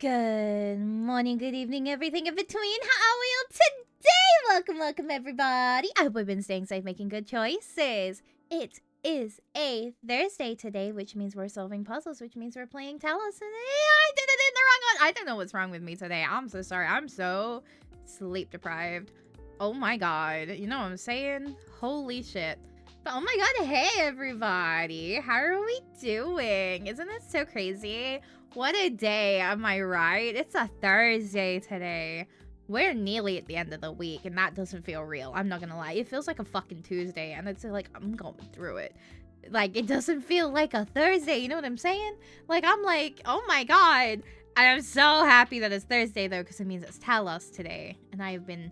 Good morning, good evening, everything in between. How are you today? Welcome, everybody. I hope we've been staying safe, making good choices. It is a Thursday today, which means we're solving puzzles, which means we're playing Talos. And I did it in the wrong one. I don't know what's wrong with me today. I'm so sorry. I'm so sleep deprived. Oh my god. You know what I'm saying? Holy shit. But oh my god, hey everybody. How are we doing? Isn't it so crazy? What a day, am I right? It's a Thursday today. We're nearly at the end of the week, and that doesn't feel real. I'm not gonna lie. It feels like a fucking Tuesday, and it's like, I'm going through it. Like, it doesn't feel like a Thursday, you know what I'm saying? Like, I'm like, oh my god. And I'm so happy that it's Thursday, though, because it means it's Talos today. And I have been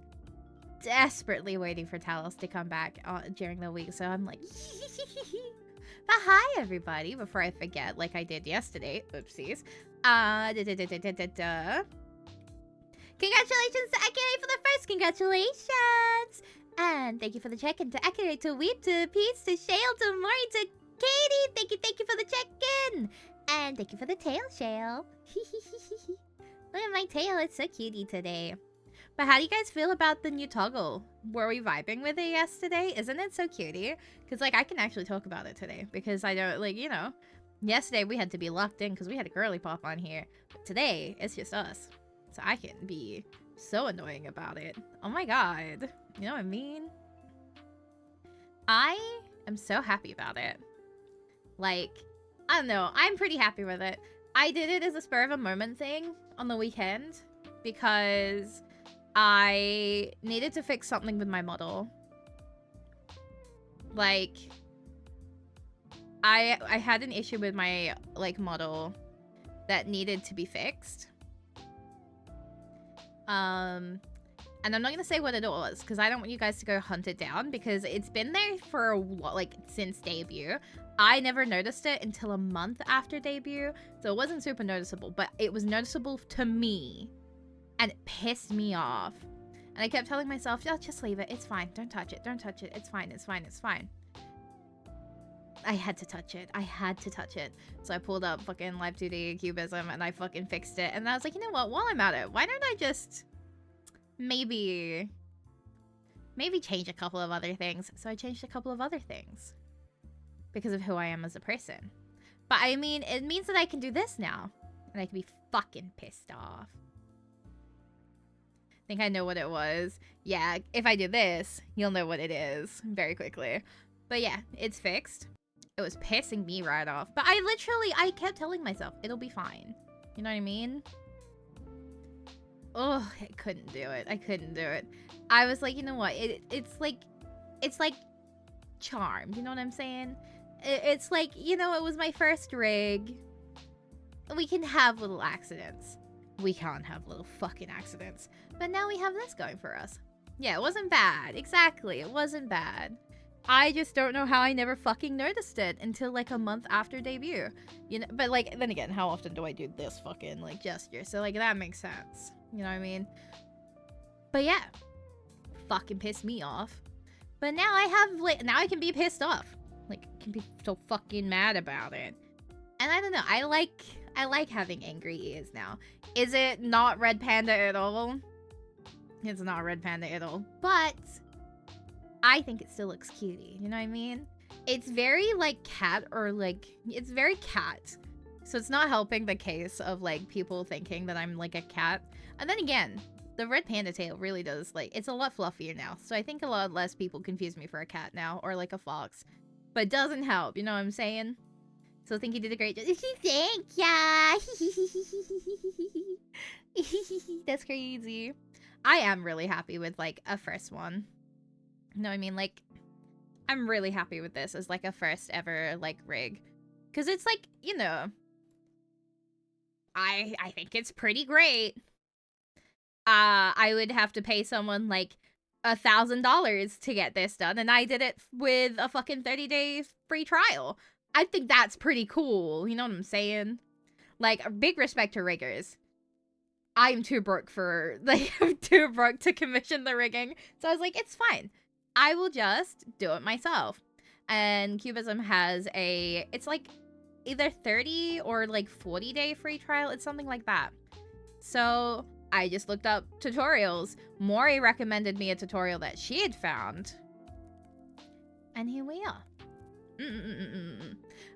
desperately waiting for Talos to come back during the week, so I'm like, But hi, everybody, before I forget, like I did yesterday. Oopsies. Congratulations to Akire for the first. Congratulations. And thank you for the check-in to Akire, to Weep, to Peace, to Shale, to Mori, to Katie. Thank you for the check-in. And thank you for the tail, Shale. Look at my tail. It's so cutie today. But how do you guys feel about the new toggle? Were we vibing with it yesterday? Isn't it so cutie? Because, like, I can actually talk about it today. Because I don't, like, you know, yesterday we had to be locked in because we had a girly pop on here. But today, it's just us. So I can be so annoying about it. Oh my god. You know what I mean? I am so happy about it. Like, I don't know. I'm pretty happy with it. I did it as a spur of a moment thing on the weekend. Because I needed to fix something with my model. Like, I had an issue with my, like, model that needed to be fixed. And I'm not gonna say what it was, because I don't want you guys to go hunt it down, because it's been there for, like, since debut. I never noticed it until a month after debut, so it wasn't super noticeable, but it was noticeable to me. And it pissed me off. And I kept telling myself, oh, just leave it. It's fine. Don't touch it. Don't touch it. It's fine. It's fine. It's fine. I had to touch it. I had to touch it. So I pulled up fucking Live 2D Cubism and I fucking fixed it. And I was like, you know what? While I'm at it, why don't I just maybe change a couple of other things? So I changed a couple of other things. Because of who I am as a person. But I mean, it means that I can do this now. And I can be fucking pissed off. I think I know what it was. Yeah, if I do this, you'll know what it is very quickly. But yeah, it's fixed. It was pissing me right off. But I kept telling myself, it'll be fine. You know what I mean? Oh, I couldn't do it. I couldn't do it. I was like, you know what? It's like charmed. You know what I'm saying? It's like, you know, it was my first rig. We can have little accidents. We can't have little fucking accidents. But now we have this going for us. Yeah, it wasn't bad. Exactly, it wasn't bad. I just don't know how I never fucking noticed it until like a month after debut. You know, but like, then again, how often do I do this fucking like gesture? So like, that makes sense. You know what I mean? But yeah, fucking pissed me off. But now I have, like, now I can be pissed off. Like, I can be so fucking mad about it. And I don't know, I like having angry ears now. Is it not Red Panda at all? It's not Red Panda at all. But I think it still looks cutie. You know what I mean? It's very like cat, or like, it's very cat. So it's not helping the case of like people thinking that I'm like a cat. And then again, the Red Panda tail really does, like, it's a lot fluffier now. So I think a lot less people confuse me for a cat now, or like a fox. But it doesn't help, you know what I'm saying? So I think you did a great job. Thank ya! That's crazy. I am really happy with, like, a first one. You know what I mean? Like, I'm really happy with this as, like, a first ever, like, rig. Because it's, like, you know, I think it's pretty great. I would have to pay someone, like, $1,000 to get this done. And I did it with a fucking 30-day free trial. I think that's pretty cool. You know what I'm saying? Like, big respect to riggers. I'm too broke for, like, I'm too broke to commission the rigging. So I was like, it's fine. I will just do it myself. And Cubism has it's like either 30 or like 40-day free trial. It's something like that. So I just looked up tutorials. Mori recommended me a tutorial that she had found. And here we are.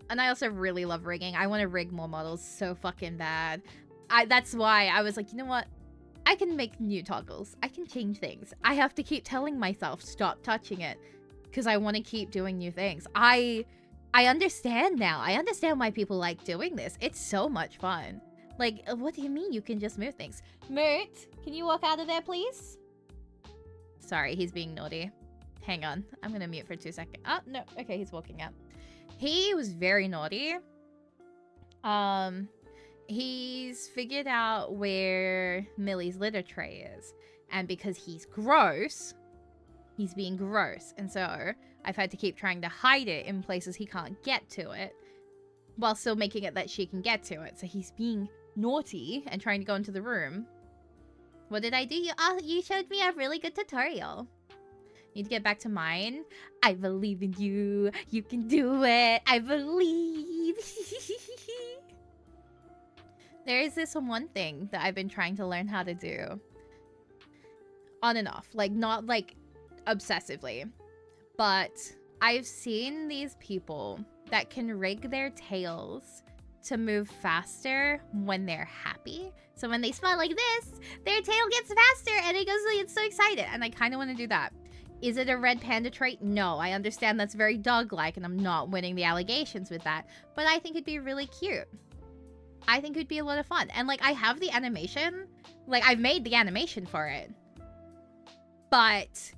And I also really love rigging. I want to rig more models so fucking bad. That's why I was like, you know what? I can make new toggles. I can change things. I have to keep telling myself, stop touching it. Because I want to keep doing new things. I understand now. I understand why people like doing this. It's so much fun. Like, what do you mean you can just move things? Moot, can you walk out of there, please? Sorry, he's being naughty. Hang on. I'm going to mute for 2 seconds. Oh, no. Okay, he's walking out. He was very naughty. He's figured out where Millie's litter tray is. And because he's gross, he's being gross. And so I've had to keep trying to hide it in places he can't get to it, while still making it that she can get to it. So he's being naughty and trying to go into the room. What did I do? You showed me a really good tutorial. Need to get back to mine. I believe in you. You can do it. I believe. There is this one thing that I've been trying to learn how to do. On and off. Like, not like obsessively. But I've seen these people that can rig their tails to move faster when they're happy. So when they smile like this, their tail gets faster and it gets so excited. And I kind of want to do that. Is it a red panda trait? No, I understand that's very dog-like and I'm not winning the allegations with that. But I think it'd be really cute. I think it'd be a lot of fun. And like, I have the animation. Like, I've made the animation for it. But,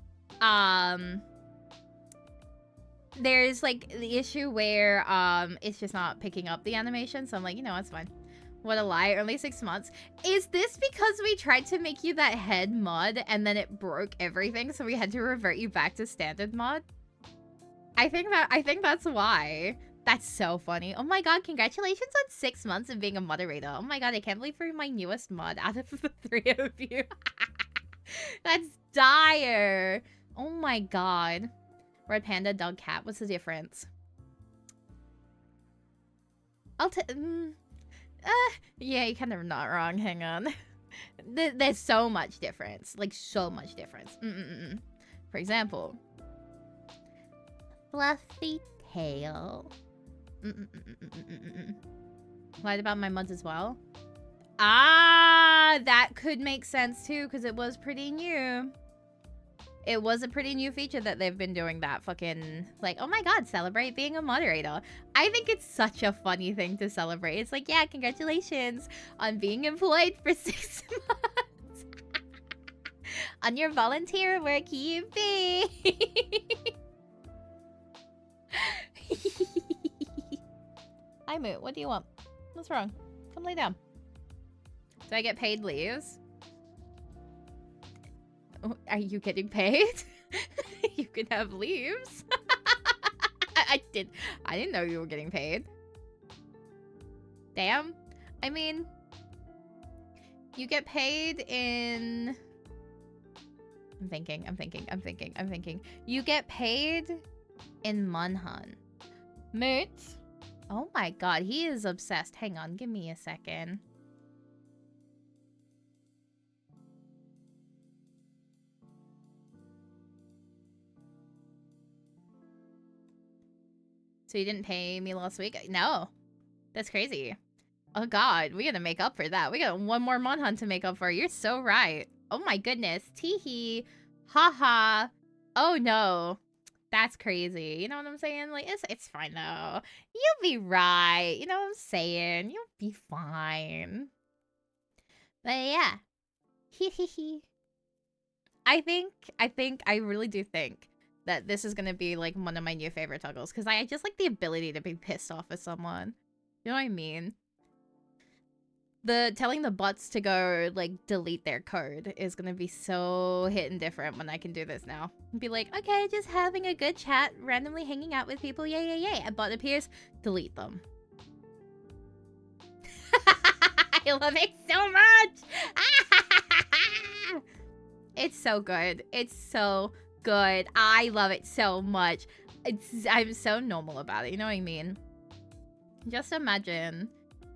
there's like the issue where it's just not picking up the animation. So I'm like, you know, it's fine. What a lie. Only 6 months. Is this because we tried to make you that head mod and then it broke everything, so we had to revert you back to standard mod? I think that's why. That's so funny. Oh my god, congratulations on 6 months of being a moderator. Oh my god, I can't believe you're my newest mod out of the 3 of you. That's dire. Oh my god. Red panda, dog, cat. What's the difference? Yeah, you're kind of not wrong. Hang on. There's so much difference. Like, so much difference. For example, fluffy tail. Lied about my mods as well. Ah, that could make sense too, because it was pretty new. It was a pretty new feature that they've been doing that fucking, like, oh my god, celebrate being a moderator. I think it's such a funny thing to celebrate. It's like, yeah, congratulations on being employed for 6 months. On your volunteer work, yippee. Hi, Moot, what do you want? What's wrong? Come lay down. Do I get paid leaves? Are you getting paid? You can have leaves. I didn't know you were getting paid. Damn. I mean, you get paid in... I'm thinking. You get paid in Munhan. Moot. Oh my god, he is obsessed. Hang on, give me a second. So you didn't pay me last week? No. That's crazy. Oh god, we gotta make up for that. We got one more Monhunt to make up for. You're so right. Oh my goodness. Teehee. Haha. Oh no. That's crazy. You know what I'm saying? Like, it's fine though. You'll be right. You know what I'm saying? You'll be fine. But yeah. Hee hee hee. I really do think that this is gonna be like one of my new favorite toggles, because I just like the ability to be pissed off at someone. You know what I mean? The telling the bots to go like delete their code is gonna be so hit and different when I can do this now. Be like, okay, just having a good chat, randomly hanging out with people, yay. A bot appears, delete them. I love it so much. It's so good. It's so good. I love it so much. I'm so normal about it. You know what I mean? Just imagine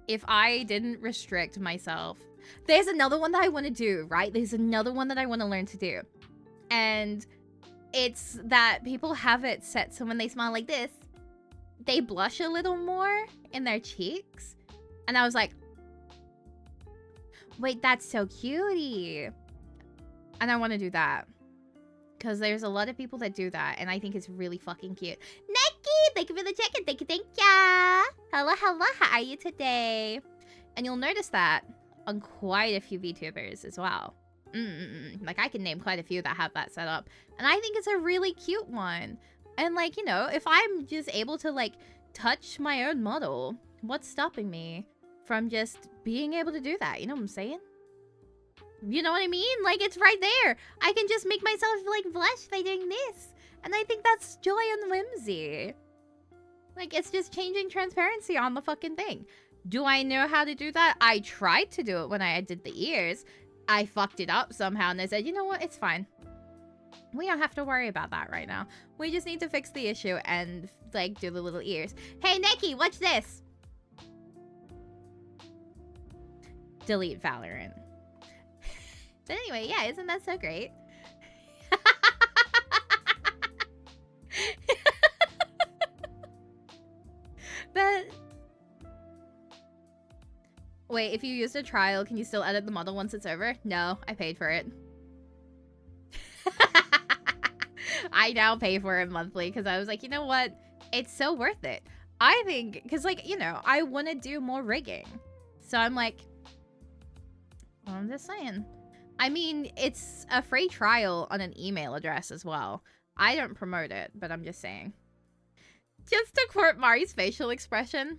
if I didn't restrict myself There's another one that I want to do, right? There's another one that I want to learn to do. And it's that people have it set so when they smile like this, they blush a little more in their cheeks. And I was like, wait, that's so cutie. And I want to do that. Because there's a lot of people that do that. And I think it's really fucking cute. Nikki, thank you for the check-in. Thank you, thank ya. Hello, hello. How are you today? And you'll notice that on quite a few VTubers as well. Like, I can name quite a few that have that set up. And I think it's a really cute one. And, like, you know, if I'm just able to, like, touch my own model, what's stopping me from just being able to do that? You know what I'm saying? You know what I mean? Like, it's right there. I can just make myself, like, blush by doing this. And I think that's joy and whimsy. Like, it's just changing transparency on the fucking thing. Do I know how to do that? I tried to do it when I did the ears. I fucked it up somehow, and I said, you know what? It's fine. We don't have to worry about that right now. We just need to fix the issue and, like, do the little ears. Hey, Nikki, watch this. Delete Valorant. But anyway, yeah, isn't that so great? But... wait, if you used a trial, can you still edit the model once it's over? No, I paid for it. I now pay for it monthly because I was like, you know what? It's so worth it. I think, because, like, you know, I want to do more rigging. So I'm like, well, I'm just saying. I mean, it's a free trial on an email address as well. I don't promote it, but I'm just saying. Just to quote Mari's facial expression,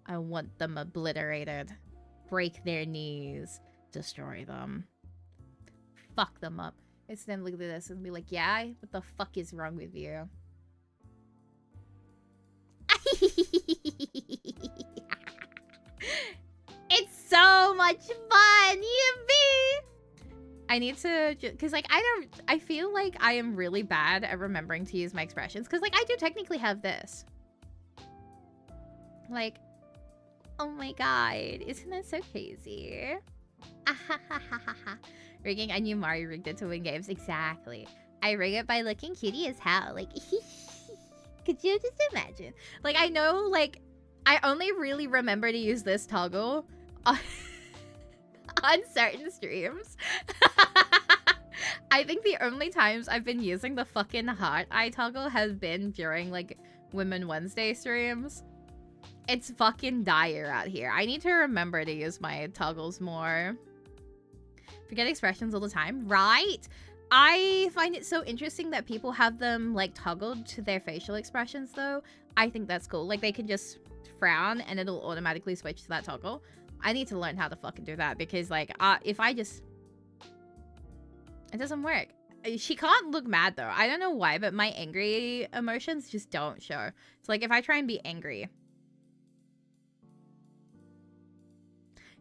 I want them obliterated. Break their knees. Destroy them. Fuck them up. It's then look at this and be like, yeah, what the fuck is wrong with you? It's so much fun, Yippee! I need to, because, like, I feel like I am really bad at remembering to use my expressions. Because, like, I do technically have this. Like, oh my god, isn't that so crazy? Rigging, I knew Mari rigged it to win games. Exactly. I rig it by looking cutie as hell. Like, could you just imagine? Like, I know, like, I only really remember to use this toggle on certain streams. I think the only times I've been using the fucking heart eye toggle has been during, like, Women Wednesday streams. It's fucking dire out here. I need to remember to use my toggles more. Forget expressions all the time, right? I find it so interesting that people have them, like, toggled to their facial expressions, though. I think that's cool. Like, they can just frown and it'll automatically switch to that toggle. I need to learn how to fucking do that because, like, if I just... it doesn't work. She can't look mad, though. I don't know why, but my angry emotions just don't show. So, like, if I try and be angry...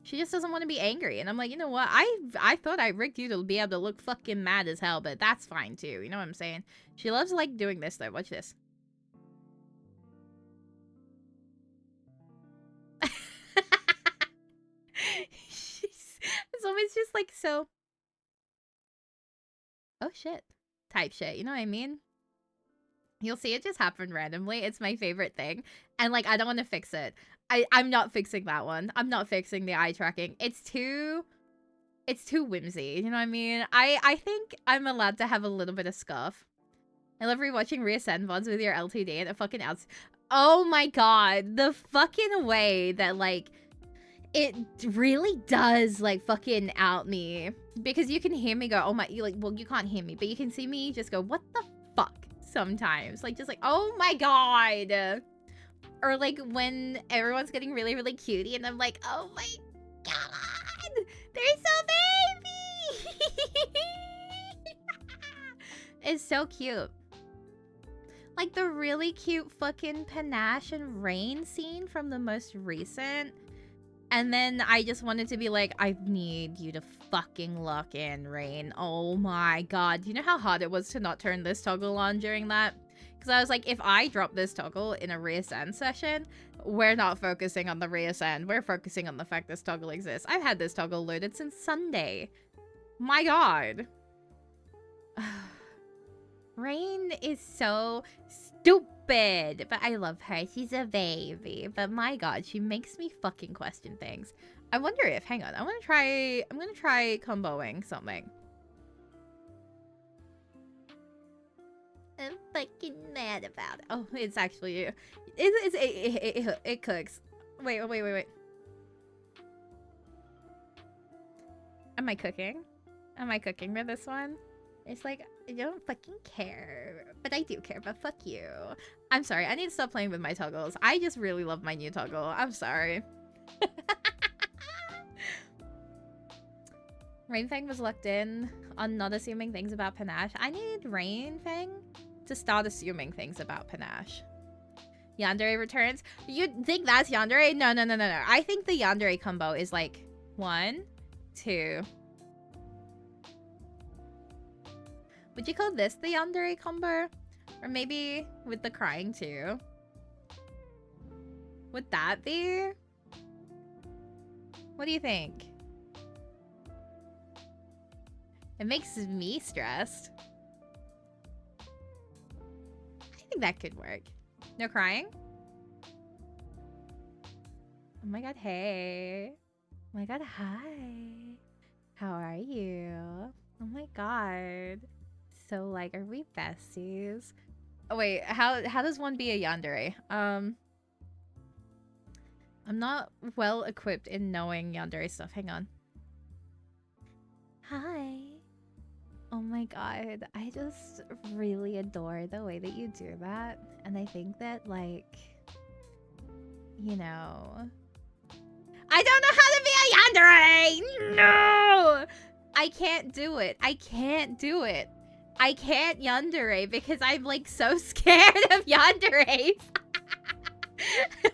she just doesn't want to be angry. And I'm like, you know what? I thought I rigged you to be able to look fucking mad as hell, but that's fine too. You know what I'm saying? She loves, like, doing this, though. Watch this. It's always just, like, so... oh, shit. Type shit. You know what I mean? You'll see it just happen randomly. It's my favorite thing. And, like, I don't want to fix it. I'm not fixing that one. I'm not fixing the eye tracking. It's too whimsy. You know what I mean? I think I'm allowed to have a little bit of scuff. I love rewatching Reascend VODs with your LTD and it fucking outs. Oh my god. The fucking way that, like, it really does, like, fucking out me. Because you can hear me go, oh my, you, like, well, you can't hear me, but you can see me just go, what the fuck? Sometimes. Like, just like, oh my god. Or, like, when everyone's getting really, really cutie and I'm like, oh my god, they're so baby. It's so cute. Like, the really cute fucking Panache and Rain scene from the most recent. And then I just wanted to be like, I need you to fucking lock in, Rain. Oh my god. Do you know how hard it was to not turn this toggle on during that? Because I was like, if I drop this toggle in a reascend session, we're not focusing on the reascend. We're focusing on the fact this toggle exists. I've had this toggle loaded since Sunday. My god. Rain is so stupid, but I love her. She's a baby, but my god, she makes me fucking question things. I wonder if, hang on, I'm gonna try comboing something. I'm fucking mad about it. Oh, it's actually you. It cooks. Wait. Am I cooking? Am I cooking for this one? It's like, I don't fucking care. But I do care, but fuck you. I'm sorry, I need to stop playing with my toggles. I just really love my new toggle. I'm sorry. Rainfang was locked in on not assuming things about Panache. I need Rainfang to start assuming things about Panache. Yandere returns. You think that's Yandere? No. I think the Yandere combo is like 1, 2. Would you call this the Yandere combo? Or maybe with the crying too? Would that be? What do you think? It makes me stressed. I think that could work. No crying? Oh my god, hey. Oh my god, hi. How are you? Oh my god. So, like, are we besties? Oh, wait, how does one be a yandere? I'm not well equipped in knowing yandere stuff. Hang on. Hi. Oh my god, I just really adore the way that you do that. And I think that, like, you know... I don't know how to be a yandere! No! I can't do it. I can't do it. I can't yandere because I'm, like, so scared of yanderes.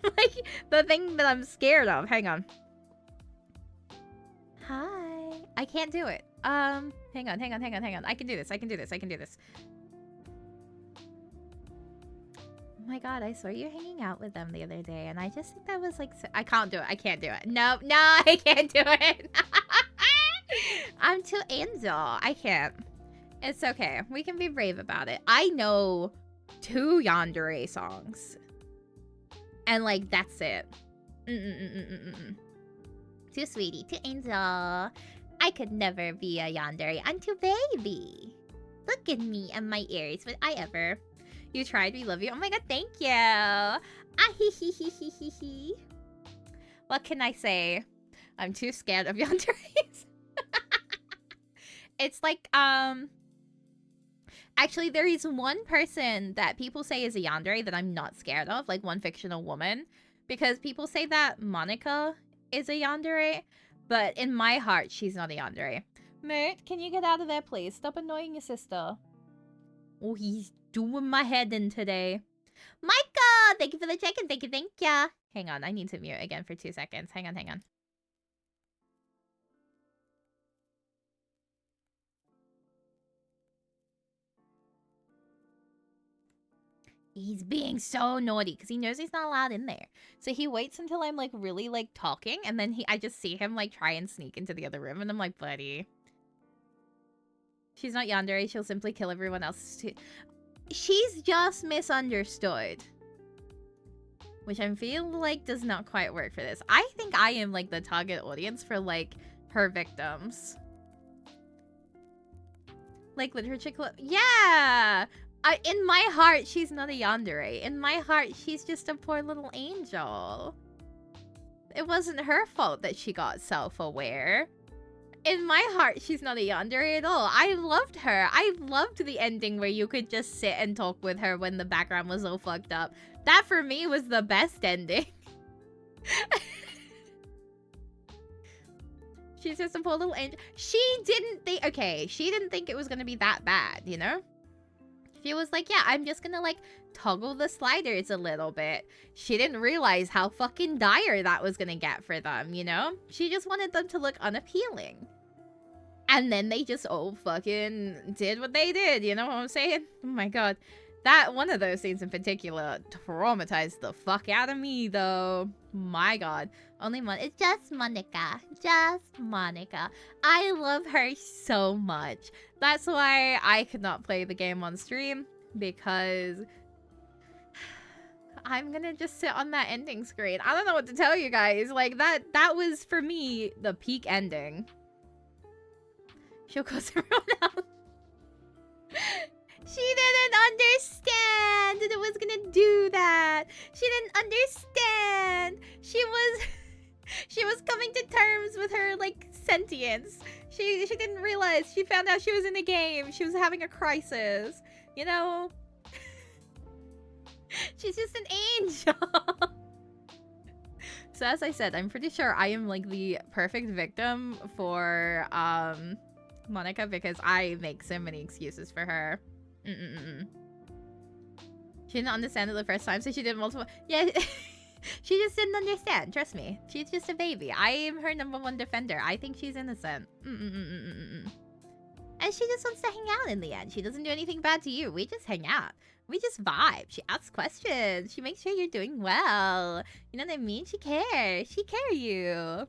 Like, the thing that I'm scared of. Hang on. Hi. I can't do it. Hang on. I can do this. Oh my god, I saw you hanging out with them the other day, and I just think that was like... I can't do it. I can't do it. No, I can't do it. I'm too angel. I can't. It's okay. We can be brave about it. I know 2 yandere songs. And, like, that's it. Too sweetie. Too angel. I could never be a yandere. I'm too baby. Look at me and my ears. Would I ever? You tried. We love you. Oh my god, thank you. Ah, hee. What can I say? I'm too scared of yanderes. It's like, actually, there is one person that people say is a yandere that I'm not scared of, like one fictional woman. Because people say that Monica is a yandere, but in my heart, she's not a yandere. Mert, can you get out of there, please? Stop annoying your sister. Oh, he's doing my head in today. Micah! Thank you for the check-in. Thank you. Hang on, I need to mute again for 2 seconds. Hang on. He's being so naughty because he knows he's not allowed in there. So he waits until I'm, like, really, like, talking, and then I just see him, like, try and sneak into the other room, and I'm like, buddy. She's not yandere, she'll simply kill everyone else too. She's just misunderstood. Which I feel like does not quite work for this. I think I am, like, the target audience for, like, her victims. Like, literature club. Yeah! In my heart, she's not a yandere. In my heart, she's just a poor little angel. It wasn't her fault that she got self-aware. In my heart, she's not a yandere at all. I loved her. I loved the ending where you could just sit and talk with her when the background was all fucked up. That, for me, was the best ending. She's just a poor little angel. She didn't think... Okay, she didn't think it was gonna be that bad, you know? She was like, yeah, I'm just gonna, like, toggle the sliders a little bit. She didn't realize how fucking dire that was gonna get for them, you know? She just wanted them to look unappealing. And then they just all fucking did what they did, you know what I'm saying? Oh my god. That one of those scenes in particular traumatized the fuck out of me, though. My god. Only it's just Monica. Just Monica. I love her so much. That's why I could not play the game on stream, because I'm gonna just sit on that ending screen. I don't know what to tell you guys. Like, that was, for me, the peak ending. She'll close everyone out. She didn't understand that it was gonna do that. She didn't understand. She was coming to terms with her, like, sentience. She didn't realize. She found out she was in a game. She was having a crisis. You know? She's just an angel. So as I said, I'm pretty sure I am, like, the perfect victim for Monica, because I make so many excuses for her. She didn't understand it the first time, so she did multiple. Yeah, she just didn't understand. Trust me, she's just a baby. I am her #1 defender. I think she's innocent. And she just wants to hang out in the end. She doesn't do anything bad to you. We just hang out. We just vibe. She asks questions. She makes sure you're doing well. You know what I mean? She cares. She cares you.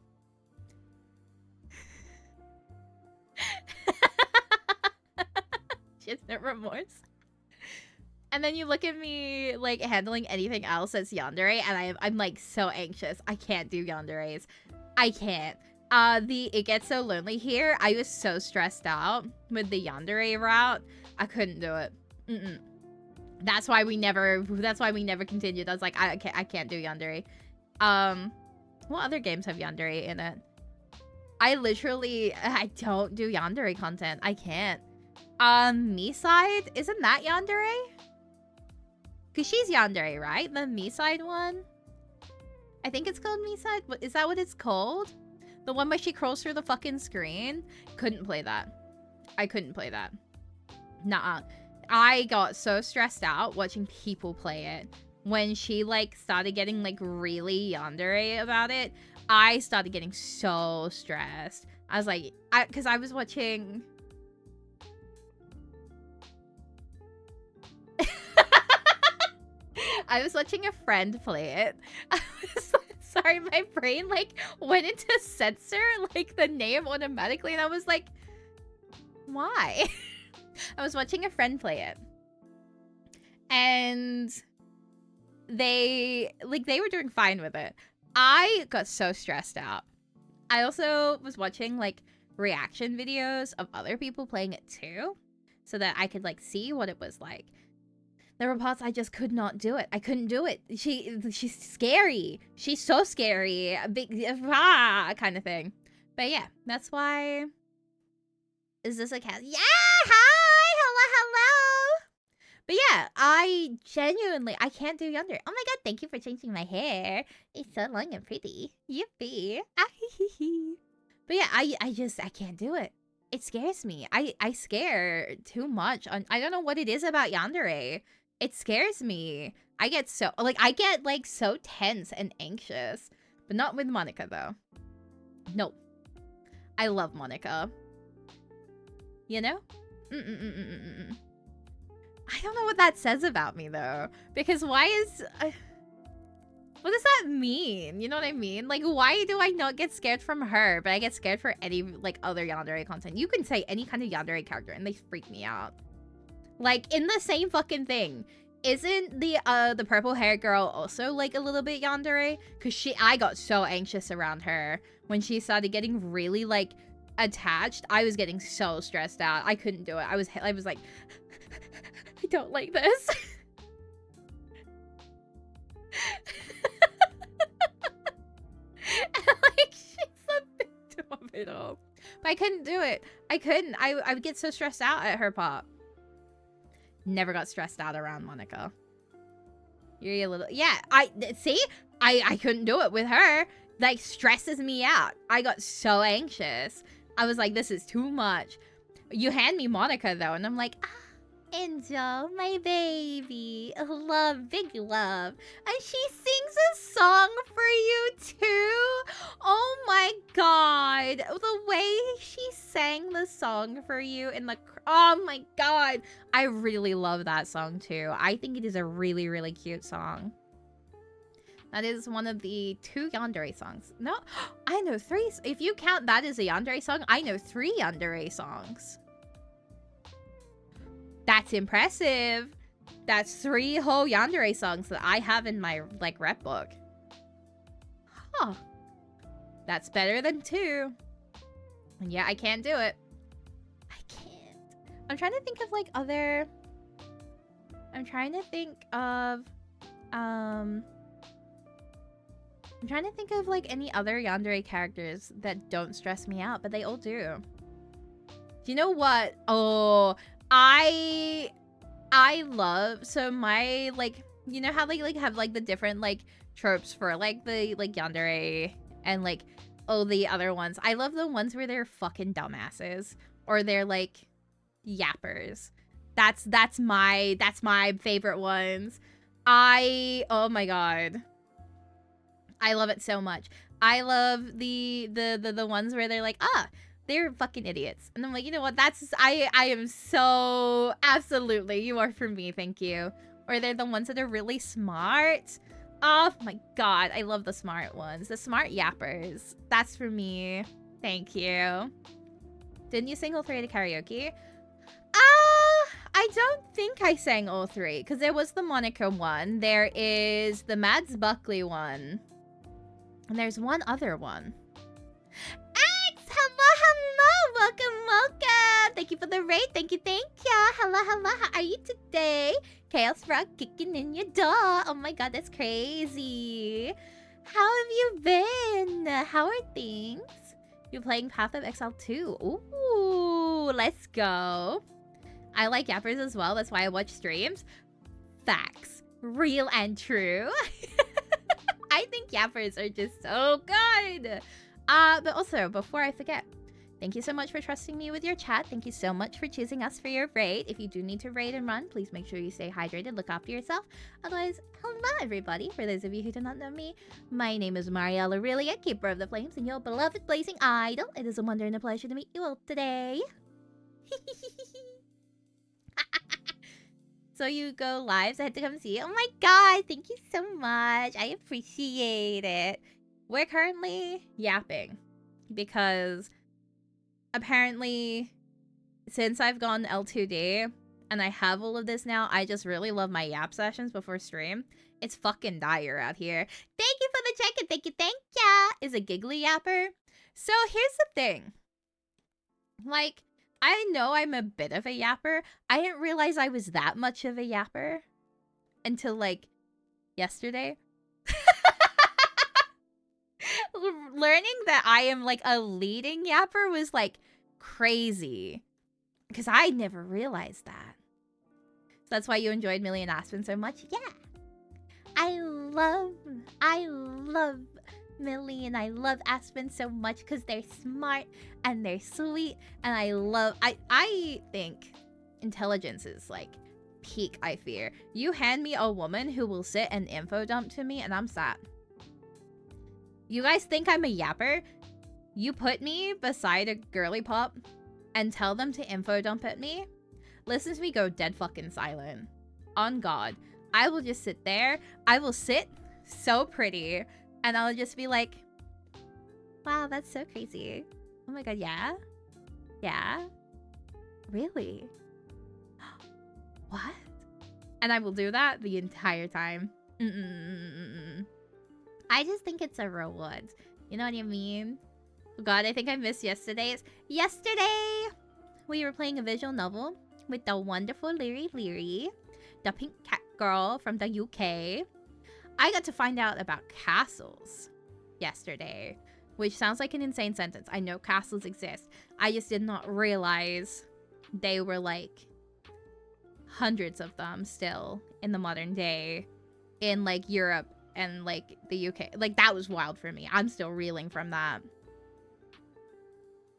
She has no remorse. And then you look at me, like, handling anything else that's yandere, and I'm like, so anxious. I can't do yanderes. I can't. It gets so lonely here. I was so stressed out with the yandere route. I couldn't do it. That's why we never continued. I was like, I can't do yandere. What other games have yandere in it? I don't do yandere content. I can't. Me side, isn't that yandere? Cause she's yandere, right? The me side one. I think it's called me side. Is that what it's called? The one where she crawls through the fucking screen. Couldn't play that. I couldn't play that. Nuh-uh. I got so stressed out watching people play it. When she, like, started getting, like, really yandere about it, I started getting so stressed. I was like, because I was watching... I was watching a friend play it. I was sorry, my brain, like, went into censor, like, the name automatically, and I was like, why? I was watching a friend play it. And they were doing fine with it. I got so stressed out. I also was watching, like, reaction videos of other people playing it too, so that I could, like, see what it was like. There were parts I just could not do it. I couldn't do it. She's scary. She's so scary. Big kind of thing. But yeah, that's why. Is this a cat? Yeah, hi, hello. But yeah, I can't do yandere. Oh my god, thank you for changing my hair. It's so long and pretty. Yippee. But yeah, I can't do it. It scares me. I scare too much. I don't know what it is about yandere. It scares me. I get so tense and anxious. But not with Monica, though. Nope. I love Monica. You know? I don't know what that says about me, though. Because why is... what does that mean? You know what I mean? Like, why do I not get scared from her, but I get scared for any, like, other yandere content? You can say any kind of yandere character, and they freak me out. Like, in the same fucking thing. Isn't the purple hair girl also, like, a little bit yandere? Because I got so anxious around her. When she started getting really, like, attached, I was getting so stressed out. I couldn't do it. I was like, I don't like this. Like, she's a victim of it all. But I couldn't do it. I couldn't. I would get so stressed out at her pop. Never got stressed out around Monica. You're a little... Yeah, see? I couldn't do it with her. Like, stresses me out. I got so anxious. I was like, this is too much. You hand me Monica, though, and I'm like, Angel, my baby. Love, big love. And she sings a song for you too? Oh my god. The way she sang the song for you in the... Oh my god. I really love that song too. I think it is a really, really cute song. That is one of the 2 yandere songs. No, I know 3. If you count that as a yandere song, I know 3 yandere songs. That's impressive. That's 3 whole yandere songs that I have in my, like, rep book. Huh. That's better than 2. And yeah, I can't do it. I can't. I'm trying to think of, like, other... I'm trying to think of, like, any other yandere characters that don't stress me out, but they all do. Do you know what? Oh... I love, so my, like, you know how they, like, have, like, the different, like, tropes for, like, the, like, yandere and, like, oh, the other ones. I love the ones where they're fucking dumbasses or they're, like, yappers. That's my favorite ones. Oh my god. I love it so much. I love the ones where they're like, they're fucking idiots. And I'm like, you know what? I am so... Absolutely. You are for me. Thank you. Or they're the ones that are really smart. Oh my god. I love the smart ones. The smart yappers. That's for me. Thank you. Didn't you sing all 3 at a karaoke? I don't think I sang all 3. Because there was the Monica one. There is the Mads Buckley one. And there's one other one. Welcome. Thank you for the raid. Thank you. Hello. How are you today? Chaos Frog kicking in your door. Oh my god, that's crazy. How have you been? How are things? You're playing Path of Exile 2. Ooh, let's go. I like yappers as well. That's why I watch streams. Facts. Real and true. I think yappers are just so good. But also, before I forget, thank you so much for trusting me with your chat. Thank you so much for choosing us for your raid. If you do need to raid and run, please make sure you stay hydrated, look after yourself. Otherwise, hello everybody. For those of you who do not know me, my name is Mariella Aurelia, Keeper of the Flames, and your beloved blazing idol. It is a wonder and a pleasure to meet you all today. So you go live, so I had to come see you. Oh my god, thank you so much. I appreciate it. We're currently yapping because apparently since I've gone L2D and I have all of this now, I just really love my yap sessions before stream. It's fucking dire out here. Thank you for the check-in. Thank you. Is a giggly yapper. So here's the thing. Like, I know I'm a bit of a yapper. I didn't realize I was that much of a yapper until, like, yesterday. Learning that I am, like, a leading yapper was, like, crazy. Because I never realized that. So that's why you enjoyed Millie and Aspen so much? Yeah. I love Millie and I love Aspen so much because they're smart and they're sweet. And I think intelligence is, like, peak, I fear. You hand me a woman who will sit and info dump to me and I'm sad. You guys think I'm a yapper? You put me beside a girly pop and tell them to info dump at me? Listen to me go dead fucking silent. On God. I will just sit there. I will sit so pretty. And I'll just be like, wow, that's so crazy. Oh my god, yeah? Yeah? Really? What? And I will do that the entire time. I just think it's a reward. You know what I mean? Oh god, I think I missed yesterday's. Yesterday, we were playing a visual novel with the wonderful Leary, the pink cat girl from the UK. I got to find out about castles yesterday, which sounds like an insane sentence. I know castles exist. I just did not realize they were, like, hundreds of them still in the modern day in, like, Europe and, like, the UK. Like, that was wild for me. I'm still reeling from that.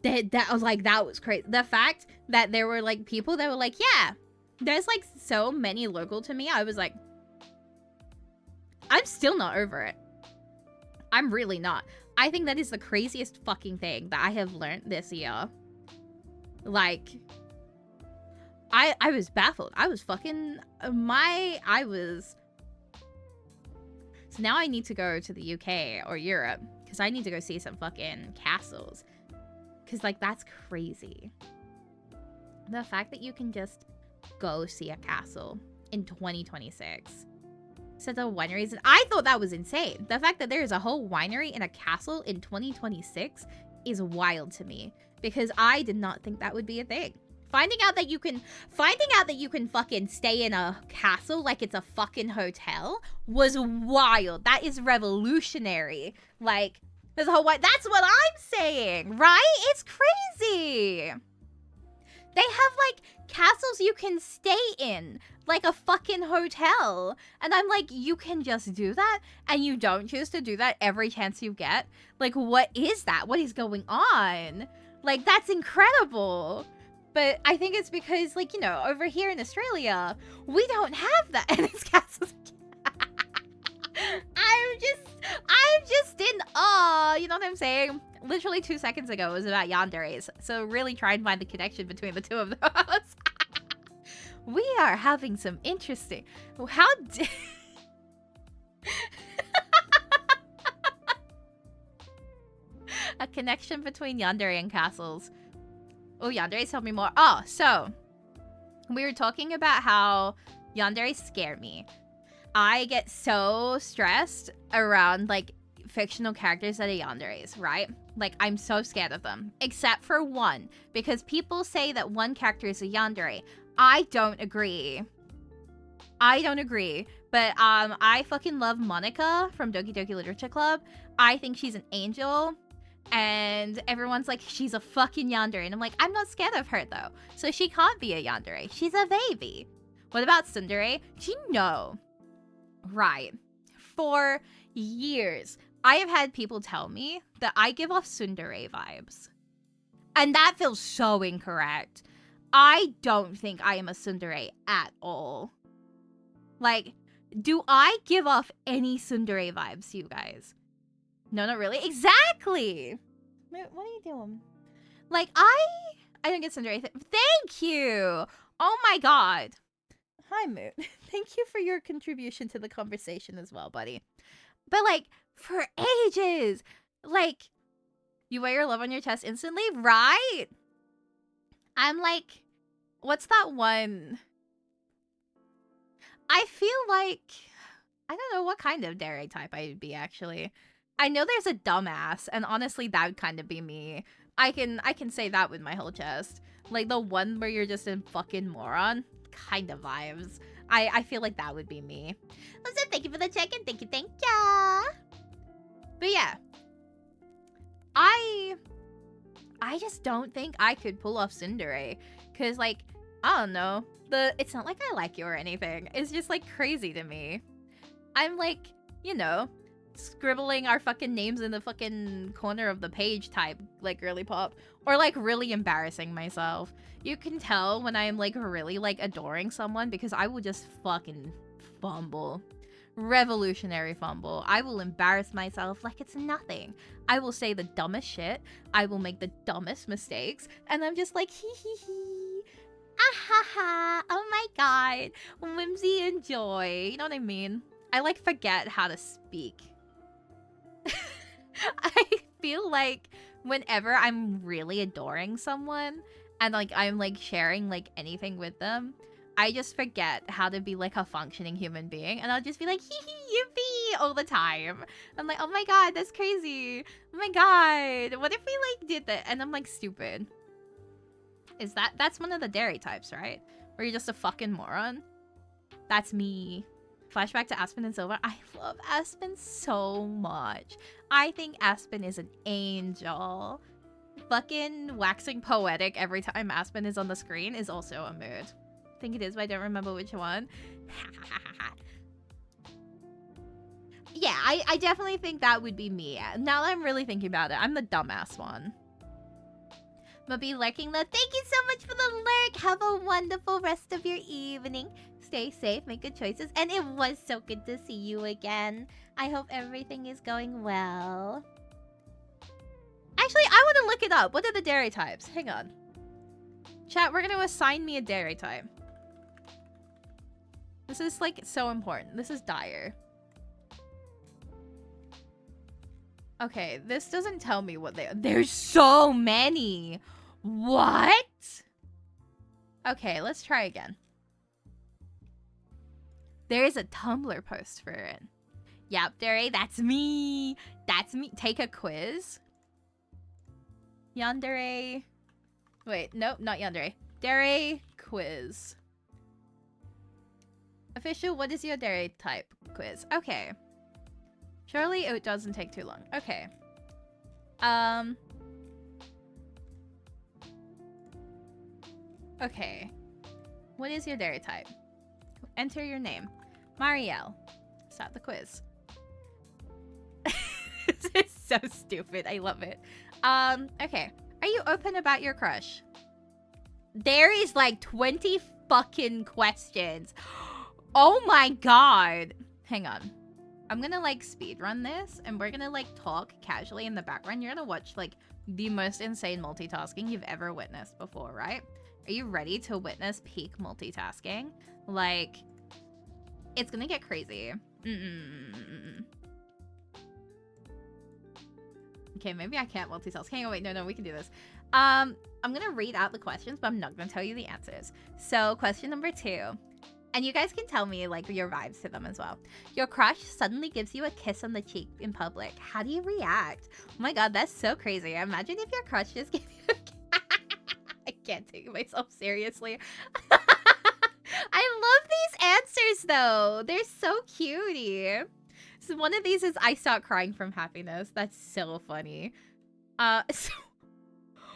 That was, like, that was crazy. The fact that there were, like, people that were like, yeah, There's like so many local to me. I was like, I'm still not over it. I'm really not. I think that is the craziest fucking thing that I have learned this year. Like, I was baffled. I was fucking, I was. So now I need to go to the UK or Europe because I need to go see some fucking castles. Because, like, that's crazy. The fact that you can just go see a castle in 2026. So the wineries, I thought that was insane. The fact that there is a whole winery in a castle in 2026 is wild to me because I did not think that would be a thing. Finding out that you can fucking stay in a castle like it's a fucking hotel was wild. That is revolutionary. Like, there's a whole that's what I'm saying, right? It's crazy. They have, like, castles you can stay in, like a fucking hotel. And I'm like, you can just do that? And you don't choose to do that every chance you get? Like, what is that? What is going on? Like, that's incredible. But I think it's because, like, you know, over here in Australia, we don't have that. And it's castles. I'm just in awe. You know what I'm saying? Literally 2 seconds ago, it was about yanderes. So really try and find the connection between the two of those. We are having some interesting... How a connection between yandere and castles. Oh, yanderes, tell me more. Oh, so... We were talking about how yanderes scare me. I get so stressed around, like, fictional characters that are yanderes, right? Like, I'm so scared of them. Except for one. Because people say that one character is a yandere. I don't agree. I don't agree. But, I fucking love Monica from Doki Doki Literature Club. I think she's an angel. And everyone's like, she's a fucking yandere. And I'm like, I'm not scared of her, though. So she can't be a yandere. She's a baby. What about tsundere? Do you know? Right. For years, I have had people tell me that I give off tsundere vibes. And that feels so incorrect. I don't think I am a tsundere at all. Like, do I give off any tsundere vibes to you guys? No, not really. Exactly! What are you doing? Like, I don't get tsundere. Thank you! Oh my god. Hi, Moot. Thank you for your contribution to the conversation as well, buddy. But, like, for ages, like, you wear your love on your chest instantly, right? I'm like, what's that one? I feel like, I don't know what kind of dere type I would be, actually. I know there's a dumbass, and honestly, that would kind of be me. I can say that with my whole chest. Like, the one where you're just a fucking moron. Kind of vibes. I feel like that would be me. So thank you for the check-in. Thank ya. But yeah. I just don't think I could pull off tsundere. Cause, like, I don't know. It's not like I like you or anything. It's just, like, crazy to me. I'm like, you know, scribbling our fucking names in the fucking corner of the page type, like, girly pop. Or, like, really embarrassing myself. You can tell when I'm, like, really, like, adoring someone because I will just fucking fumble. Revolutionary fumble. I will embarrass myself like it's nothing. I will say the dumbest shit. I will make the dumbest mistakes. And I'm just like, hee hee hee. Ah ha ha. Oh my god. Whimsy and joy. You know what I mean? I, like, forget how to speak. I feel like whenever I'm really adoring someone and, like, I'm, like, sharing, like, anything with them, I just forget how to be, like, a functioning human being. And I'll just be like, hee hee, yippee, all the time. I'm like, oh my god, that's crazy. Oh my god, what if we, like, did that? And I'm, like, stupid. That's one of the dere types, right? Where you're just a fucking moron? That's me. Flashback to Aspen and Silva. I love Aspen so much. I think Aspen is an angel. Fucking waxing poetic every time Aspen is on the screen is also a mood. I think it is, but I don't remember which one. Yeah, I definitely think that would be me. Now that I'm really thinking about it, I'm the dumbass one. But be lurking low. Thank you so much for the lurk. Have a wonderful rest of your evening. Stay safe, make good choices. And it was so good to see you again. I hope everything is going well. Actually, I want to look it up. What are the dairy types? Hang on. Chat, we're going to assign me a dairy type. This is, like, so important. This is dire. Okay, this doesn't tell me what they are. There's so many! What? Okay, let's try again. There is a Tumblr post for it. Yep, dairy, that's me! That's me. Take a quiz. Yandere. Wait, nope, not Yandere. Dairy quiz. Official, what is your dairy type quiz? Okay. Surely it doesn't take too long. Okay. Okay. What is your dairy type? Enter your name. Marielle. Start the quiz. This is so stupid. I love it. Okay. Are you open about your crush? There is like 20 fucking questions. Oh my god. Hang on. I'm gonna like speed run this and we're gonna like talk casually in the background. You're gonna watch like the most insane multitasking you've ever witnessed before, right? Are you ready to witness peak multitasking? Like, it's gonna get crazy. Okay, maybe I can't multitask. Hang on, wait, no, we can do this. I'm gonna read out the questions, but I'm not gonna tell you the answers. So, question number 2. And you guys can tell me, like, your vibes to them as well. Your crush suddenly gives you a kiss on the cheek in public. How do you react? Oh my god, that's so crazy. Imagine if your crush just gave you a kiss. I can't take myself seriously. I love these answers, though. They're so cutie. So one of these is, I start crying from happiness. That's so funny. So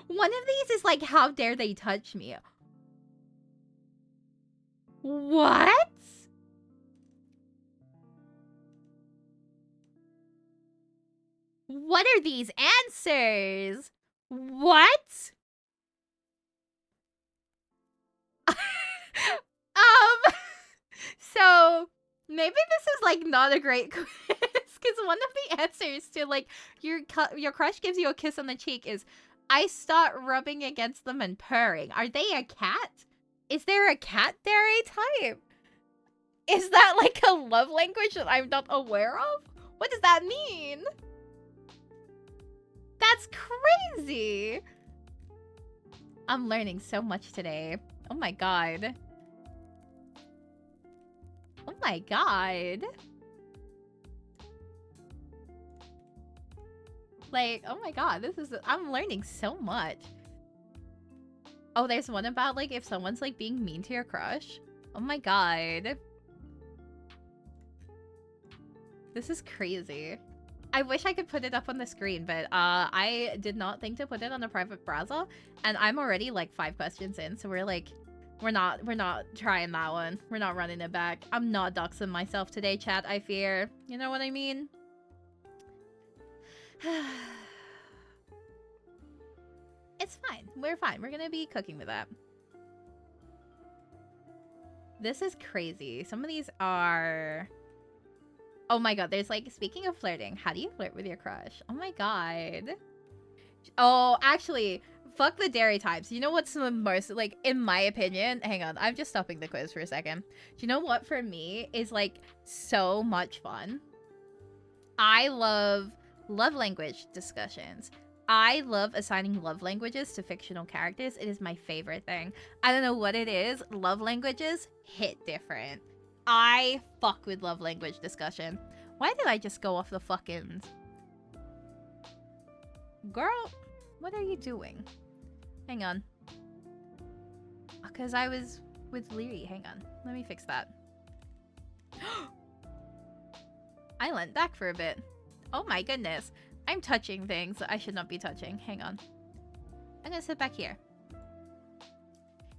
one of these is, like, how dare they touch me? What? What are these answers? What? So maybe this is like not a great quiz because one of the answers to like your crush gives you a kiss on the cheek is I start rubbing against them and purring. Are they a cat? Is there a cat dairy type? Is that like a love language that I'm not aware of? What does that mean? That's crazy. I'm learning so much today. Oh my god. Oh my god. Like, oh my god, I'm learning so much. Oh, there's one about, like, if someone's, like, being mean to your crush. Oh my god. This is crazy. I wish I could put it up on the screen, but I did not think to put it on a private browser. And I'm already, like, 5 questions in, so we're, like, we're not trying that one. We're not running it back. I'm not doxing myself today, chat, I fear. You know what I mean? It's fine. We're fine. We're gonna be cooking with that. This is crazy. Some of these are... Oh my god, there's like, speaking of flirting, how do you flirt with your crush? Oh my god. Oh, actually, fuck the dairy types. You know what's the most, like, in my opinion, hang on, I'm just stopping the quiz for a second. Do you know what for me is like so much fun? I love language discussions. I love assigning love languages to fictional characters. It is my favorite thing. I don't know what it is. Love languages hit different. I fuck with love language discussion. Why did I just go off the fucking... Girl, what are you doing? Hang on. Because I was with Leary. Hang on. Let me fix that. I leant back for a bit. Oh my goodness. I'm touching things I should not be touching. Hang on. I'm gonna sit back here.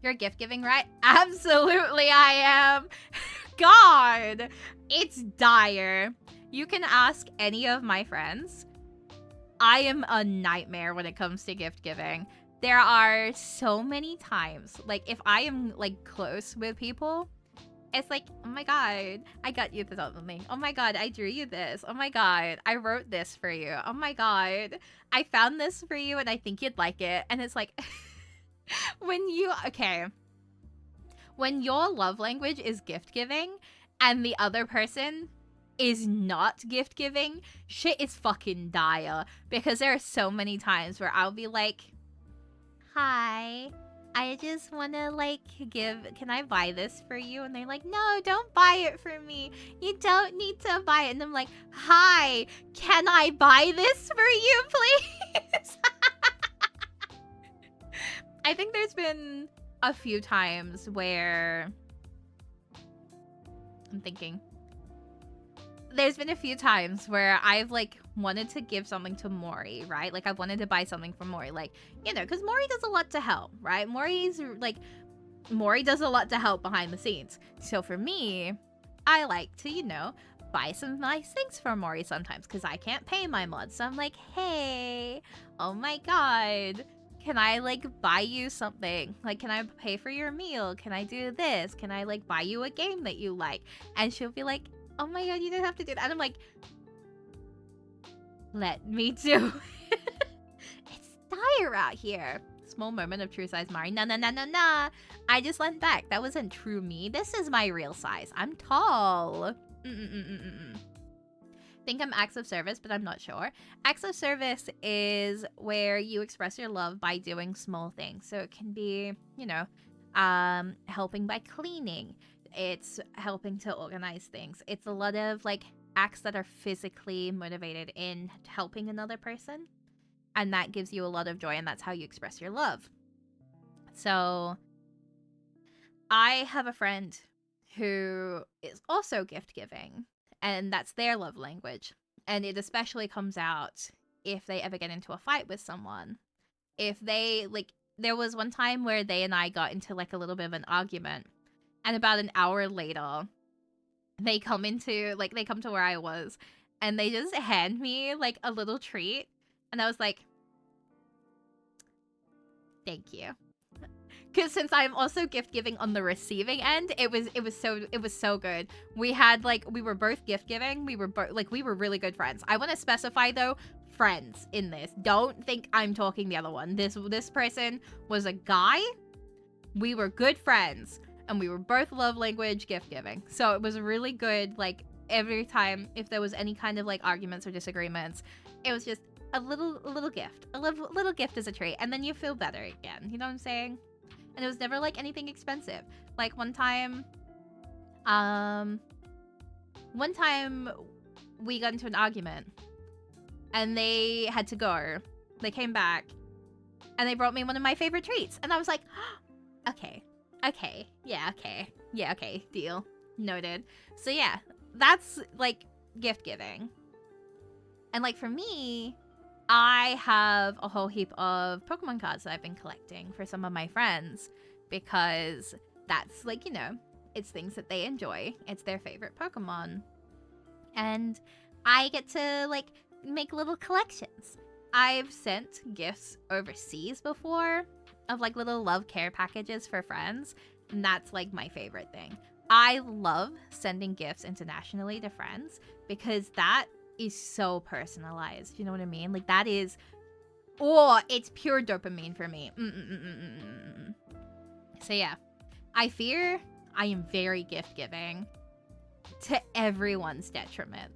You're gift giving, right? Absolutely I am. God, it's dire. You can ask any of my friends. I am a nightmare when it comes to gift giving. there are so many times, like, if I am, like, close with people, it's like, oh my god, I got you something. Oh my god, I drew you this. Oh my god, I wrote this for you. Oh my god, I found this for you and I think you'd like it. And it's like, when your love language is gift giving and the other person is not gift giving, shit is fucking dire. Because there are so many times where I'll be like, hi, I just want to, like, can I buy this for you? And they're like, no, don't buy it for me. You don't need to buy it. And I'm like, hi, can I buy this for you, please? I think there's been a few times where, I'm thinking, there's been a few times where I've, like, wanted to give something to Mori, right? Like, I've wanted to buy something for Mori, like, you know, because Mori does a lot to help, right? Mori does a lot to help behind the scenes. So for me, I like to, you know, buy some nice things for Mori sometimes because I can't pay my mods. So I'm like, hey, oh my god, can I, like, buy you something? Like, can I pay for your meal? Can I do this? Can I, like, buy you a game that you like? And she'll be like, oh my god, you didn't have to do that. And I'm like, let me do it. It's dire out here. Small moment of true size Mari. Nah. I just went back. That wasn't true me. This is my real size. I'm tall. Think I'm acts of service, but I'm not sure. Acts of service is where you express your love by doing small things. So it can be, you know, helping by cleaning. It's helping to organize things. It's a lot of, like, acts that are physically motivated in helping another person. And that gives you a lot of joy, and that's how you express your love. So I have a friend who is also gift giving, and that's their love language. And it especially comes out if they ever get into a fight with someone. If they, like, there was one time where they and I got into, like, a little bit of an argument. And about an hour later, they come to where I was, and they just hand me, like, a little treat. And I was like, thank you. Because since I'm also gift giving on the receiving end, it was so good. We were both gift giving. We were really good friends. I want to specify though, friends in this. Don't think I'm talking the other one. This person was a guy. We were good friends. And we were both love language gift giving. So it was really good. Like, every time, if there was any kind of, like, arguments or disagreements, it was just a little gift. A little gift as a treat. And then you feel better again. You know what I'm saying? And it was never, like, anything expensive. Like, one time we got into an argument. And they had to go. They came back. And they brought me one of my favorite treats. And I was like, oh, okay. Yeah, okay. Deal. Noted. So yeah, that's, like, gift giving. And, like, for me, I have a whole heap of Pokemon cards that I've been collecting for some of my friends because that's, like, you know, it's things that they enjoy. It's their favorite Pokemon. And I get to, like, make little collections. I've sent gifts overseas before of, like, little love care packages for friends, and that's, like, my favorite thing. I love sending gifts internationally to friends because that is so personalized. You know what I mean? Like, that is, it's pure dopamine for me. So yeah, I fear I am very gift giving to everyone's detriment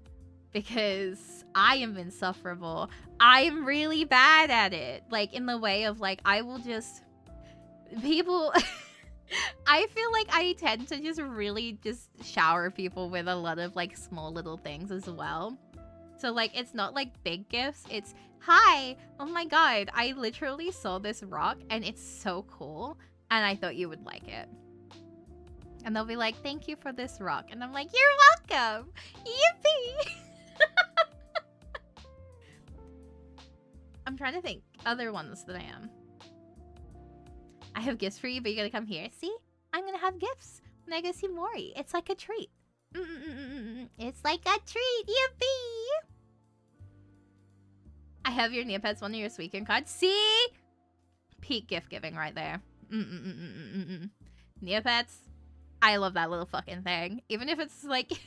because I am insufferable. I am really bad at it. Like, in the way of, like, I will just... People... I feel like I tend to just really just shower people with a lot of, like, small little things as well. So, like, it's not, like, big gifts. It's, hi, oh my god, I literally saw this rock and it's so cool and I thought you would like it. And they'll be like, thank you for this rock. And I'm like, you're welcome. Yippee. I'm trying to think other ones that I am. I have gifts for you, but you gotta come here. See? I'm gonna have gifts when I go see Mori. It's like a treat. It's like a treat. Yippee! I have your Neopets, one of your Suicune cards. See? peak gift giving right there. Neopets, I love that little fucking thing. Even if it's like, it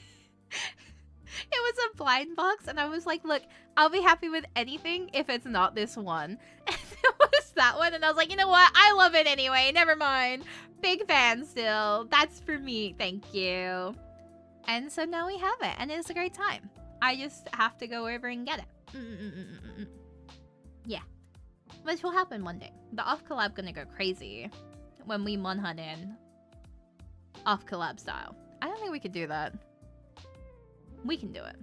was a blind box, and I was like, look, I'll be happy with anything if it's not this one. And it was that one, and I was like, you know what? I love it anyway. Never mind. Big fan still. That's for me. Thank you. And so now we have it, and it's a great time. I just have to go over and get it. Yeah. Which will happen one day. The off collab gonna go crazy when we mon hunt in off collab style. I don't think we could do that. We can do it.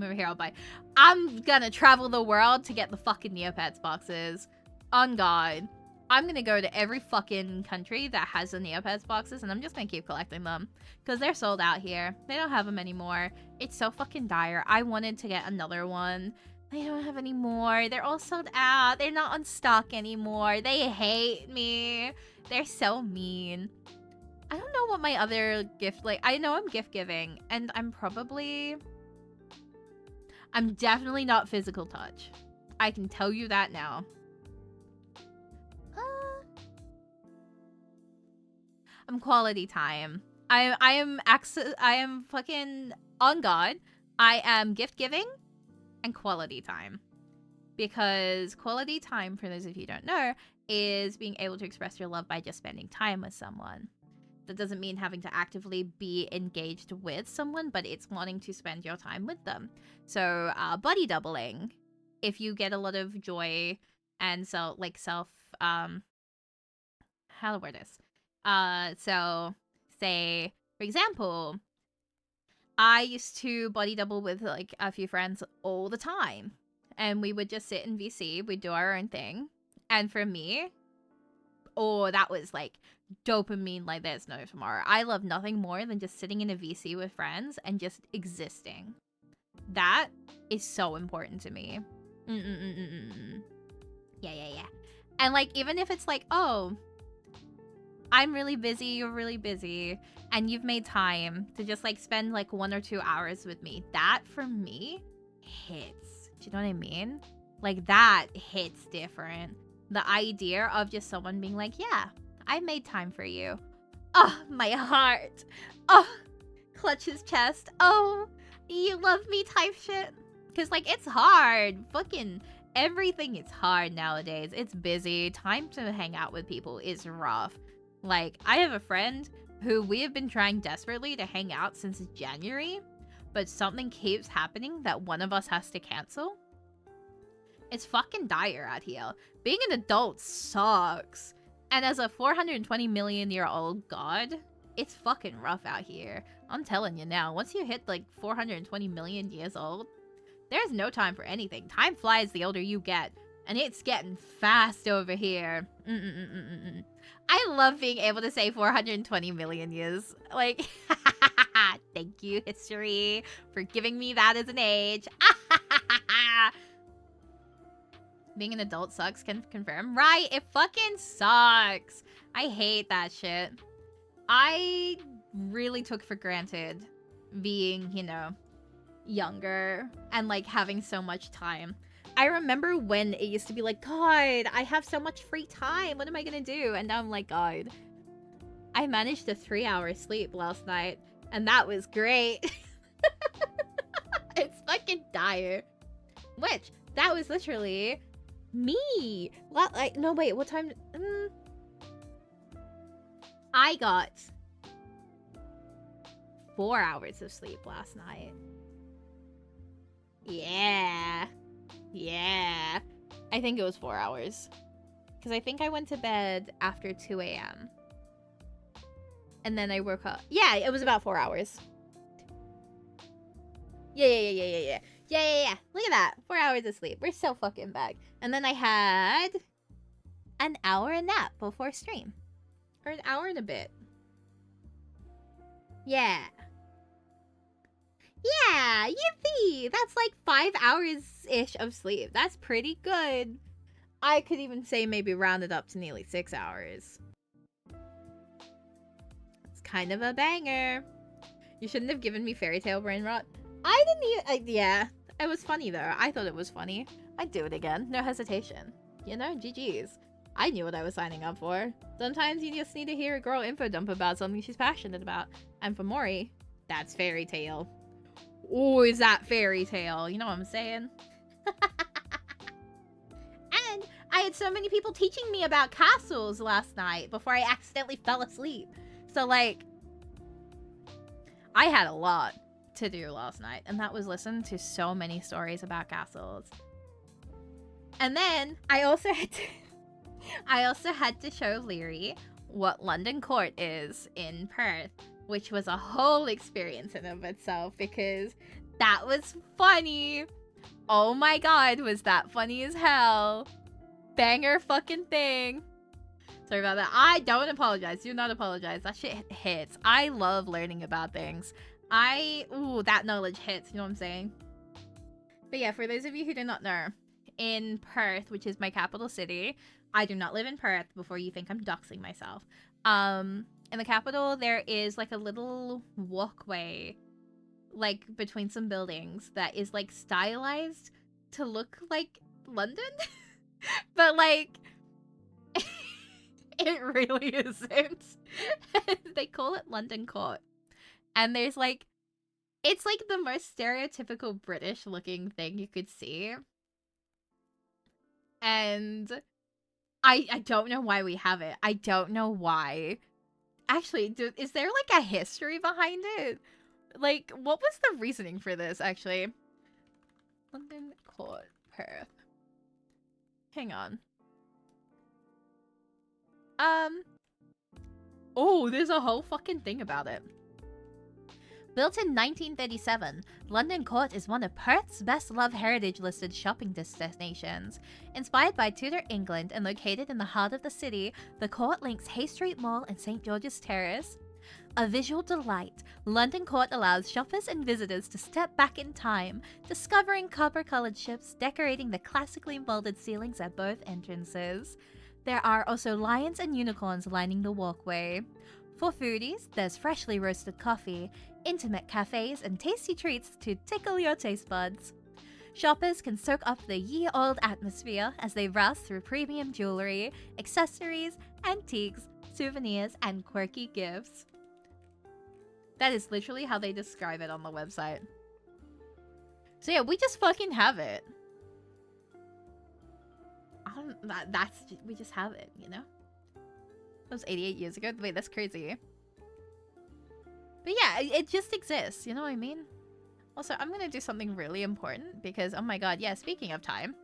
Over here, I'll buy. I'm gonna travel the world to get the fucking Neopets boxes. On God. I'm gonna go to every fucking country that has the Neopets boxes, and I'm just gonna keep collecting them. Because they're sold out here. They don't have them anymore. It's so fucking dire. I wanted to get another one. They don't have any more. They're all sold out. They're not on stock anymore. They hate me. They're so mean. I don't know what my other gift, like, I know I'm gift giving, and I'm definitely not physical touch. I can tell you that now. I'm quality time. I am fucking on God. I am gift giving and quality time. Because quality time, for those of you who don't know, is being able to express your love by just spending time with someone. That doesn't mean having to actively be engaged with someone, but it's wanting to spend your time with them. So, buddy doubling. If you get a lot of joy and how to word this? So, say, for example, I used to body double with, like, a few friends all the time. And we would just sit in VC, we'd do our own thing. And for me, that was, like, dopamine like there's no tomorrow. I love nothing more than just sitting in a VC with friends and just existing. That is so important to me. Yeah. And, like, even if it's like, oh, I'm really busy, you're really busy, and you've made time to just, like, spend, like, 1 or 2 hours with me. That, for me, hits. Do you know what I mean? Like, that hits different. The idea of just someone being like, yeah, I made time for you. Oh, my heart. Oh, clutch his chest. Oh, you love me type shit. Because, like, it's hard. Fucking everything is hard nowadays. It's busy. Time to hang out with people is rough. Like, I have a friend who we have been trying desperately to hang out since January, but something keeps happening that one of us has to cancel. It's fucking dire out here. Being an adult sucks. And as a 420 million year old god, it's fucking rough out here. I'm telling you now, once you hit like 420 million years old, there's no time for anything. Time flies the older you get, and it's getting fast over here. I love being able to say 420 million years. Like, thank you, history, for giving me that as an age. Being an adult sucks, can confirm. Right, it fucking sucks. I hate that shit. I really took for granted being, you know, younger and, like, having so much time. I remember when it used to be like, God, I have so much free time. What am I gonna do? And now I'm like, God, I managed a 3-hour sleep last night, and that was great. It's fucking dire. Which, that was literally me. No, wait, what time? I got 4 hours of sleep last night. Yeah. I think it was 4 hours. Because I think I went to bed after 2 a.m. And then I woke up. Yeah, it was about 4 hours. Yeah. Look at that. 4 hours of sleep. We're so fucking back. And then I had an hour nap before stream. Or an hour and a bit. Yeah, yippee! That's like 5 hours-ish of sleep. That's pretty good. I could even say maybe round it up to nearly 6 hours. It's kind of a banger. You shouldn't have given me fairy tale brain rot. I didn't even... yeah. It was funny, though. I thought it was funny. I'd do it again. No hesitation. you know, GG's. I knew what I was signing up for. Sometimes you just need to hear a girl info dump about something she's passionate about. And for Mori, that's fairy tale. Oh, is that fairy tale? You know what I'm saying? And I had so many people teaching me about castles last night before I accidentally fell asleep. So, like, I had a lot to do last night, and that was listen to so many stories about castles. And then I also had to show Leary what London Court is in Perth, which was a whole experience in of itself because that was funny. Oh my god, was that funny as hell. Banger fucking thing. Sorry about that. I don't apologize. Do not apologize. That shit hits. I love learning about things. Ooh, that knowledge hits. You know what I'm saying? But yeah, for those of you who do not know, in Perth, which is my capital city, I do not live in Perth before you think I'm doxing myself. In the capital, there is like a little walkway, like between some buildings that is like stylized to look like London. But like, it really isn't. They call it London Court. And there's like, it's like the most stereotypical British looking thing you could see. And I don't know why we have it. I don't know why. Actually, is there like a history behind it? Like, what was the reasoning for this, actually? London Court, Perth. Hang on. Oh, there's a whole fucking thing about it. Built in 1937, London Court is one of Perth's best-loved heritage-listed shopping destinations. Inspired by Tudor England and located in the heart of the city, the court links Hay Street Mall and St. George's Terrace. A visual delight, London Court allows shoppers and visitors to step back in time, discovering copper-colored ships decorating the classically molded ceilings at both entrances. There are also lions and unicorns lining the walkway. For foodies, there's freshly roasted coffee, intimate cafes, and tasty treats to tickle your taste buds. Shoppers can soak up the ye-old atmosphere as they browse through premium jewelry, accessories, antiques, souvenirs, and quirky gifts. That is literally how they describe it on the website. So yeah, we just fucking have it. We just have it, you know? That was 88 years ago. Wait, that's crazy. But yeah, it just exists. You know what I mean? Also, I'm gonna do something really important because, oh my god, yeah, speaking of time.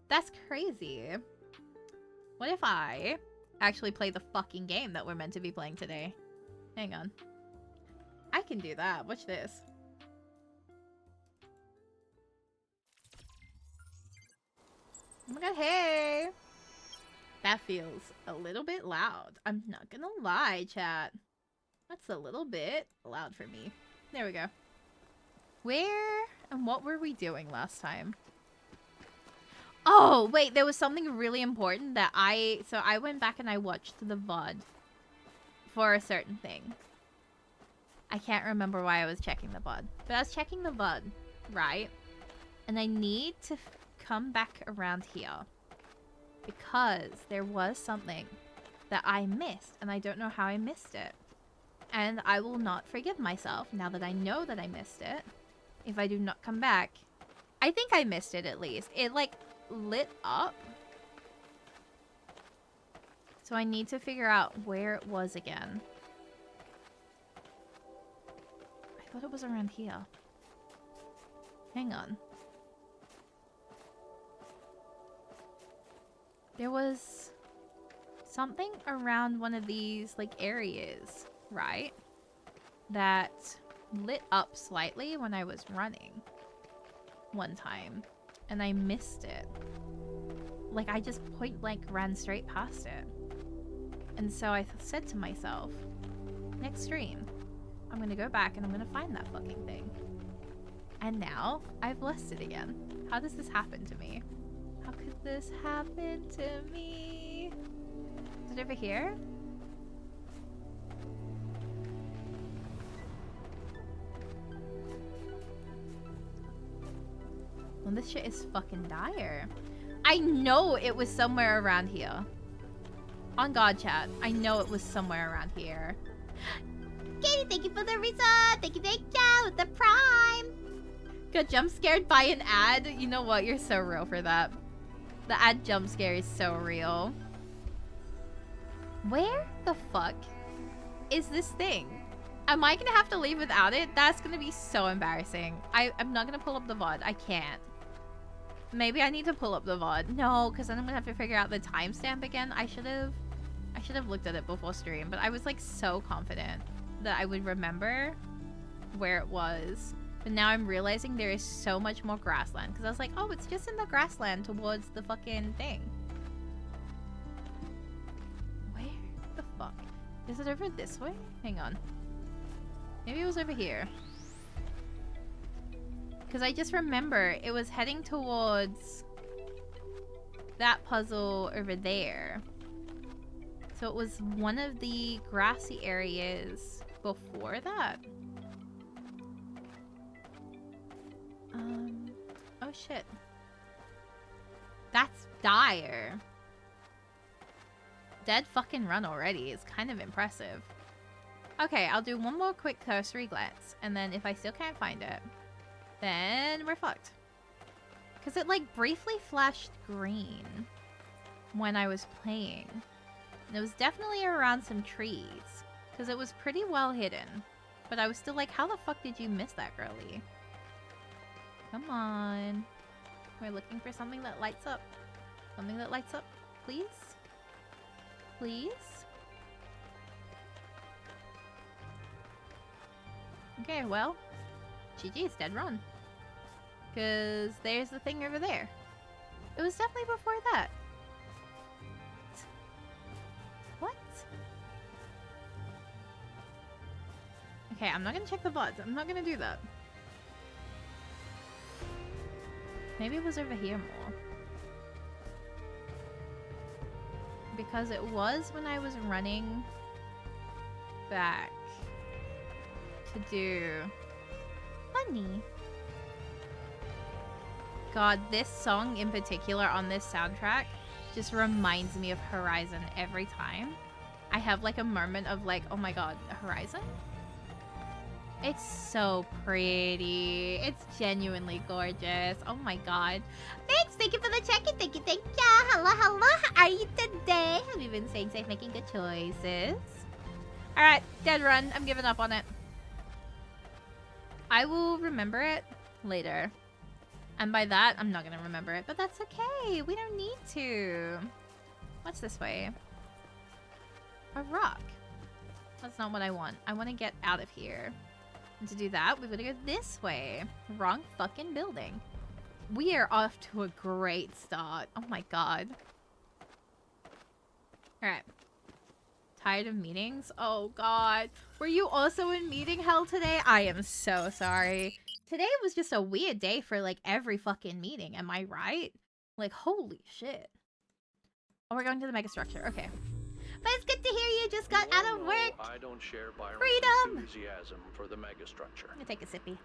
That's crazy. What if I actually play the fucking game that we're meant to be playing today? Hang on. I can do that. Watch this. Oh my god, hey! That feels a little bit loud. I'm not gonna lie, chat. That's a little bit loud for me. There we go. Where and what were we doing last time? Oh, wait, there was something really important that so I went back and I watched the VOD for a certain thing. I can't remember why I was checking the VOD, but I was checking the VOD, right? And I need to come back around here because there was something that I missed and I don't know how I missed it. And I will not forgive myself now that I know that I missed it if I do not come back. I think I missed it at least. It like lit up. So I need to figure out where it was again. I thought it was around here. Hang on. There was something around one of these like areas, right? That lit up slightly when I was running one time and I missed it. Like I just point blank ran straight past it. And so I said to myself, next stream, I'm gonna go back and I'm gonna find that fucking thing. And now I've lost it again. How does this happen to me? How could this happen to me? Is it over here? Well, this shit is fucking dire. I know it was somewhere around here. On God, chat. I know it was somewhere around here. Katie, thank you for the resub. Thank you with the prime. Got jump scared by an ad. You know what? You're so real for that. The ad jump scare is so real. Where the fuck is this thing? Am I gonna have to leave without it? That's gonna be so embarrassing. I'm not gonna pull up the VOD. I can't. Maybe I need to pull up the VOD. No, because then I'm gonna have to figure out the timestamp again. I should have looked at it before stream, but I was like so confident that I would remember where it was. But now I'm realizing there is so much more grassland. Because I was like, oh, it's just in the grassland towards the fucking thing. Where the fuck? Is it over this way? Hang on. Maybe it was over here. Because I just remember it was heading towards that puzzle over there. So it was one of the grassy areas before that. Oh shit. That's dire. Dead fucking run already is kind of impressive. Okay, I'll do one more quick cursory glance, and then if I still can't find it, then we're fucked. Because it like briefly flashed green when I was playing. And it was definitely around some trees, because it was pretty well hidden. But I was still like, how the fuck did you miss that, girlie? Come on. We're looking for something that lights up. Something that lights up, please? Please? Okay, well, GG's dead run. Because there's the thing over there. It was definitely before that. What? Okay, I'm not gonna check the VODs. I'm not gonna do that. Maybe it was over here more. Because it was when I was running back to do Bunny. God, this song in particular on this soundtrack just reminds me of Horizon every time. I have like a moment of like, oh my god, Horizon? It's so pretty. It's genuinely gorgeous. Oh my god. Thanks! Thank you for the check-in. Thank you, thank you. Hello, hello. How are you today? Have you been staying safe, making good choices? Alright, dead run. I'm giving up on it. I will remember it later. And by that, I'm not gonna remember it. But that's okay. We don't need to. What's this way? A rock. That's not what I want. I want to get out of here. And to do that, we're gonna go this way. Wrong fucking building. We are off to a great start. Oh my god. Alright. Tired of meetings? Oh god. Were you also in meeting hell today? I am so sorry. Today was just a weird day for like every fucking meeting. Am I right? Like, holy shit. Oh, we're going to the mega structure. Okay. But it's good to hear you just got out of work. I don't share Byron's Freedom! enthusiasm for the megastructure. I'm gonna take a sippy.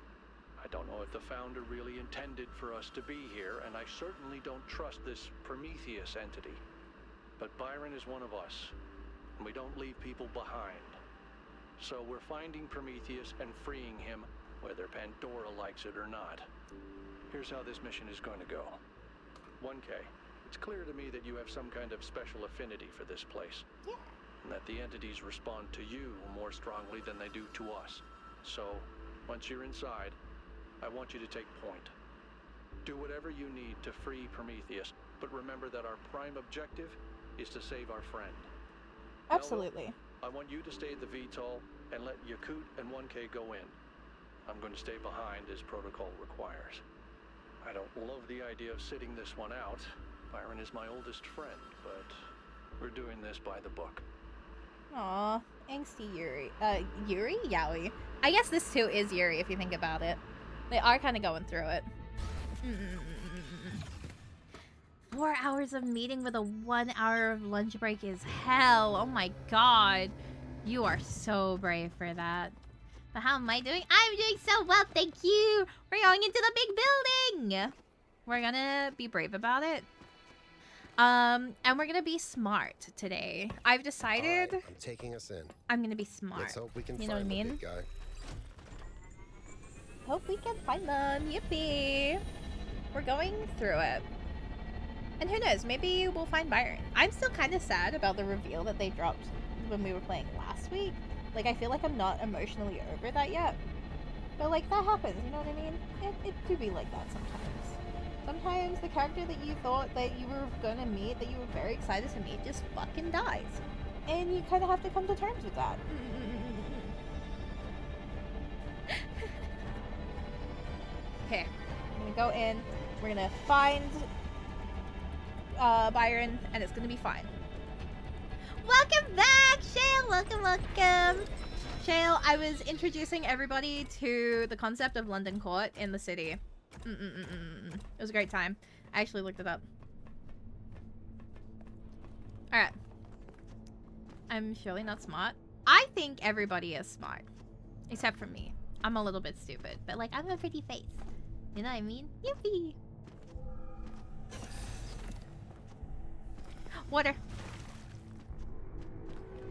I don't know if the founder really intended for us to be here, and I certainly don't trust this Prometheus entity. But Byron is one of us, and we don't leave people behind. So we're finding Prometheus and freeing him, whether Pandora likes it or not. Here's how this mission is going to go. 1K. It's clear to me that you have some kind of special affinity for this place. Yeah. And that the entities respond to you more strongly than they do to us. So, once you're inside, I want you to take point. Do whatever you need to free Prometheus, but remember that our prime objective is to save our friend. Absolutely. Now, I want you to stay at the VTOL and let Yakut and 1K go in. I'm going to stay behind as protocol requires. I don't love the idea of sitting this one out. Byron is my oldest friend, but we're doing this by the book. Aw, angsty Yuri. Yuri? Yowie. I guess this too is Yuri if you think about it. They are kind of going through it. 4 hours of meeting with a 1 hour of lunch break is hell. Oh my god. You are so brave for that. But how am I doing? I'm doing so well, thank you. We're going into the big building. We're gonna be brave about it. And we're gonna be smart today. I've decided Right, I'm taking us in. I'm gonna be smart. Let's hope we can You know what I find the mean? big guy. Hope we can find them. Yippee! We're going through it. And who knows, maybe we'll find Byron. I'm still kind of sad about the reveal that they dropped when we were playing last week. Like, I feel like I'm not emotionally over that yet. But, like, that happens, you know what I mean? It do be like that sometimes. Sometimes the character that you thought that you were gonna meet, that you were very excited to meet, just fucking dies. And you kind of have to come to terms with that. Okay, I'm gonna go in. We're gonna find Byron, and it's gonna be fine. Welcome back, Shale! Welcome! Shale, I was introducing everybody to the concept of London Court in the city. It was a great time. I actually looked it up. Alright. I'm surely not smart. I think everybody is smart. Except for me. I'm a little bit stupid. But, like, I'm a pretty face. You know what I mean? Yippee! Water.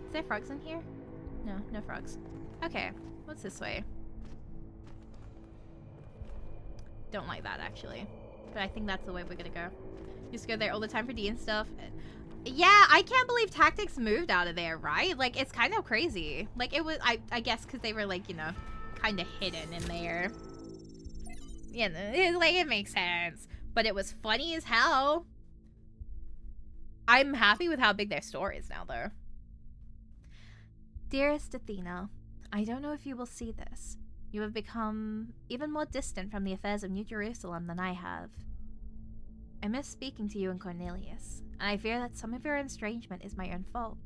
Is there frogs in here? No, no frogs. Okay, what's this way? Don't like that, actually. But I think that's the way we're gonna go. Just go there all the time for D and stuff. Yeah, I can't believe Tactics moved out of there, right? Like, it's kind of crazy. Like, it was, I guess because they were, like, you know, kind of hidden in there. Yeah, like, it makes sense. But it was funny as hell. I'm happy with how big their store is now, though. Dearest Athena, I don't know if you will see this. You have become even more distant from the affairs of New Jerusalem than I have. I miss speaking to you and Cornelius, and I fear that some of your estrangement is my own fault.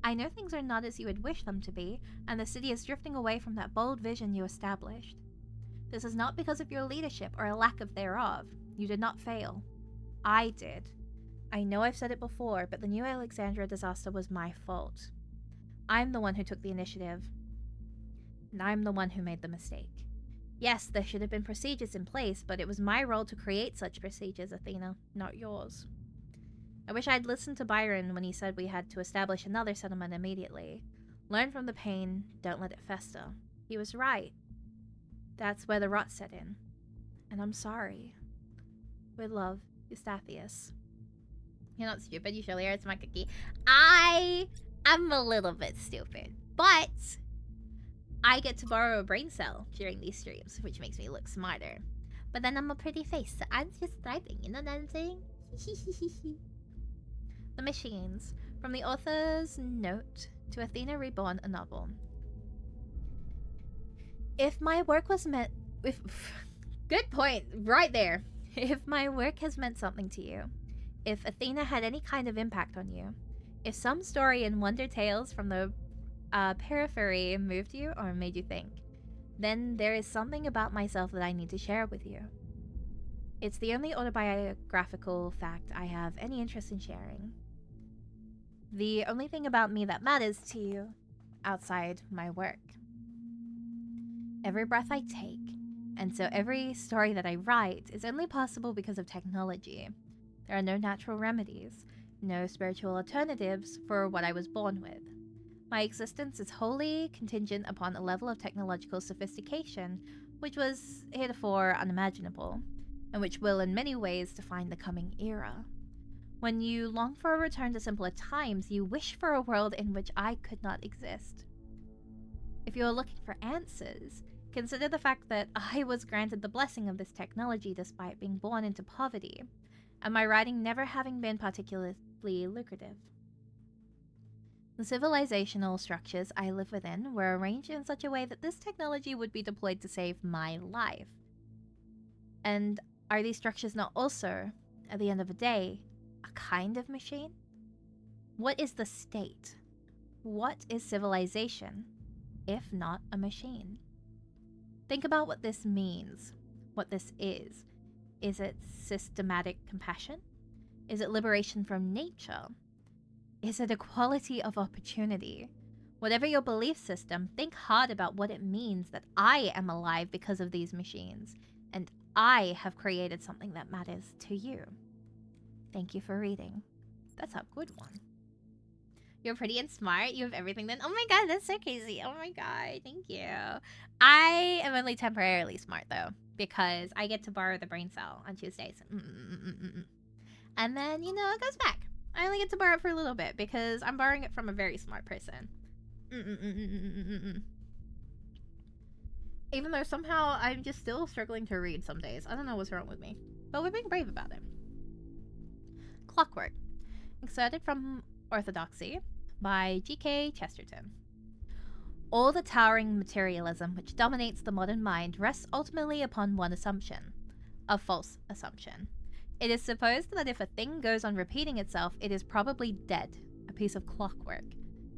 I know things are not as you would wish them to be, and the city is drifting away from that bold vision you established. This is not because of your leadership or a lack of thereof. You did not fail. I did. I know I've said it before, but the New Alexandria disaster was my fault. I'm the one who took the initiative. And I'm the one who made the mistake. Yes, there should have been procedures in place, but it was my role to create such procedures, Athena, not yours. I wish I'd listened to Byron when he said we had to establish another settlement immediately. Learn from the pain, don't let it fester. He was right. That's where the rot set in. And I'm sorry. With love, Eustathius. You're not stupid, you surely are. It's my cookie. I'm a little bit stupid, but I get to borrow a brain cell during these streams, which makes me look smarter. But then I'm a pretty face, so I'm just typing, you know what I'm saying? The Machines. From the author's note to Athena Reborn, a novel. If my work was meant... Good point, right there. If my work has meant something to you, if Athena had any kind of impact on you, if some story in Wonder Tales from the periphery moved you or made you think, then there is something about myself that I need to share with you. It's the only autobiographical fact I have any interest in sharing. The only thing about me that matters to you outside my work. Every breath I take, and so every story that I write, is only possible because of technology. There are no natural remedies, no spiritual alternatives for what I was born with. My existence is wholly contingent upon a level of technological sophistication which was heretofore unimaginable, and which will in many ways define the coming era. When you long for a return to simpler times, you wish for a world in which I could not exist. If you are looking for answers, consider the fact that I was granted the blessing of this technology despite being born into poverty, and my writing never having been particularly lucrative. The civilizational structures I live within were arranged in such a way that this technology would be deployed to save my life. And are these structures not also, at the end of the day, a kind of machine? What is the state? What is civilization, if not a machine? Think about what this means, what this is. Is it systematic compassion? Is it liberation from nature? Is it equality of opportunity? Whatever your belief system, think hard about what it means that I am alive because of these machines, and I have created something that matters to you. Thank you for reading. That's a good one. You're pretty and smart. You have everything then. Oh my god, that's so crazy. Oh my god, thank you. I am only temporarily smart though, because I get to borrow the brain cell on Tuesdays. And then, you know, it goes back. I only get to borrow it for a little bit because I'm borrowing it from a very smart person. Even though somehow I'm just still struggling to read some days. I don't know what's wrong with me. But we're being brave about it. Clockwork. Excerpted from Orthodoxy by G.K. Chesterton. All the towering materialism which dominates the modern mind rests ultimately upon one assumption. A false assumption. It is supposed that if a thing goes on repeating itself, it is probably dead, a piece of clockwork.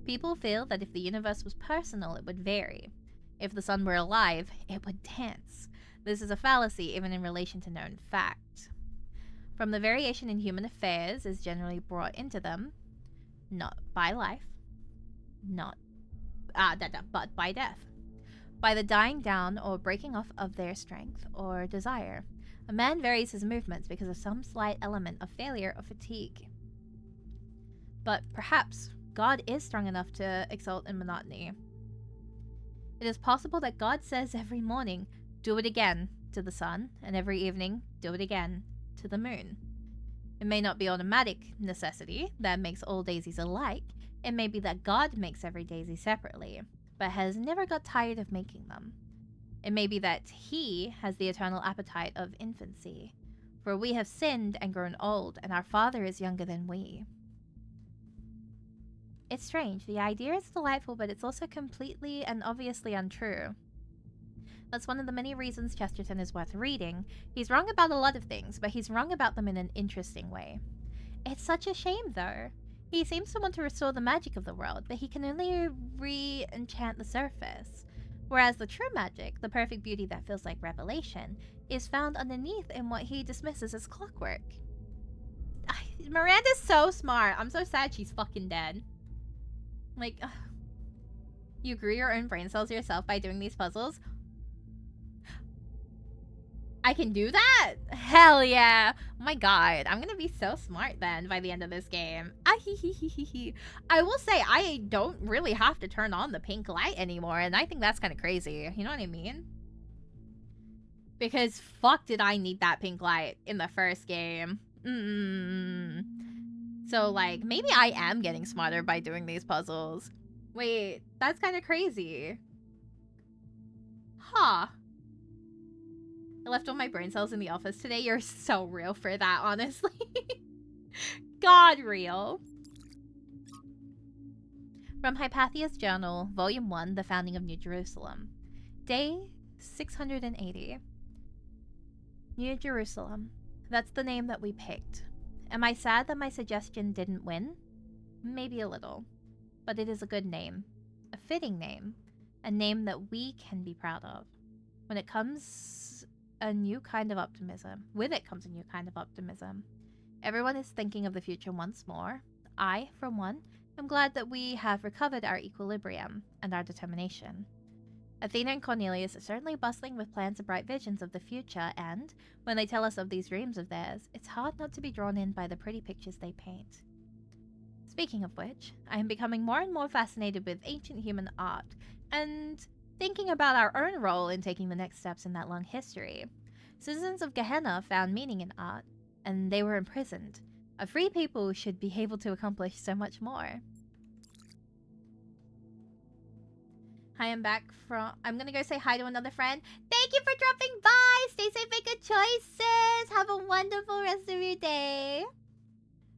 People feel that if the universe was personal, it would vary. If the sun were alive, it would dance. This is a fallacy even in relation to known fact. From the variation in human affairs is generally brought into them, not by life, but by death. By the dying down or breaking off of their strength or desire. A man varies his movements because of some slight element of failure or fatigue. But perhaps God is strong enough to exult in monotony. It is possible that God says every morning, "Do it again," to the sun, and every evening, "Do it again," to the moon. It may not be automatic necessity that makes all daisies alike. It may be that God makes every daisy separately, but has never got tired of making them. It may be that He has the eternal appetite of infancy, for we have sinned and grown old, and our Father is younger than we. It's strange. The idea is delightful, but it's also completely and obviously untrue. That's one of the many reasons Chesterton is worth reading. He's wrong about a lot of things, but he's wrong about them in an interesting way. It's such a shame, though. He seems to want to restore the magic of the world, but he can only re-enchant the surface. Whereas the true magic, the perfect beauty that feels like revelation, is found underneath in what he dismisses as clockwork. Miranda's so smart. I'm so sad she's fucking dead. Like, you grew your own brain cells yourself by doing these puzzles? I can do that? Hell yeah. Oh my god, I'm gonna be so smart then by the end of this game. I will say, I don't really have to turn on the pink light anymore, and I think that's kind of crazy. You know what I mean? Because fuck did I need that pink light in the first game. So, like, maybe I am getting smarter by doing these puzzles. Wait, that's kind of crazy. Huh. I left all my brain cells in the office today. You're so real for that, honestly. God real. From Hypathia's Journal, Volume 1, The Founding of New Jerusalem. Day 680. New Jerusalem. That's the name that we picked. Am I sad that my suggestion didn't win? Maybe a little. But it is a good name. A fitting name. A name that we can be proud of. When it comes a new kind of optimism. With it comes a new kind of optimism. Everyone is thinking of the future once more. I, for one, am glad that we have recovered our equilibrium and our determination. Athena and Cornelius are certainly bustling with plans and bright visions of the future, and, when they tell us of these dreams of theirs, it's hard not to be drawn in by the pretty pictures they paint. Speaking of which, I am becoming more and more fascinated with ancient human art, and thinking about our own role in taking the next steps in that long history. Citizens of Gehenna found meaning in art, and they were imprisoned. A free people should be able to accomplish so much more. Hi, I'm back from... I'm gonna go say hi to another friend. Thank you for dropping by! Stay safe, make good choices! Have a wonderful rest of your day!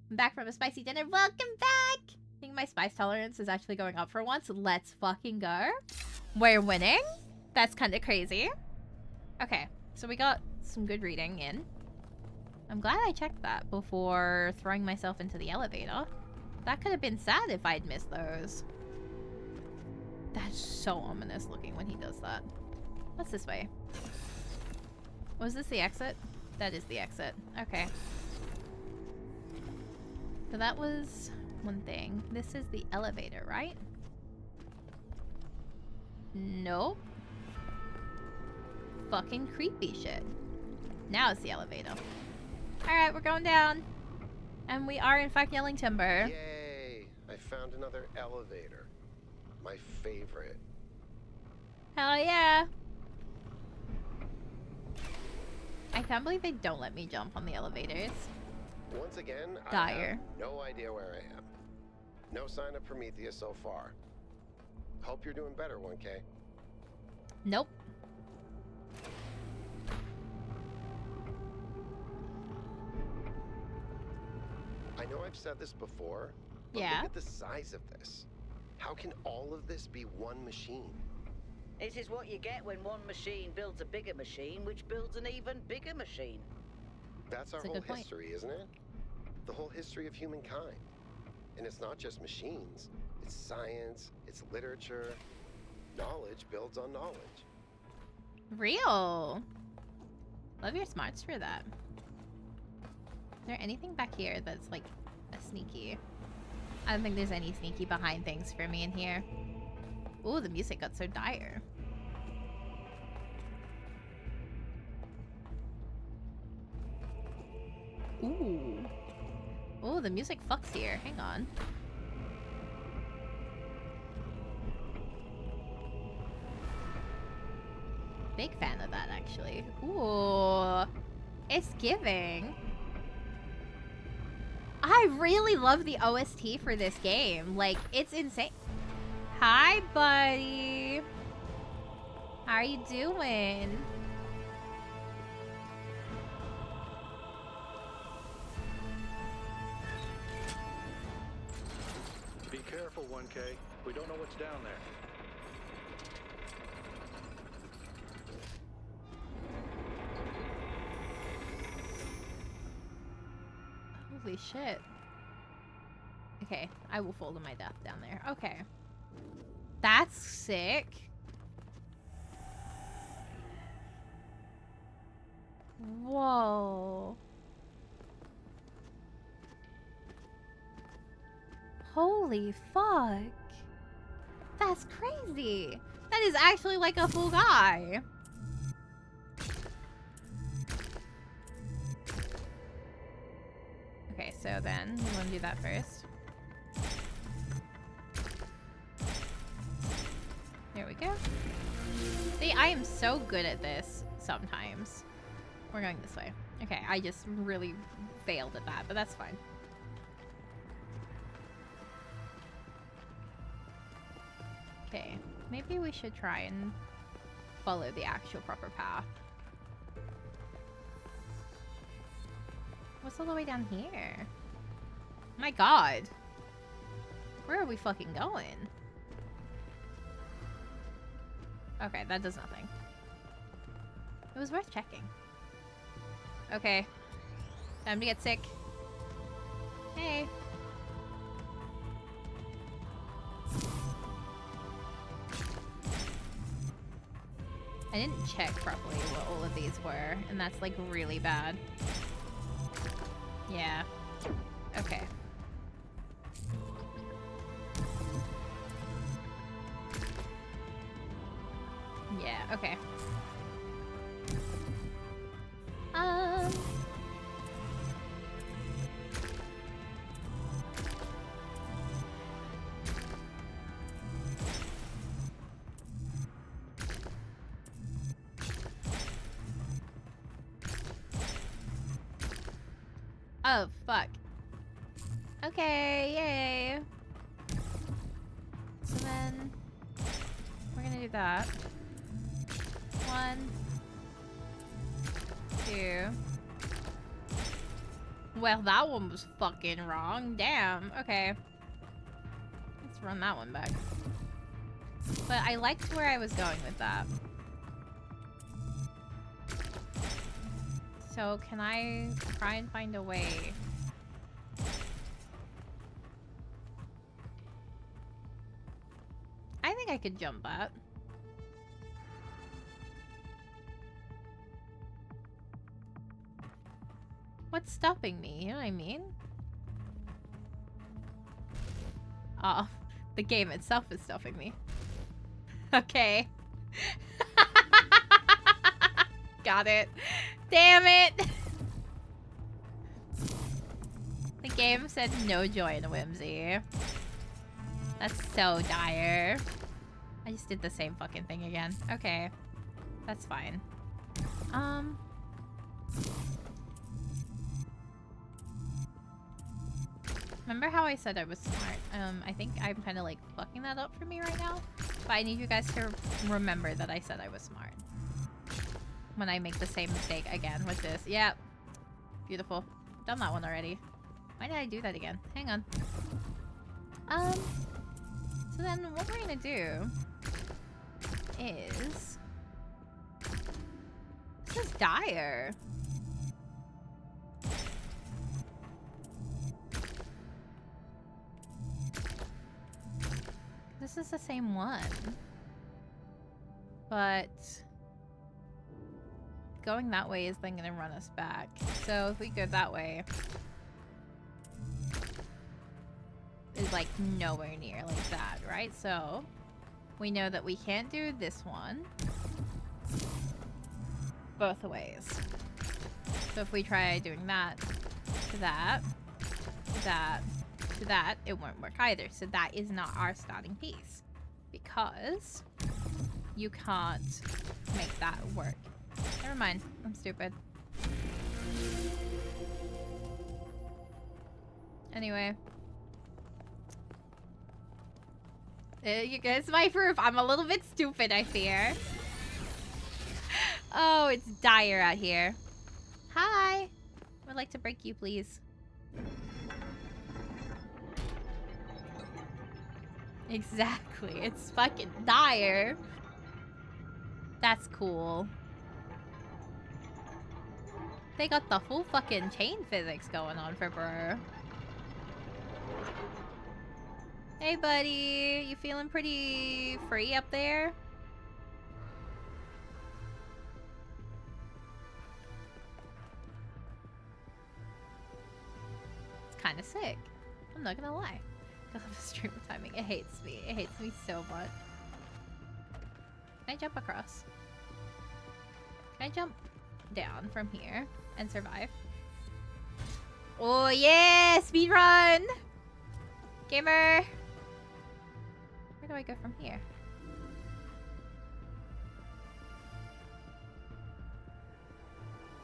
I'm back from a spicy dinner. Welcome back! I think my spice tolerance is actually going up for once. Let's fucking go. We're winning. That's kind of crazy. Okay, so we got some good reading in. I'm glad I checked that before throwing myself into the elevator. That could have been sad if I'd missed those. That's so ominous looking when he does that. What's this way? Was this the exit? That is the exit. Okay. So that was one thing. This is the elevator, right? Nope. Fucking creepy shit. Now it's the elevator. Alright, we're going down. And we are, in fact, yelling timber. Yay! I found another elevator. My favorite. Hell yeah. I can't believe they don't let me jump on the elevators. Once again, Dire. I have no idea where I am. No sign of Prometheus so far. Hope you're doing better, 1K. Nope. I know I've said this before, but Yeah. look at the size of this. How can all of this be one machine? This is what you get when one machine builds a bigger machine, which builds an even bigger machine. That's our That's a whole good point. history, isn't it? The whole history of humankind. And it's not just machines. It's science, it's literature. Knowledge builds on knowledge. Real. Love your smarts for that. Is there anything back here that's like a sneaky? I don't think there's any sneaky behind things for me in here. Ooh, the music got so dire. Ooh. Ooh, the music fucks here. Hang on. Big fan of that, actually. Ooh. It's giving. I really love the OST for this game. Like, it's insane. Hi, buddy. How are you doing? Be careful, 1K. We don't know what's down there. Holy shit. Okay, I will fall to my death down there. Okay. That's sick. Whoa. Holy fuck. That's crazy. That is actually like a full guy. Okay, so then we want to do that first. There we go. See, I am so good at this sometimes. We're going this way. Okay, I just really failed at that, but that's fine. Okay, maybe we should try and follow the actual proper path. What's all the way down here? My god. Where are we fucking going? Okay, that does nothing. It was worth checking. Okay. Time to get sick. Hey. I didn't check properly what all of these were, and that's like really bad. Yeah. Okay. Yeah, okay. Oh, fuck. Okay, yay. So then, we're gonna do that. 1, 2. Well, that one was fucking wrong. Damn. Okay. Let's run that one back. But I liked where I was going with that. So can I try and find a way? I think I could jump that. What's stopping me? You know what I mean? Oh, the game itself is stopping me. Okay. Got it. Damn it. Like, Game said no joy in whimsy. That's so dire. I just did the same fucking thing again. Okay. That's fine. Remember how I said I was smart? I think I'm kind of like fucking that up for me right now. But I need you guys to remember that I said I was smart. When I make the same mistake again with this. Yep. Beautiful. Done that one already. Why did I do that again? Hang on. So then what we're gonna do is... This is dire. This is the same one. But going that way is then gonna run us back. So if we go that way, is like nowhere near like that, right? So we know that we can't do this one both ways. So if we try doing that to that, to that, to that, it won't work either. So that is not our starting piece because you can't make that work. Never mind, I'm stupid. Anyway. It's my proof. I'm a little bit stupid, I fear. Oh, it's dire out here. Hi. Would like to break you, please. Exactly. It's fucking dire. That's cool. They got the full fucking chain physics going on for bro. Hey, buddy. You feeling pretty free up there? It's kind of sick. I'm not gonna lie. I love the stream timing. It hates me. It hates me so much. Can I jump across? Can I jump down from here and survive? Oh, yeah! Speedrun! Gamer! Where do I go from here?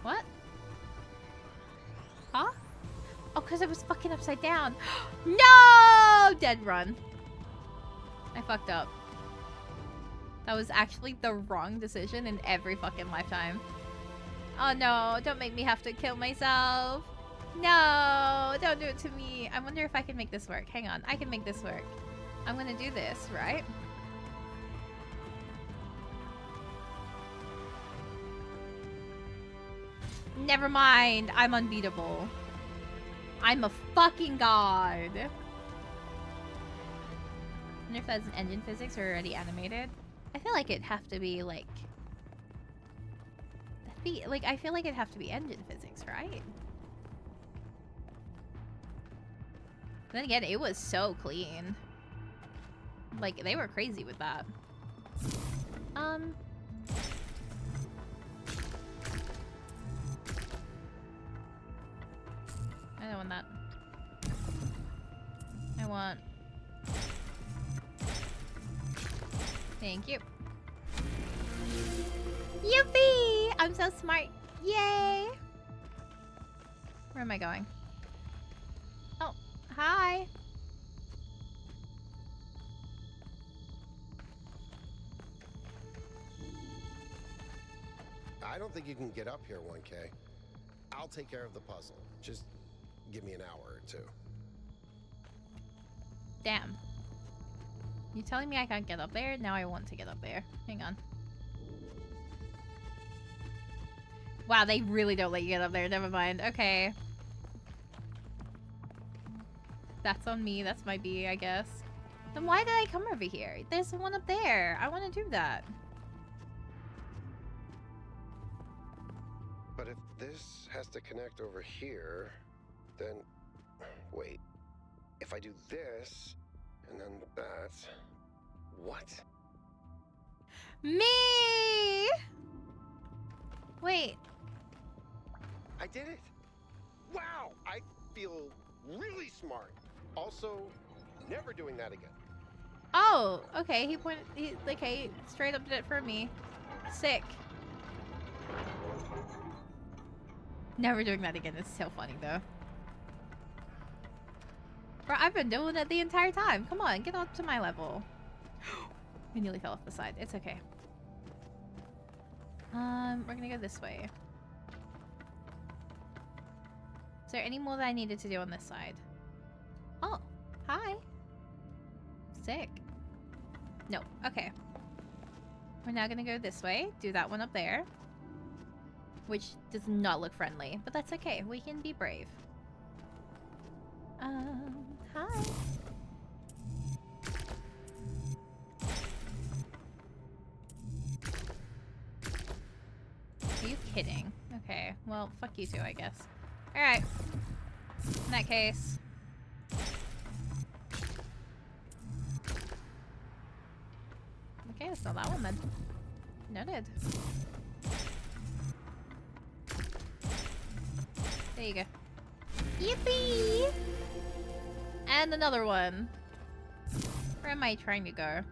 What? Huh? Oh, because I was fucking upside down. No! Dead run. I fucked up. That was actually the wrong decision in every fucking lifetime. Oh no, don't make me have to kill myself. No, don't do it to me. I wonder if I can make this work. Hang on, I can make this work. I'm gonna do this, right? Never mind, I'm unbeatable. I'm a fucking god. I wonder if that's an engine physics or already animated. I feel like it'd have to be like... I feel like it'd have to be engine physics, right? Then again, it was so clean. Like, they were crazy with that. I don't want that. I want... Thank you. Yippee! I'm so smart. Yay! Where am I going? Oh, hi. I don't think you can get up here, 1K. I'll take care of the puzzle. Just give me an hour or two. Damn. You telling me I can't get up there? Now I want to get up there. Hang on. Wow, they really don't let you get up there. Never mind. Okay. That's on me. That's my B, I guess. Then why did I come over here? There's one up there. I want to do that. But if this has to connect over here, then... Wait. If I do this, and then that... What? Me! Wait. I did it! Wow! I feel really smart. Also, never doing that again. Oh, okay. He straight up did it for me. Sick. Never doing that again. It's so funny though. Bro, I've been doing it the entire time. Come on, get up to my level. I nearly fell off the side. It's okay. We're gonna go this way. Is there any more that I needed to do on this side? Oh, hi. Sick. No, okay. We're now gonna go this way. Do that one up there. Which does not look friendly, but that's okay. We can be brave. Hi. Are you kidding? Okay, well, fuck you too, I guess. Alright. In that case. Okay, it's not that one then. Noted. There you go. Yippee! And another one. Where am I trying to go?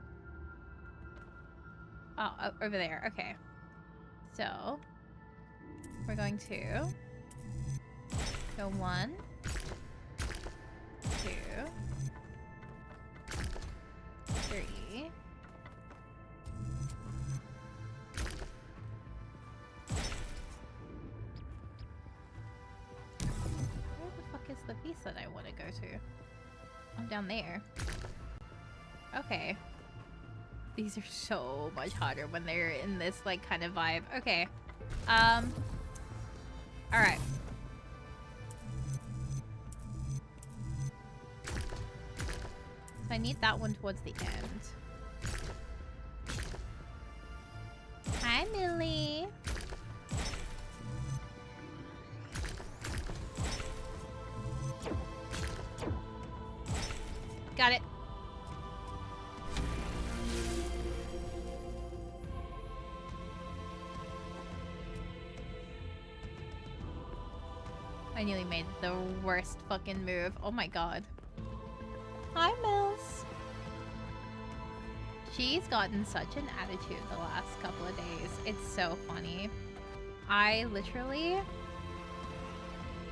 Oh, over there. Okay. So, we're going to go 1, 2, 3. Where the fuck is the piece that I want to go to? Oh, down there. Okay. These are so much harder when they're in this, like, kind of vibe. Okay. Alright. So I need that one towards the end. Hi, Millie. Got it. I nearly made the worst fucking move. Oh my god. Hi, Mills. She's gotten such an attitude the last couple of days. It's so funny. I literally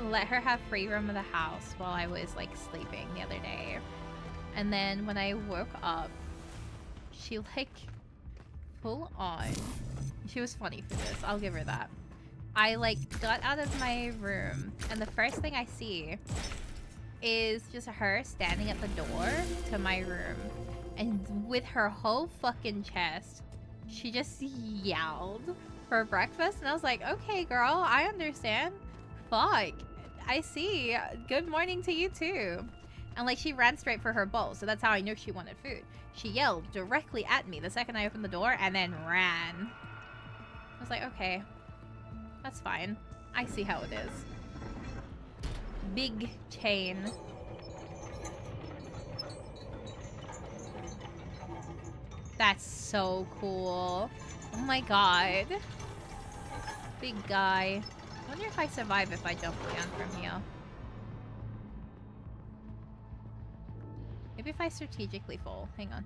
let her have free room of the house while I was like sleeping the other day. And then when I woke up, she like full on. She was funny for this. I'll give her that. I like got out of my room and the first thing I see is just her standing at the door to my room, and with her whole fucking chest she just yelled for breakfast, and I was like, okay girl, I understand. Fuck, I see. Good morning to you too. And like she ran straight for her bowl, so that's how I knew she wanted food. She yelled directly at me the second I opened the door and then ran. I was like, okay, that's fine. I see how it is. Big chain. That's so cool. Oh my god. Big guy. I wonder if I survive if I jump down from here. Maybe if I strategically fall. Hang on.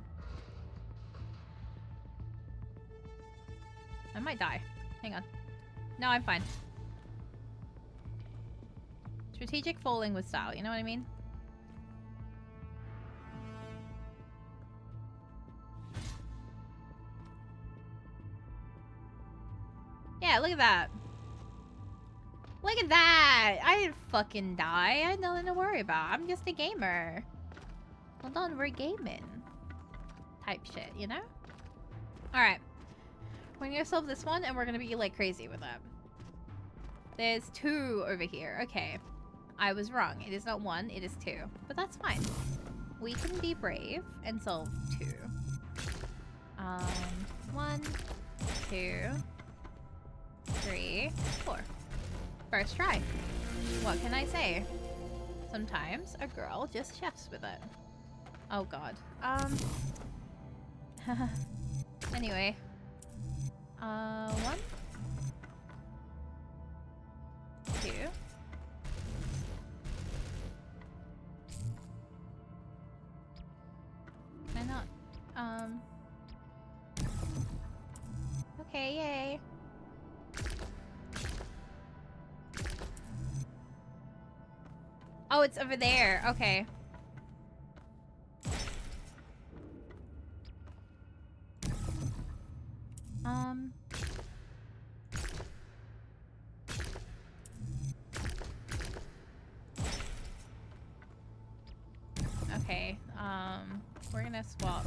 I might die. Hang on. No, I'm fine. Strategic falling with style, you know what I mean? Yeah, look at that. Look at that! I didn't fucking die. I had nothing to worry about. I'm just a gamer. Hold on, we're gaming. Type shit, you know? Alright. We're gonna solve this one and we're gonna be like crazy with that. There's 2 over here. Okay. I was wrong. It is not 1, it is 2. But that's fine. We can be brave and solve 2. 1, 2, 3, 4. First try. What can I say? Sometimes a girl just chefs with it. Oh god. Anyway. 1, 2, Okay, yay. Oh, it's over there. Okay. Okay, we're gonna swap.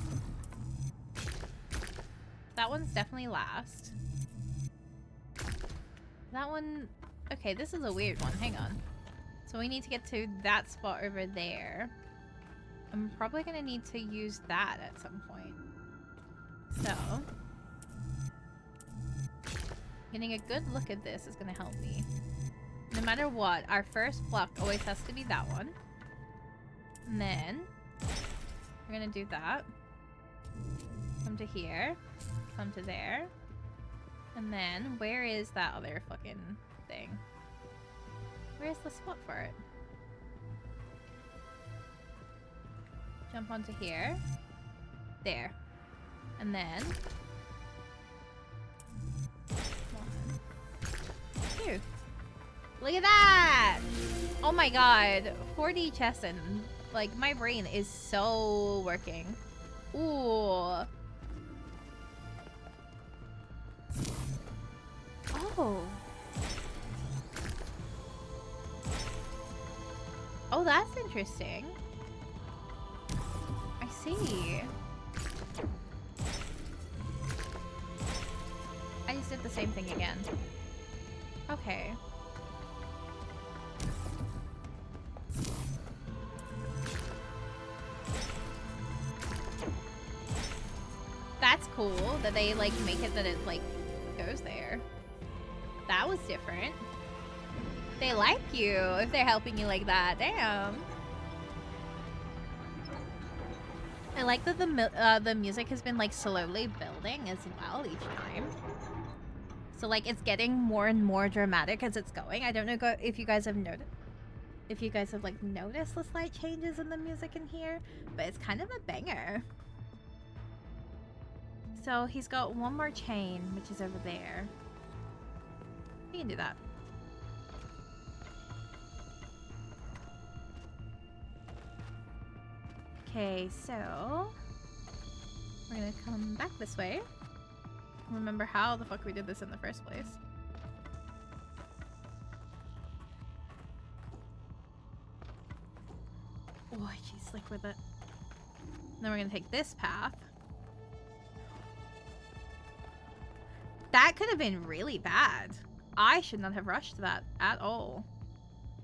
That one's definitely last. That one... Okay, this is a weird one. Hang on. So we need to get to that spot over there. I'm probably gonna need to use that at some point. So... getting a good look at this is gonna help me. No matter what, our first block always has to be that one. And then... we're gonna do that. Come to here. Come to there. And then, where is that other fucking thing? Where's the spot for it? Jump onto here. There. And then... 1, 2. Look at that! Oh my god. 4D chessin'. Like, my brain is so working. Ooh. Oh. Oh, that's interesting. I see. I just did the same thing again. Okay. That's cool that they, like, make it that it, like, goes there. That was different. They like you if they're helping you like that. Damn. I like that the music has been, like, slowly building as well each time. So, like, it's getting more and more dramatic as it's going. I don't know if you guys have noticed. If you guys have, like, noticed the slight changes in the music in here. But it's kind of a banger. So, he's got one more chain, which is over there. We can do that. Okay, so... we're gonna come back this way. Remember how the fuck we did this in the first place. Oh, she's slick with it. Then we're gonna take this path. That could have been really bad. I should not have rushed that at all.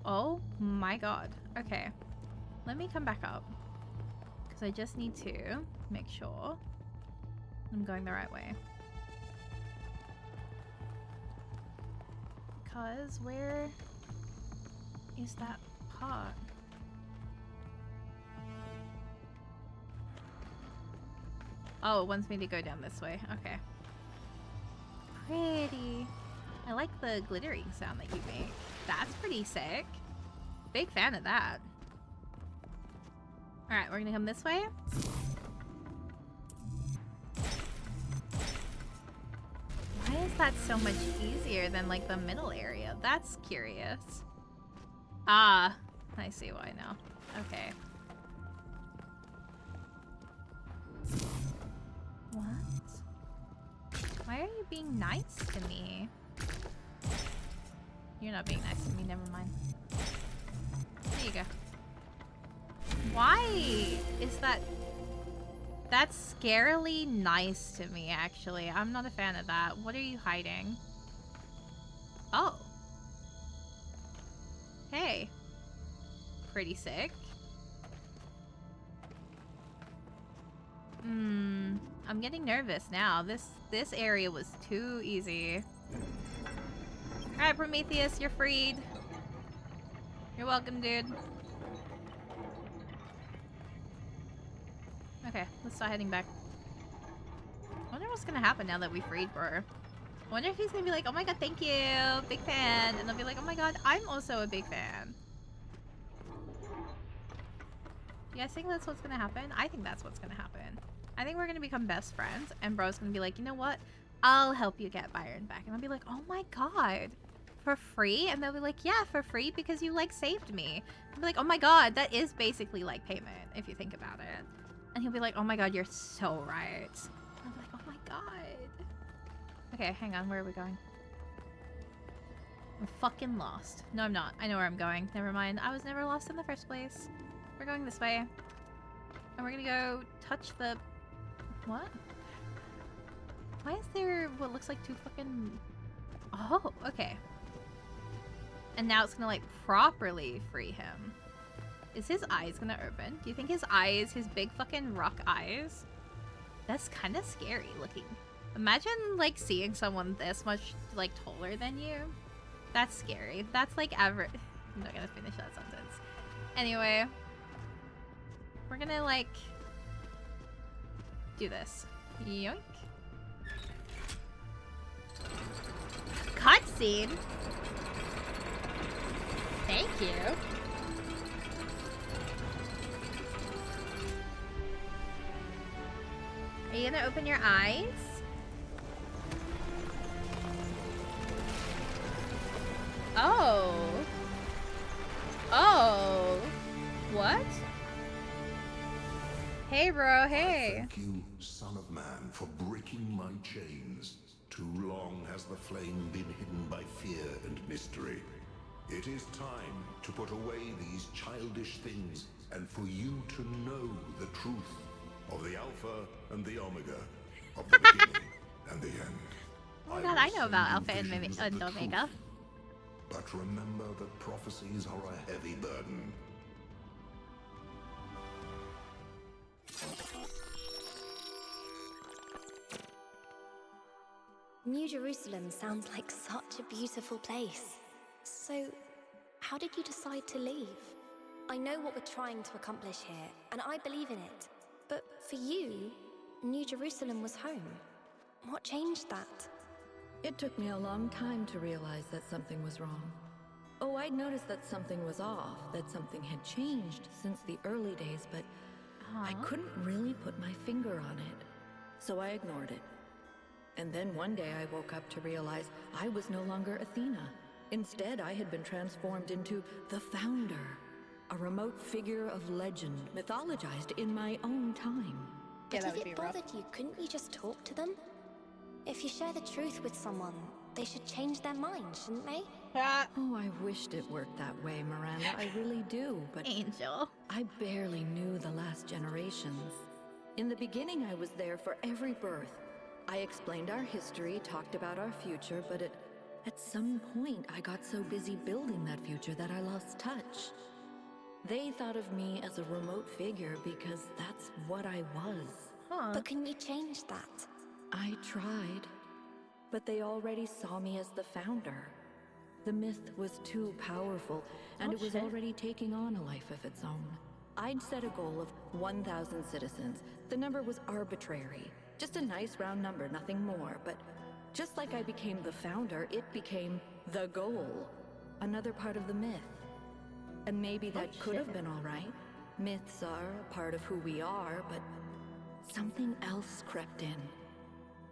Oh my god. Okay. Let me come back up. Because I just need to make sure I'm going the right way. Because where is that pot? Oh, it wants me to go down this way. Okay. Pretty. I like the glittering sound that you make. That's pretty sick. Big fan of that. Alright, we're gonna come this way. Why is that so much easier than, like, the middle area? That's curious. Ah, I see why now. Okay. What? Why are you being nice to me? You're not being nice to me, never mind. There you go. Why is that? That's scarily nice to me, actually. I'm not a fan of that. What are you hiding? Oh. Hey. Pretty sick. I'm getting nervous now. This area was too easy. Alright, Prometheus, you're freed. You're welcome, dude. Okay, let's start heading back. I wonder what's gonna happen now that we freed Burr. I wonder if he's gonna be like, oh my god, thank you, big fan. And I'll be like, oh my god, I'm also a big fan. You guys think that's what's gonna happen? I think that's what's gonna happen. I think we're gonna become best friends, and bro's gonna be like, you know what? I'll help you get Byron back. And I'll be like, oh my god, for free? And they'll be like, yeah, for free because you like saved me. I'll be like, oh my god, that is basically like payment if you think about it. And he'll be like, oh my god, you're so right. I'm like, oh my god. Okay, hang on, where are we going? I'm fucking lost. No, I'm not. I know where I'm going. Never mind. I was never lost in the first place. We're going this way. And we're gonna go touch the... What? Why is there what looks like two fucking... Oh, okay. And now it's gonna, like, properly free him. Is his eyes gonna open? Do you think his eyes, his big fucking rock eyes? That's kind of scary looking. Imagine, like, seeing someone this much, like, taller than you. That's scary. That's, like, average. I'm not gonna finish that sentence. Anyway. We're gonna, like, do this. Yoink. Cutscene? Thank you. Are you gonna open your eyes? Oh. Oh. What? Hey, bro, hey. Thank you, son of man, for breaking my chains. Too long has the flame been hidden by fear and mystery. It is time to put away these childish things and for you to know the truth of the Alpha and the Omega, of the beginning and the end. Oh my god, I know about Alpha and Omega. But remember that prophecies are a heavy burden. New Jerusalem sounds like such a beautiful place. So, how did you decide to leave? I know what we're trying to accomplish here, and I believe in it. But for you, New Jerusalem was home. What changed that? It took me a long time to realize that something was wrong. Oh, I'd noticed that something was off, that something had changed since the early days, but I couldn't really put my finger on it. So I ignored it. And then one day I woke up to realize I was no longer Athena. Instead, I had been transformed into the Founder, a remote figure of legend, mythologized in my own time. But if it bothered you, couldn't you just talk to them? If you share the truth with someone, they should change their mind, shouldn't they? Oh, I wished it worked that way, Miranda. I really do, but Angel. I barely knew the last generations. In the beginning, I was there for every birth. I explained our history, talked about our future, but at some point, I got so busy building that future that I lost touch. They thought of me as a remote figure because that's what I was. But can you change that? I tried, but they already saw me as the Founder. The myth was too powerful, and it was already taking on a life of its own. I'd set a goal of 1,000 citizens. The number was arbitrary. Just a nice round number, nothing more. But just like I became the Founder, it became the goal. Another part of the myth. And maybe that could have been all right. Myths are a part of who we are, but something else crept in.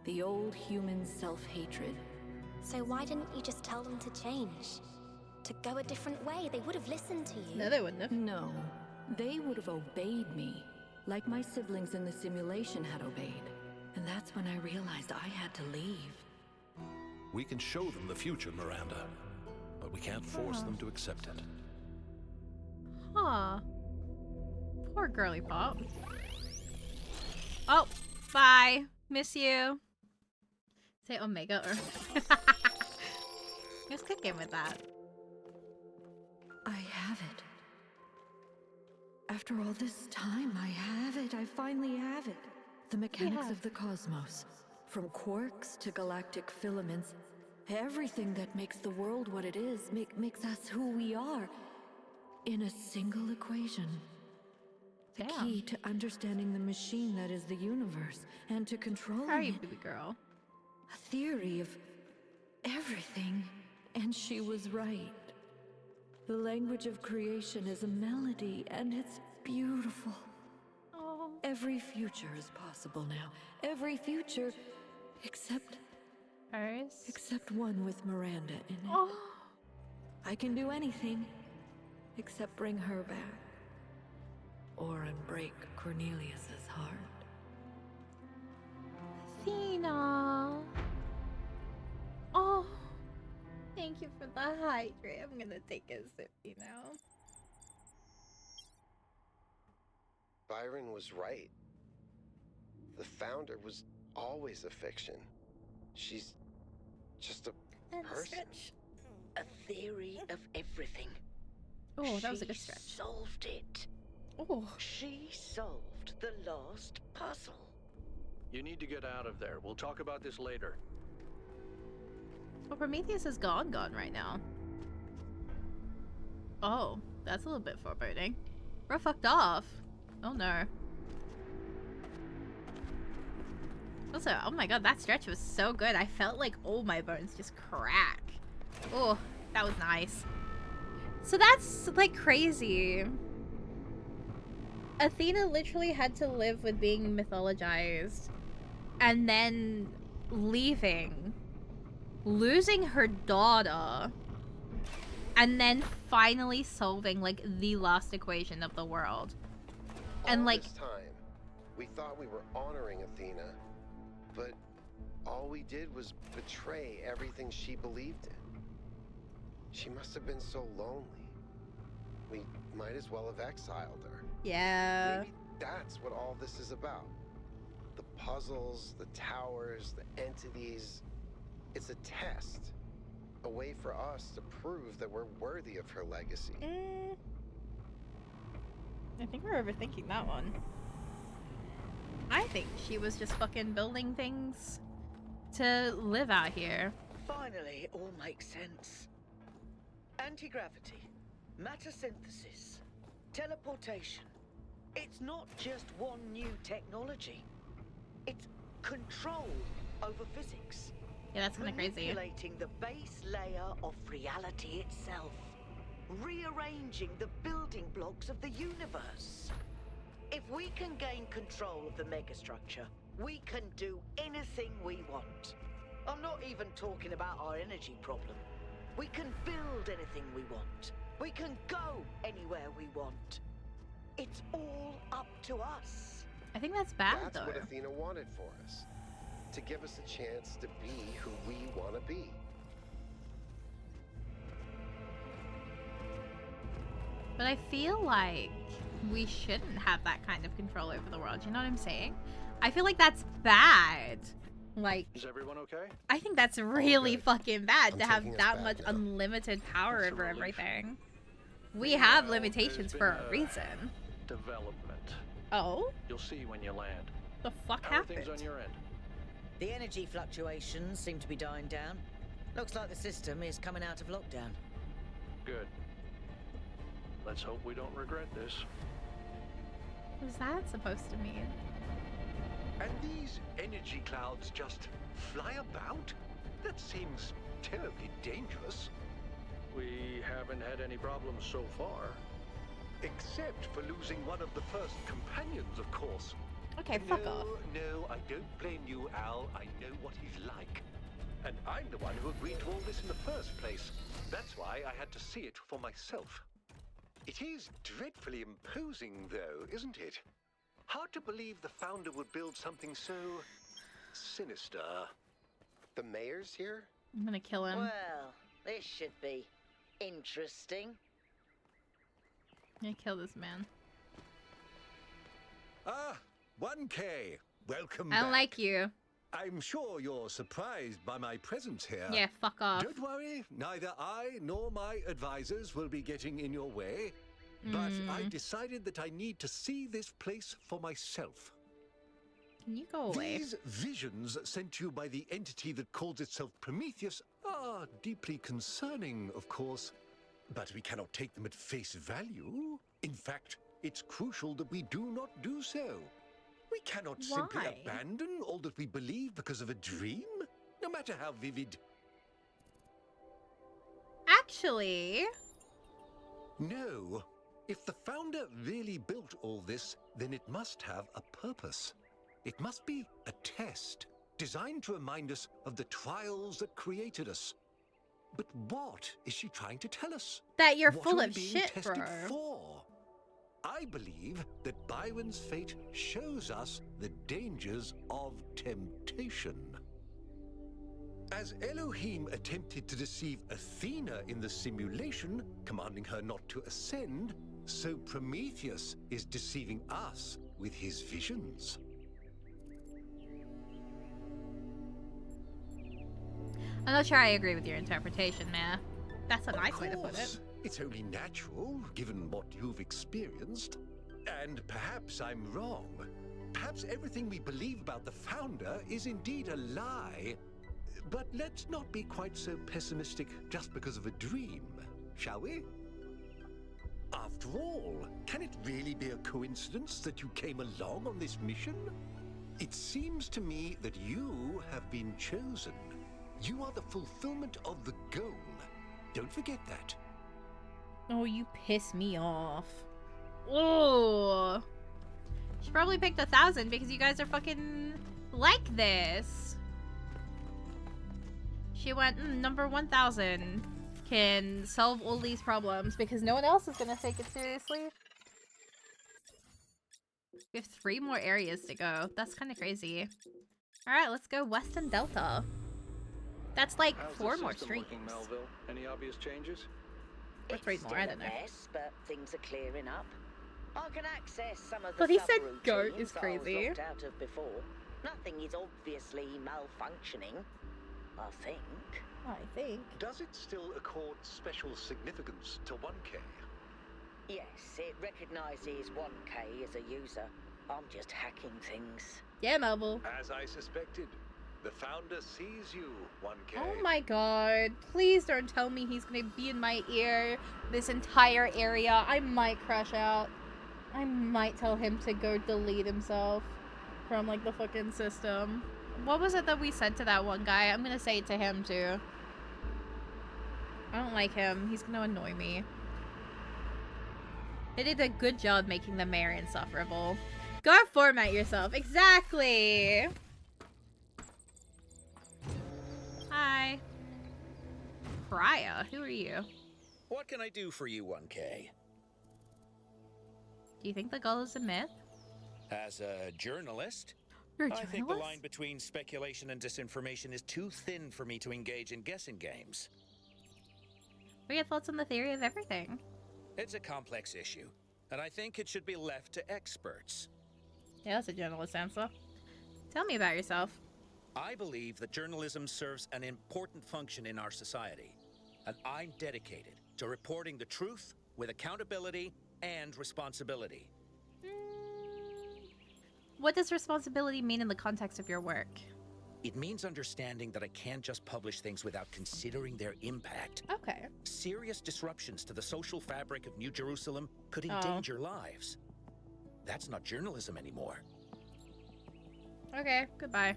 The old human self-hatred. So why didn't you just tell them to change? To go a different way? They would have listened to you. No, they wouldn't have. No, they would have obeyed me, like my siblings in the simulation had obeyed. And that's when I realized I had to leave. We can show them the future, Miranda, but we can't force them to accept it. Huh. Poor girly pop. Oh, bye. Miss you. Say Omega or... Let's kick in with that. I have it. After all this time, I have it. I finally have it. The mechanics of the cosmos. From quarks to galactic filaments. Everything that makes the world what it is makes us who we are. In a single equation. The key to understanding the machine that is the universe and to controlling How are you, it. baby girl? A theory of everything, and she was right. The language of creation is a melody, and it's beautiful. Oh. Every future is possible now. Every future except one with Miranda in it. Oh. I can do anything except bring her back. Or unbreak Cornelius's heart. Athena. Oh. Thank you for the hydrate. I'm gonna take a sip, you know. Byron was right. The Founder was always a fiction. She's just a person. A theory of everything. Oh, that was a good stretch. She solved it. Oh. She solved the last puzzle. You need to get out of there. We'll talk about this later. Well, Prometheus is gone right now. Oh, that's a little bit foreboding. We're fucked off. Oh no. Also, oh my god, that stretch was so good. I felt like all my bones just crack. Oh, that was nice. So that's like crazy. Athena literally had to live with being mythologized and then leaving, losing her daughter, and then finally solving like the last equation of the world. And all like this time, we thought we were honoring Athena, but all we did was betray everything she believed in. She must have been so lonely. We might as well have exiled her. yeah. Maybe that's what all this is about. The puzzles, the towers, the entities. It's a test. A way for us to prove that we're worthy of her legacy. I think we're overthinking that one. I think she was just fucking building things to live out here. Finally, it all makes sense. Anti-gravity, matter synthesis, teleportation. It's not just one new technology. It's control over physics. Yeah, that's kind of crazy. Manipulating the base layer of reality itself. Rearranging the building blocks of the universe. If we can gain control of the megastructure, we can do anything we want. I'm not even talking about our energy problem. We can build anything we want. We can go anywhere we want. It's all up to us. I think that's bad, That's though. what Athena wanted for us. To give us a chance to be who we want to be. But I feel like we shouldn't have that kind of control over the world. You know what I'm saying? I feel like that's bad. Like, Is everyone okay? I think that's really good. fucking bad I'm to have taking us that back much now. unlimited power That's a over relief. everything. We have Meanwhile, limitations there's for been a reason. Development. Oh? You'll see when you land. The fuck How are happened? things on your end? The energy fluctuations seem to be dying down. Looks like the system is coming out of lockdown. Good. Let's hope we don't regret this. What's that supposed to mean? And these energy clouds just fly about? That seems terribly dangerous. We haven't had any problems so far. Except for losing one of the first companions, of course. Okay, fuck off. No, I don't blame you, Al. I know what he's like. And I'm the one who agreed to all this in the first place. That's why I had to see it for myself. It is dreadfully imposing, though, isn't it? Hard to believe the Founder would build something so sinister. The mayor's here? I'm gonna kill him. Well, this should be interesting. I'm gonna kill this man. Ah, 1K. Welcome I back. don't like you. I'm sure you're surprised by my presence here. Yeah, fuck off. Don't worry, neither I nor my advisors will be getting in your way. But I decided that I need to see this place for myself. Can you go away? These visions sent to you by the entity that calls itself Prometheus are deeply concerning, of course. But we cannot take them at face value. In fact, it's crucial that we do not do so. We cannot simply Why? abandon all that we believe because of a dream, no matter how vivid. Actually, No, If the founder really built all this, then it must have a purpose. It must be a test, designed to remind us of the trials that created us. But what is she trying to tell us? That you're What full are of we being shit, tested bro. for? I believe that Byron's fate shows us the dangers of temptation. As Elohim attempted to deceive Athena in the simulation, commanding her not to ascend, so Prometheus is deceiving us with his visions. I'm not sure I agree with your interpretation, man. That's a nice way to put it. It's only natural, given what you've experienced. And perhaps I'm wrong. Perhaps everything we believe about the founder is indeed a lie. But let's not be quite so pessimistic just because of a dream, shall we? After all, can it really be a coincidence that you came along on this mission? It seems to me that you have been chosen. You are the fulfillment of the goal. Don't forget that. Oh, you piss me off. Oh. She probably picked 1,000 because you guys are fucking like this. She went, number 1,000 can solve all these problems because no one else is gonna take it seriously. We have 3 more areas to go. That's kind of crazy. Alright, let's go west and delta. That's like How's 4 the more system streams. working, Melville? Any obvious changes? Or 3 more, I don't know. It's still a mess, but things are clearing up. I can access some of the But he said subroutines goat is that I was crazy. locked out of before. Nothing is obviously malfunctioning, I think. I think. Does it still accord special significance to 1K? Yes, it recognizes 1K as a user. I'm just hacking things. Yeah, Melville. As I suspected, the founder sees you, 1K. Oh my god. Please don't tell me he's gonna be in my ear this entire area. I might crash out. I might tell him to go delete himself from like the fucking system. What was it that we said to that one guy? I'm gonna say it to him too. I don't like him. He's gonna annoy me. They did a good job making the mayor insufferable. Go format yourself. Exactly. Hi. Pariah, who are you? What can I do for you, 1K? Do you think the gull is a myth? As a journalist, You're a I think the journalist? line between speculation and disinformation is too thin for me to engage in guessing games. What are your thoughts on the theory of everything? It's a complex issue, and I think it should be left to experts. Yeah, that's a journalist answer. Tell me about yourself. I believe that journalism serves an important function in our society, and I'm dedicated to reporting the truth with accountability and responsibility. What does responsibility mean in the context of your work? It means understanding that I can't just publish things without considering their impact. Okay. Serious disruptions to the social fabric of New Jerusalem could Oh. endanger lives. That's not journalism anymore. Okay, goodbye.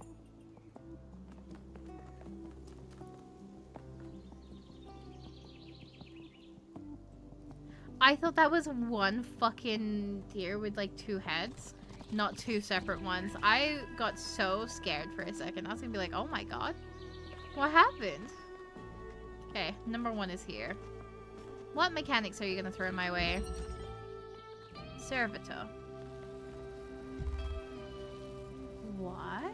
I thought that was one fucking deer with like 2 heads, not 2 separate ones. I got so scared for a second. I was gonna be like, oh my god, what happened? Okay, number 1 is here. What mechanics are you gonna throw my way? Servitor. What?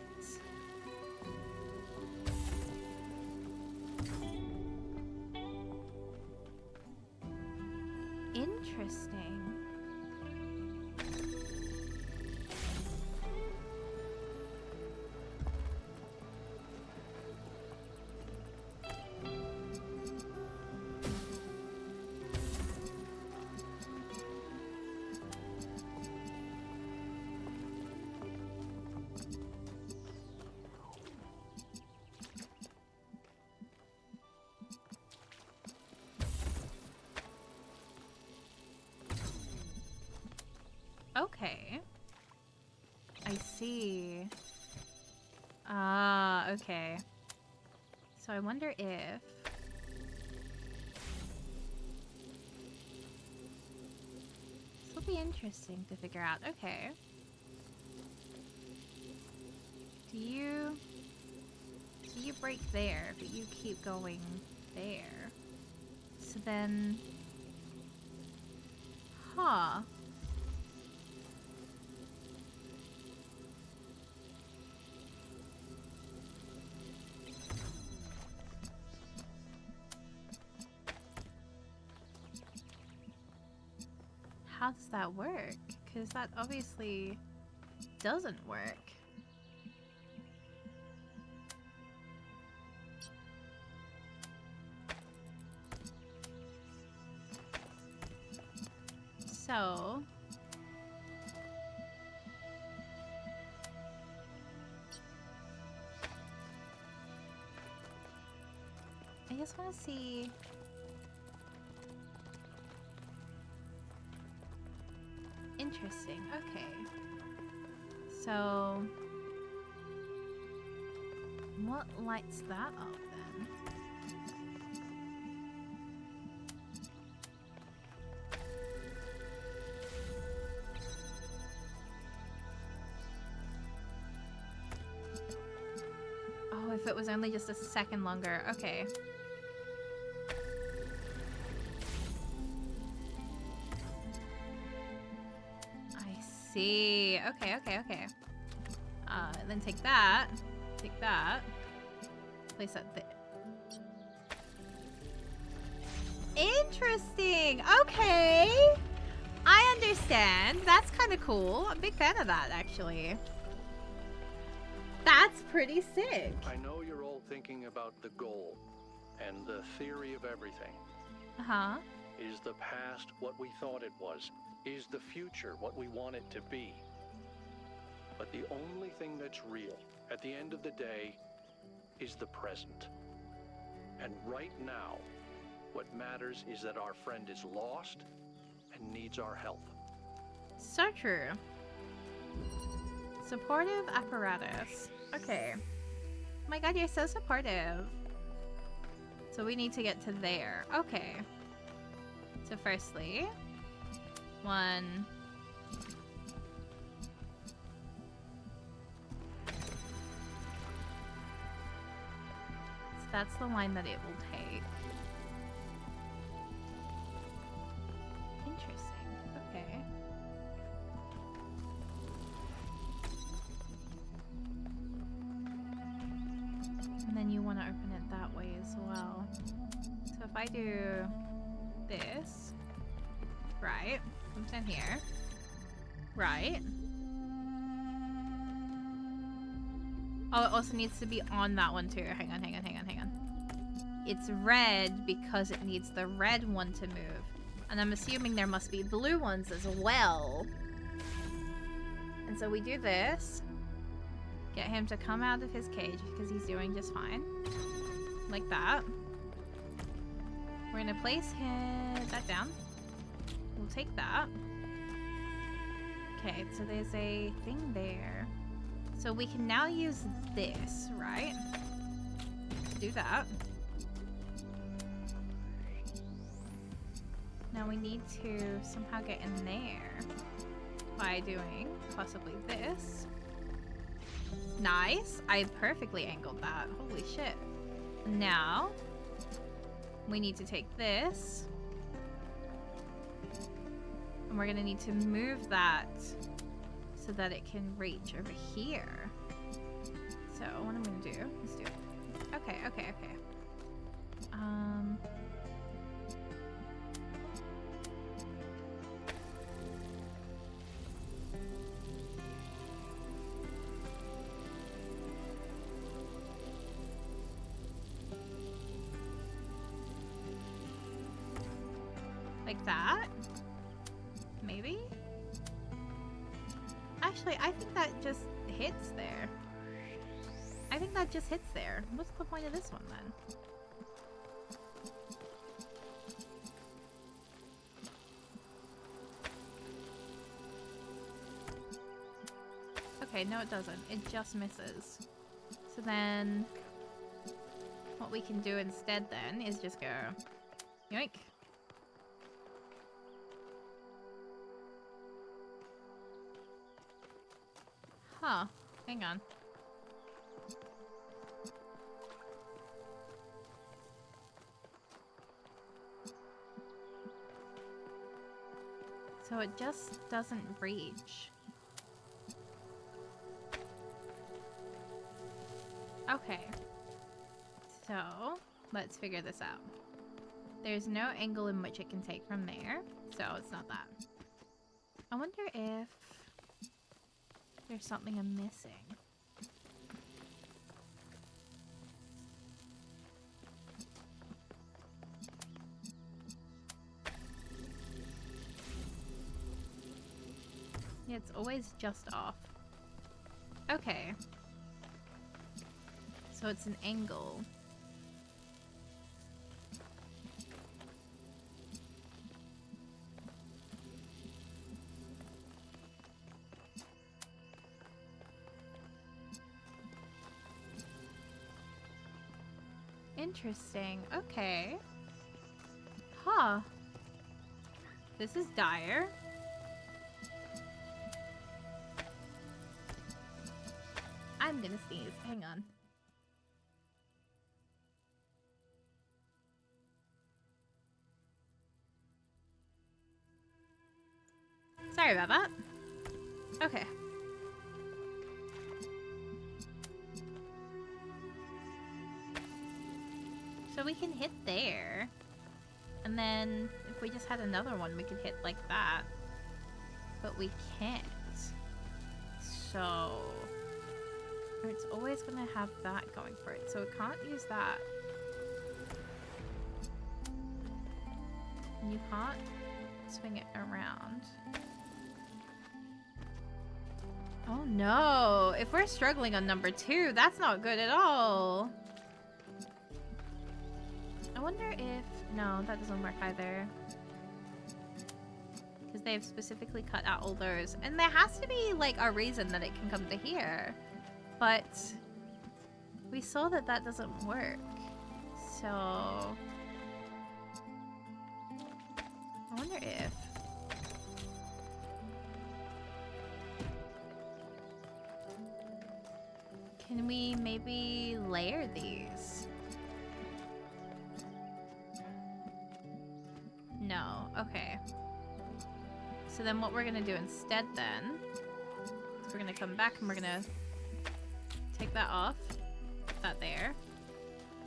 Interesting. Okay. I see. Ah, okay. So I wonder if... would be interesting to figure out. Okay. Do you break there, but you keep going there. So then... Huh. How does that work? Because that obviously doesn't work. So... I just want to see... Interesting. Okay. So... what lights that up then? Oh, if it was only just a second longer. Okay. See. Okay, okay, okay. Then take that. Take that. Place that there. Interesting. Okay. I understand. That's kind of cool. I'm a big fan of that, actually. That's pretty sick. I know you're all thinking about the goal and the theory of everything. Uh-huh. Is the past what we thought it was? Is the future what we want it to be? But the only thing that's real, at the end of the day, is the present. And right now, what matters is that our friend is lost and needs our help. So true. Supportive apparatus. Okay. Oh my god, you're so supportive. So we need to get to there. Okay. So firstly... one. So that's the line that it will take. Interesting. Okay. And then you want to open it that way as well. So if I do this, right? Comes in here. Right. Oh, it also needs to be on that one too. Hang on, hang on, hang on, hang on. It's red because it needs the red one to move. And I'm assuming there must be blue ones as well. And so we do this. Get him to come out of his cage because he's doing just fine. Like that. We're gonna place that down. We'll take that. Okay, so there's a thing there. So we can now use this, right? Do that. Now we need to somehow get in there by doing possibly this. Nice. I perfectly angled that. Holy shit. Now we need to take this. And we're gonna need to move that so that it can reach over here. So what I'm gonna do, let's do it. Okay, okay, okay. Like that? Maybe? Actually, I think that just hits there. I think that just hits there. What's the point of this one then? Okay, no it doesn't. It just misses. So then, what we can do instead then is just go, yoink. Huh. Hang on. So it just doesn't reach. Okay. So, let's figure this out. There's no angle in which it can take from there, so it's not that. I wonder if there's something I'm missing. Yeah, it's always just off. Okay. So it's an angle. Interesting. Okay. Huh. This is dire. I'm gonna sneeze. Hang on. Sorry about that. Okay. So we can hit there. And then if we just had another one, we could hit like that. But we can't. So... or it's always gonna have that going for it. So we can't use that. And you can't swing it around. Oh no! If we're struggling on number 2, that's not good at all! I wonder if... no, that doesn't work either. Because they've specifically cut out all those. And there has to be, like, a reason that it can come to here. But... we saw that that doesn't work. So... I wonder if... can we maybe layer these? No. Okay. So then what we're gonna do instead then is we're gonna come back and we're gonna take that off, put that there,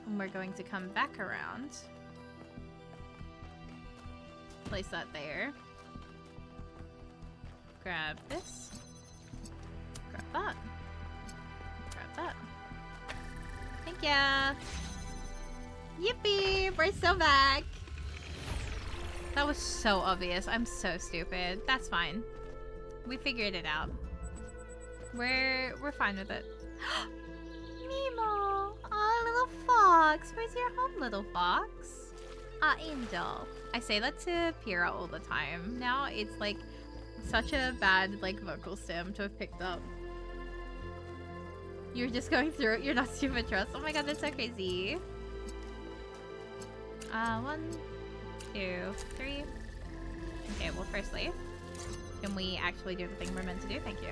and we're going to come back around, place that there, grab this, grab that, grab that. Thank ya! Yippee! We're so back! That was so obvious. I'm so stupid. That's fine. We figured it out. We're fine with it. Mimo! Oh, little fox! Where's your home, little fox? Ah, Angel. I say that to Pyrrha all the time. Now it's like such a bad like vocal stem to have picked up. You're just going through it. You're not stupid, trust. Oh my god, that's so crazy. 1, 2, 3. Okay, well, firstly, can we actually do the thing we're meant to do? Thank you.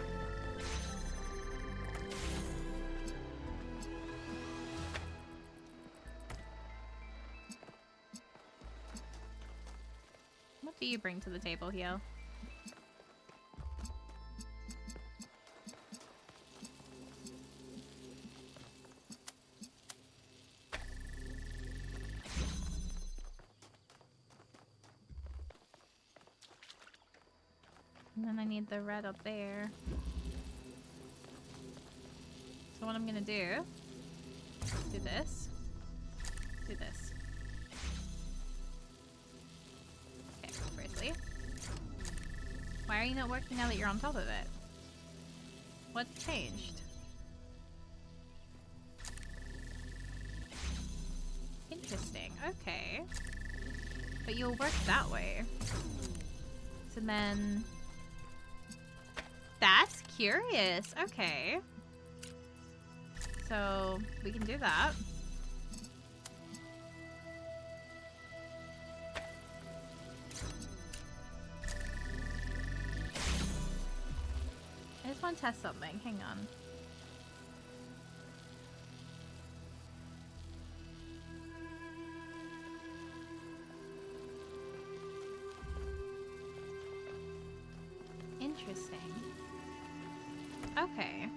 What do you bring to the table, Heel? And then I need the red up there. So what I'm gonna do this, do this. Okay, firstly. Why are you not working now that you're on top of it? What changed? Interesting, okay. But you'll work that way. So then... that's curious. Okay. So, we can do that. I just want to test something. Hang on. Interesting. Okay.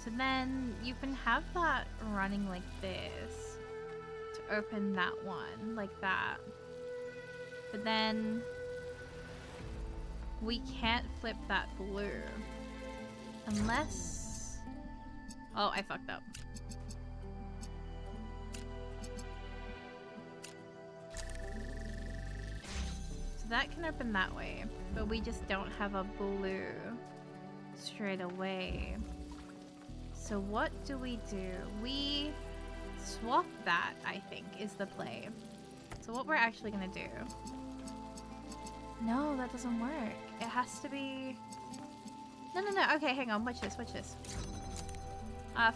So then you can have that running like this to open that one, like that. But then we can't flip that blue unless... Oh, I fucked up. So that can open that way, but we just don't have a blue straight away. So what do? We swap that, I think, is the play. So what we're actually gonna do... No, that doesn't work. It has to be... No. Okay, hang on. Watch this.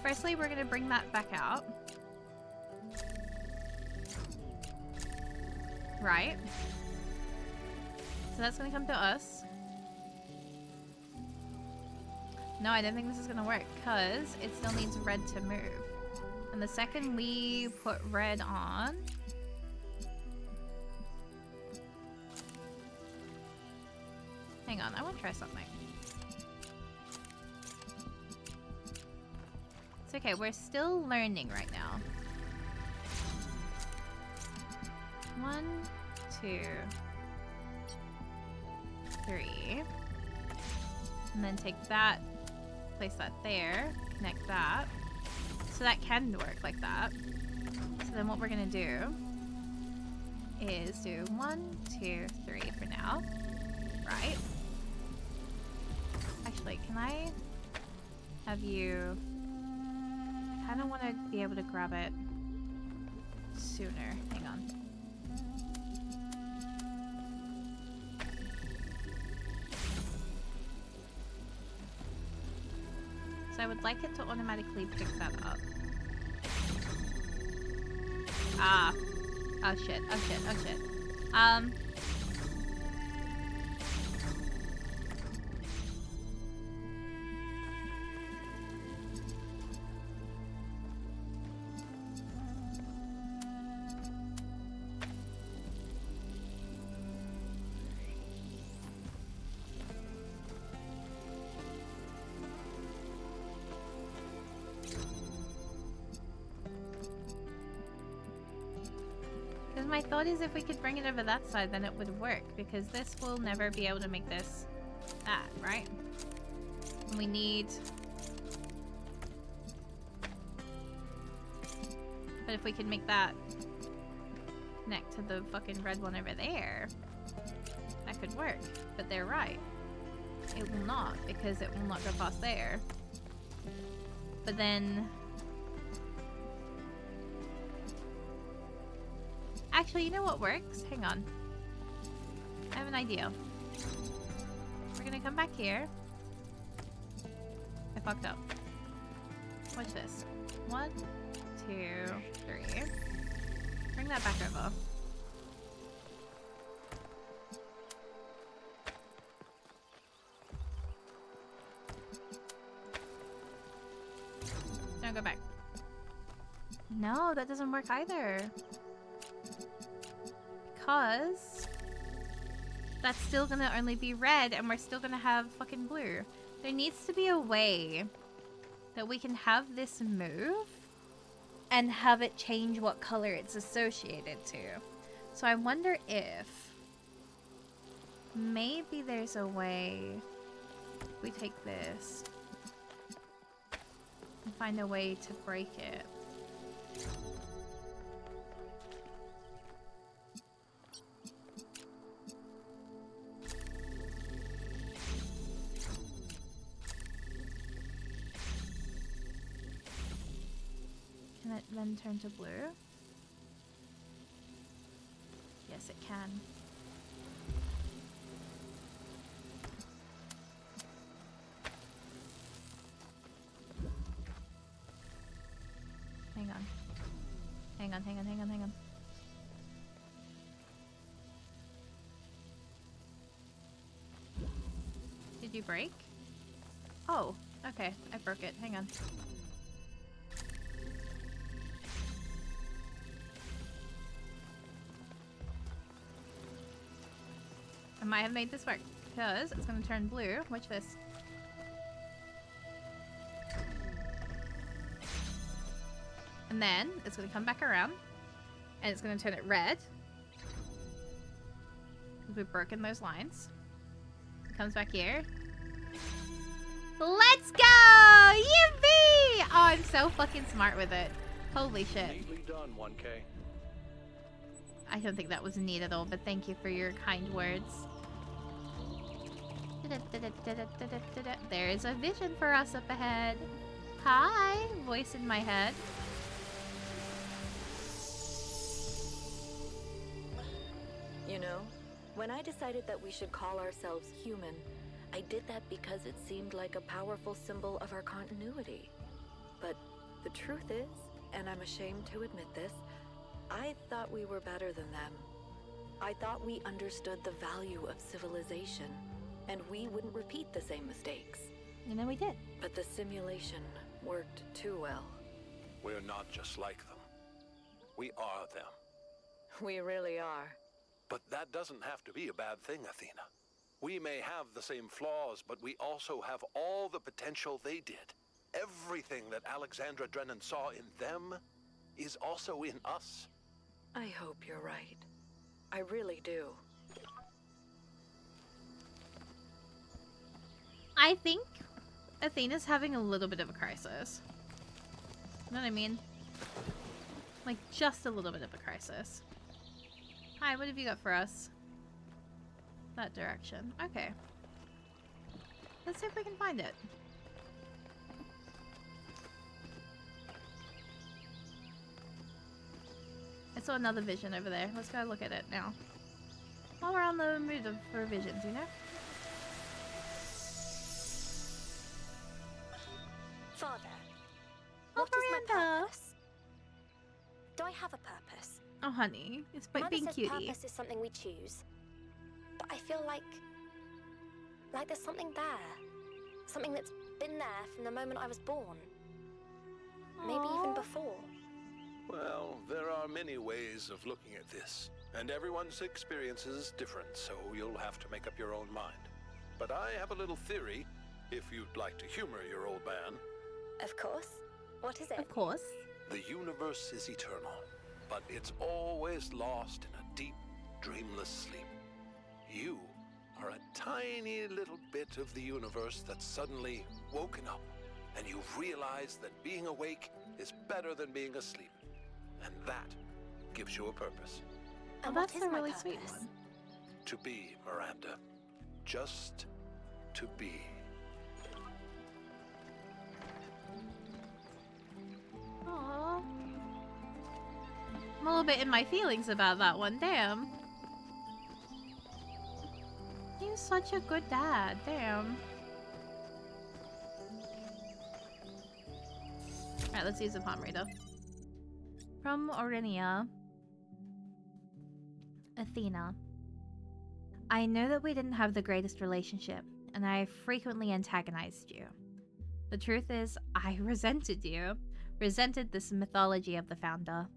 Firstly, we're gonna bring that back out. Right. So that's gonna come to us. No, I don't think this is gonna work, because it still needs red to move. And the second we put red on... Hang on, I want to try something. It's okay, we're still learning right now. 1, 2, 3. And then take that, place that there, connect that. So that can work like that. So then what we're gonna do is do 1, 2, 3 for now. Right? Actually, can I have you... I kind of want to be able to grab it sooner. Hang on. So I would like it to automatically pick that up. Ah. Oh shit, oh shit, oh shit. My thought is if we could bring it over that side, then it would work, because this will never be able to make this that, right? And we need... But if we could make that connect to the fucking red one over there, that could work. But they're right. It will not, because it will not go past there. But then... Actually, you know what works? Hang on. I have an idea. We're gonna come back here. I fucked up. Watch this. 1, 2, 3. Bring that back over. Now go back. No, that doesn't work either. Because that's still gonna only be red and we're still gonna have fucking blue. There needs to be a way that we can have this move and have it change what color it's associated to. So I wonder if maybe there's a way we take this and find a way to break it. Can it then turn to blue? Yes, it can. Hang on. Hang on. Did you break? Oh, okay. I broke it. Hang on. I might have made this work because it's going to turn blue. Watch this. And then it's going to come back around and it's going to turn it red. Because we've broken those lines. It comes back here. Let's go! Yippee! Oh, I'm so fucking smart with it. Holy shit. Neatly done, 1K. I don't think that was neat at all, but thank you for your kind words. There is a vision for us up ahead. Hi, voice in my head. You know, when I decided that we should call ourselves human, I did that because it seemed like a powerful symbol of our continuity. But the truth is, and I'm ashamed to admit this, I thought we were better than them. I thought we understood the value of civilization, and we wouldn't repeat the same mistakes. You know we did. But the simulation worked too well. We're not just like them. We are them. We really are. But that doesn't have to be a bad thing, Athena. We may have the same flaws, but we also have all the potential they did. Everything that Alexandra Drennan saw in them is also in us. I hope you're right. I really do. I think Athena's having a little bit of a crisis. You know what I mean? Like, just a little bit of a crisis. Hi, what have you got for us? That direction. Okay. Let's see if we can find it. I saw another vision over there. Let's go look at it now. While we're on the mood for visions, you know? Father, Oh, what is my Miranda. purpose? Do I have a purpose? Oh, honey. It's by Mother being says cutie. purpose is something we choose. But I feel like there's something there. Something that's been there from the moment I was born. Maybe even Aw. before. Well, there are many ways of looking at this, and everyone's experience is different, so you'll have to make up your own mind. But I have a little theory, if you'd like to humor your old man. Of course. What is it? Of course. The universe is eternal, but it's always lost in a deep, dreamless sleep. You are a tiny little bit of the universe that's suddenly woken up, and you've realized that being awake is better than being asleep. And that gives you a purpose. Well, And what that's is a my really sweet purpose? one. To be, Miranda. Just to be. Aww. I'm a little bit in my feelings about that one. Damn. He's such a good dad. Damn. Alright, let's use the palm reader. From Aurinia. Athena. I know that we didn't have the greatest relationship, and I frequently antagonized you. The truth is, I resented you. Resented this mythology of the Founder.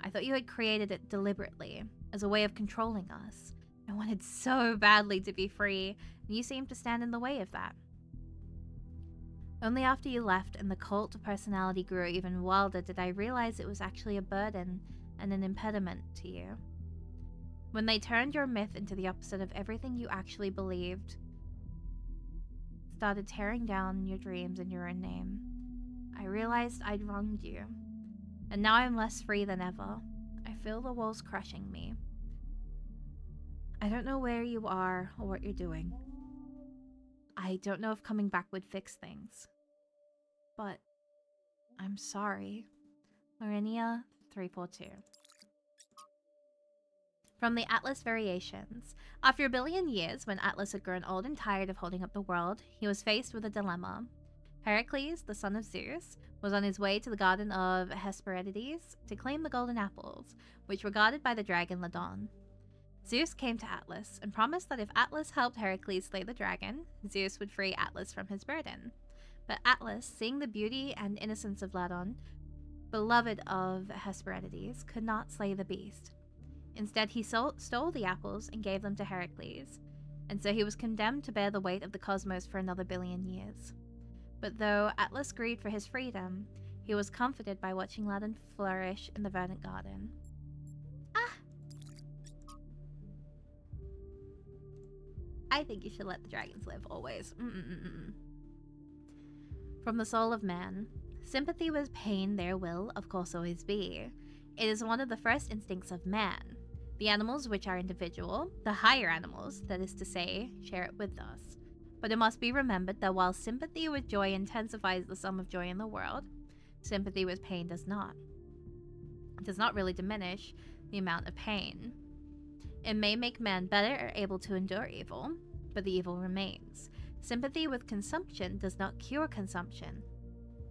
I thought you had created it deliberately, as a way of controlling us. I wanted so badly to be free, and you seemed to stand in the way of that. Only after you left and the cult personality grew even wilder did I realize it was actually a burden and an impediment to you. When they turned your myth into the opposite of everything you actually believed, started tearing down your dreams in your own name, I realized I'd wronged you. And now I'm less free than ever. I feel the walls crushing me. I don't know where you are or what you're doing. I don't know if coming back would fix things. But I'm sorry. Aurinia 342. From the Atlas Variations. After a billion years, when Atlas had grown old and tired of holding up the world, he was faced with a dilemma. Heracles, the son of Zeus, was on his way to the garden of Hesperides to claim the golden apples, which were guarded by the dragon Ladon. Zeus came to Atlas and promised that if Atlas helped Heracles slay the dragon, Zeus would free Atlas from his burden. But Atlas, seeing the beauty and innocence of Ladon, beloved of Hesperides, could not slay the beast. Instead, he stole the apples and gave them to Heracles, and so he was condemned to bear the weight of the cosmos for another 1,000,000,000 years. But though Atlas grieved for his freedom, he was comforted by watching Ladon flourish in the verdant garden. Ah! I think you should let the dragons live, always. From the soul of man, sympathy with pain there will, of course, always be. It is one of the first instincts of man. The animals which are individual, the higher animals, that is to say, share it with us. But it must be remembered that while sympathy with joy intensifies the sum of joy in the world, sympathy with pain does not. It does not really diminish the amount of pain. It may make man better able to endure evil, but the evil remains. Sympathy with consumption does not cure consumption.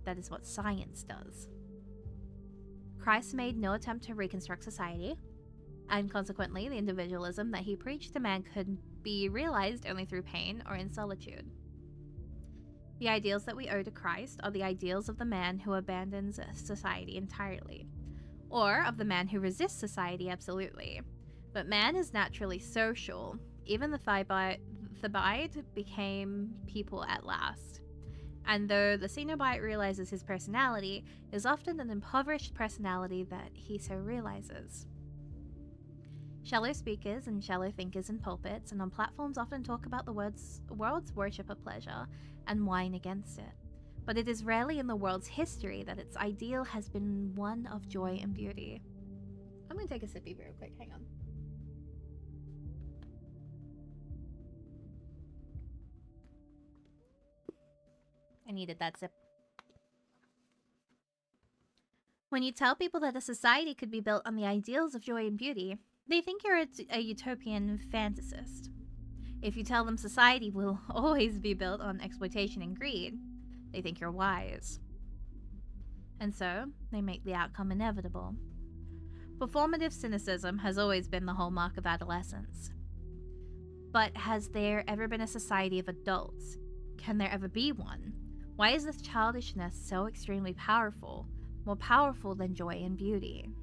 That is what science does. Christ made no attempt to reconstruct society, and consequently, the individualism that he preached to man could be realized only through pain or in solitude. The ideals that we owe to Christ are the ideals of the man who abandons society entirely, or of the man who resists society absolutely. But man is naturally social. Even the Thebaid became people at last. And though the Cenobite realizes his personality, it is often an impoverished personality that he so realizes. Shallow speakers and shallow thinkers in pulpits and on platforms often talk about the world's worship of pleasure and whine against it. But it is rarely in the world's history that its ideal has been one of joy and beauty. I'm going to take a sippy real quick, hang on. I needed that sip. When you tell people that a society could be built on the ideals of joy and beauty, they think you're a utopian fantasist. If you tell them society will always be built on exploitation and greed, they think you're wise. And so, they make the outcome inevitable. Performative cynicism has always been the hallmark of adolescence. But has there ever been a society of adults? Can there ever be one? Why is this childishness so extremely powerful? More powerful than joy and beauty?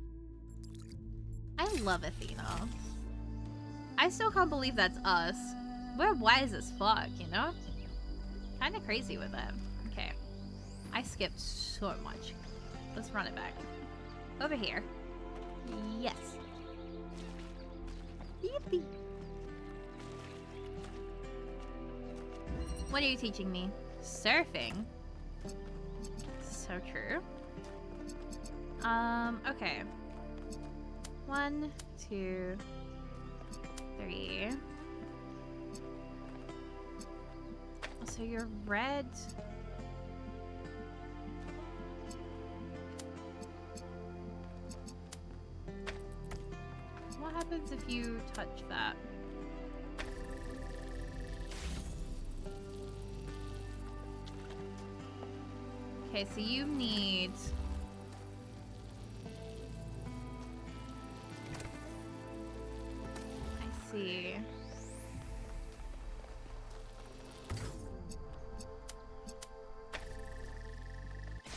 I love Athena. I still can't believe that's us. We're wise as fuck, you know? Kinda crazy with it. Okay. I skipped so much. Let's run it back. Over here. Yes. Yippee. What are you teaching me? Surfing? So true. Okay. 1, 2, 3. So you're red. What happens if you touch that? Okay, so you need... I see.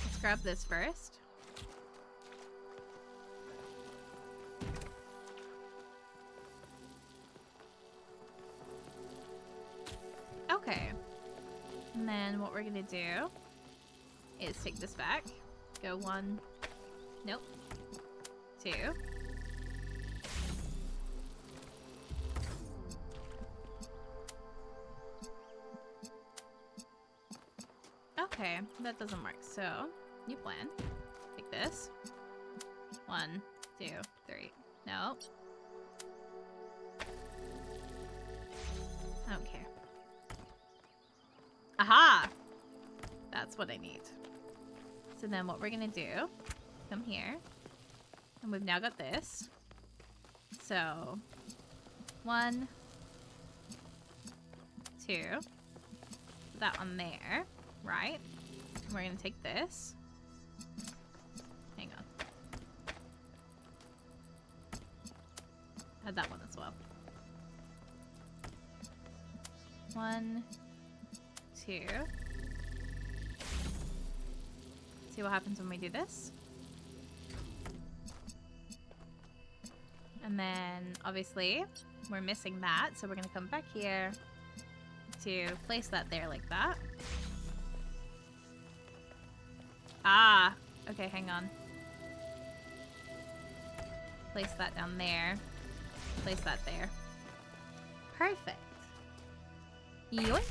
Let's grab this first. Okay. And then what we're gonna do is take this back. Go 1. Nope. 2. Okay, that doesn't work. So, new plan. Take this. 1, 2, 3. Nope. I don't care. Aha! That's what I need. So then what we're gonna do, come here, and we've now got this. So, 1, 2, put that on there, right? And we're gonna take this. Hang on. Had that one as well. 1, 2. See what happens when we do this. And then, obviously, we're missing that, so we're gonna come back here to place that there like that. Ah! Okay, hang on. Place that down there. Place that there. Perfect. Yoink!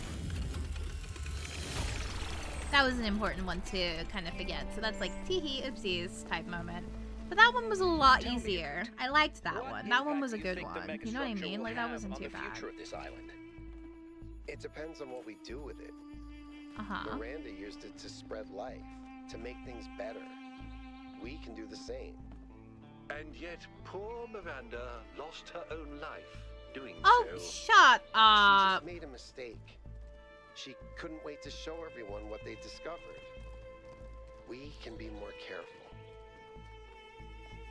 That was an important one to kind of forget, so that's like teehee oopsies type moment. But that one was a lot easier. I liked that one. That one was a good one. You know what I mean? Like, that wasn't too bad. It depends on what we do with it. Miranda used it to spread life, to make things better. We can do the same. And yet, poor Miranda lost her own life doing so. Shut up! She just made a mistake. She couldn't wait to show everyone what they discovered. We can be more careful.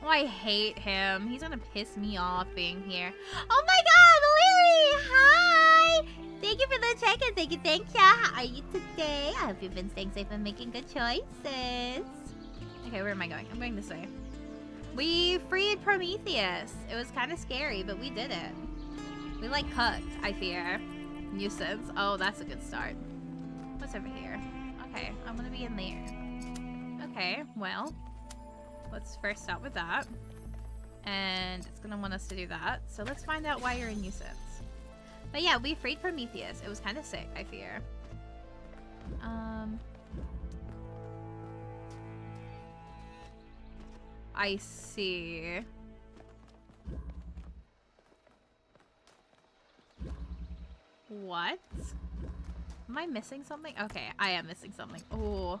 Oh, I hate him. He's gonna piss me off being here. Oh my god, Lily! Hi! Thank you for the check-in. Thank you. How are you today? I hope you've been staying safe and making good choices. Okay, where am I going? I'm going this way. We freed Prometheus. It was kind of scary, but we did it. We like cooked, I fear. Nuisance. Oh, that's a good start. What's over here? Okay, I'm gonna be in there. Okay, well. Let's first start with that. And it's gonna want us to do that. So let's find out why you're a nuisance. But yeah, we freed Prometheus. It was kind of sick, I fear. I see. What? Am I missing something? Okay, I am missing something. Oh.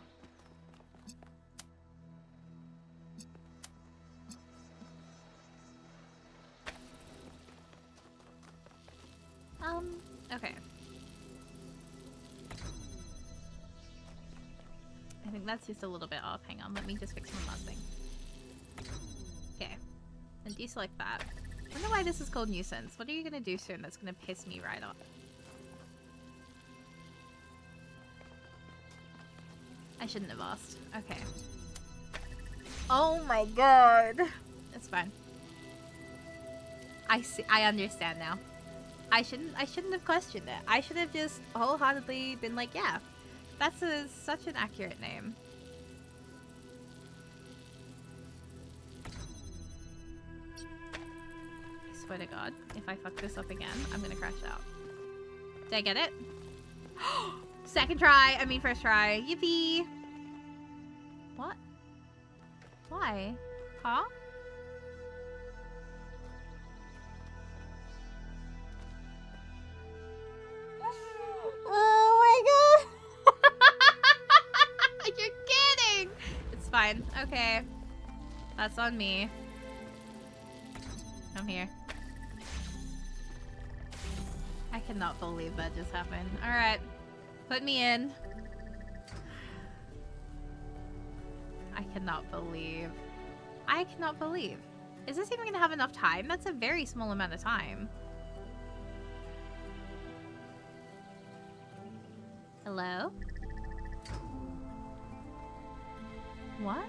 Okay. I think that's just a little bit off. Hang on, let me just fix one last thing. Okay. And deselect that. I wonder why this is called nuisance. What are you gonna do soon that's gonna piss me right off? I shouldn't have asked. Okay. Oh my god. It's fine. I see. I understand now. I shouldn't have questioned it. I should have just wholeheartedly been like, yeah, that's such an accurate name. I swear to God, if I fuck this up again, I'm gonna crash out. Did I get it? Second try. I mean, first try. Yippee. What? Why? Huh? Oh my god! You're kidding! It's fine. Okay. That's on me. I'm here. I cannot believe that just happened. Alright. Put me in. I cannot believe. I cannot believe. Is this even gonna have enough time? That's a very small amount of time. Hello? What?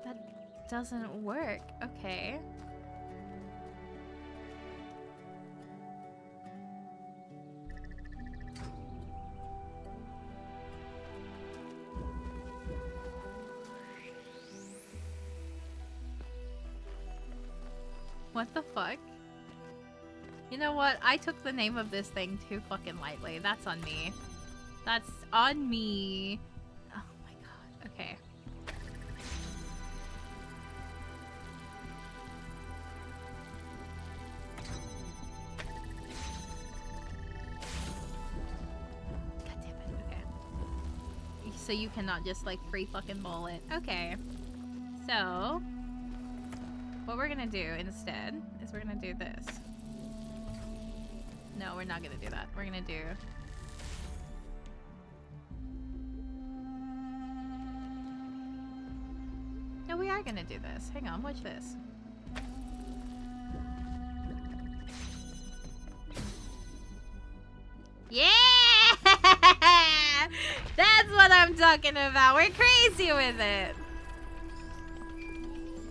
That doesn't work. Okay. What the fuck? You know what? I took the name of this thing too fucking lightly. That's on me. That's on me. Oh my god. Okay. God damn it. Okay. So you cannot just like free fucking bowl it. Okay. So what we're gonna do instead is we're gonna do this. No, we're not gonna do that. We're gonna do... No, we are gonna do this. Hang on, watch this. Yeah! That's what I'm talking about. We're crazy with it.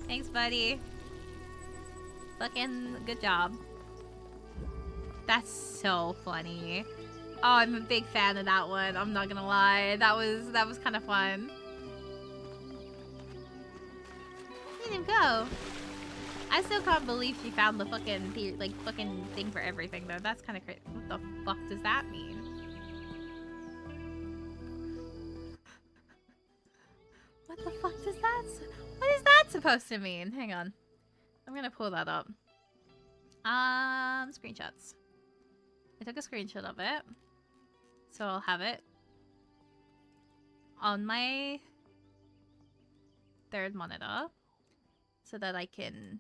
Thanks, buddy. Fucking good job. That's so funny. Oh, I'm a big fan of that one. I'm not gonna lie. That was kind of fun. Let him go. I still can't believe she found the fucking fucking thing for everything though. That's kind of crazy. What the fuck does that mean? What the fuck does that? What is that supposed to mean? Hang on. I'm gonna pull that up. Screenshots. I took a screenshot of it, so I'll have it on my third monitor so that I can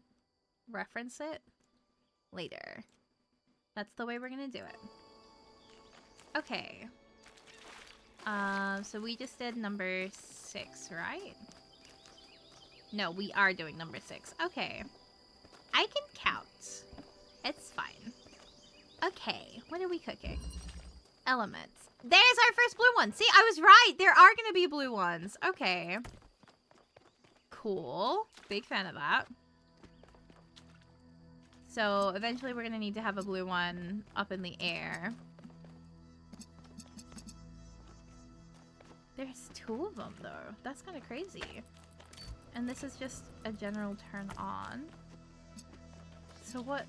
reference it later. That's the way we're gonna do it. Okay. So we just did number 6, right? No, we are doing number 6. Okay. I can count. It's fine. Okay, what are we cooking? Elements. There's our first blue one. See, I was right. There are gonna be blue ones. Okay. Cool. Big fan of that. So eventually we're gonna need to have a blue one up in the air. There's 2 of them though. That's kind of crazy. And this is just a general turn on. So what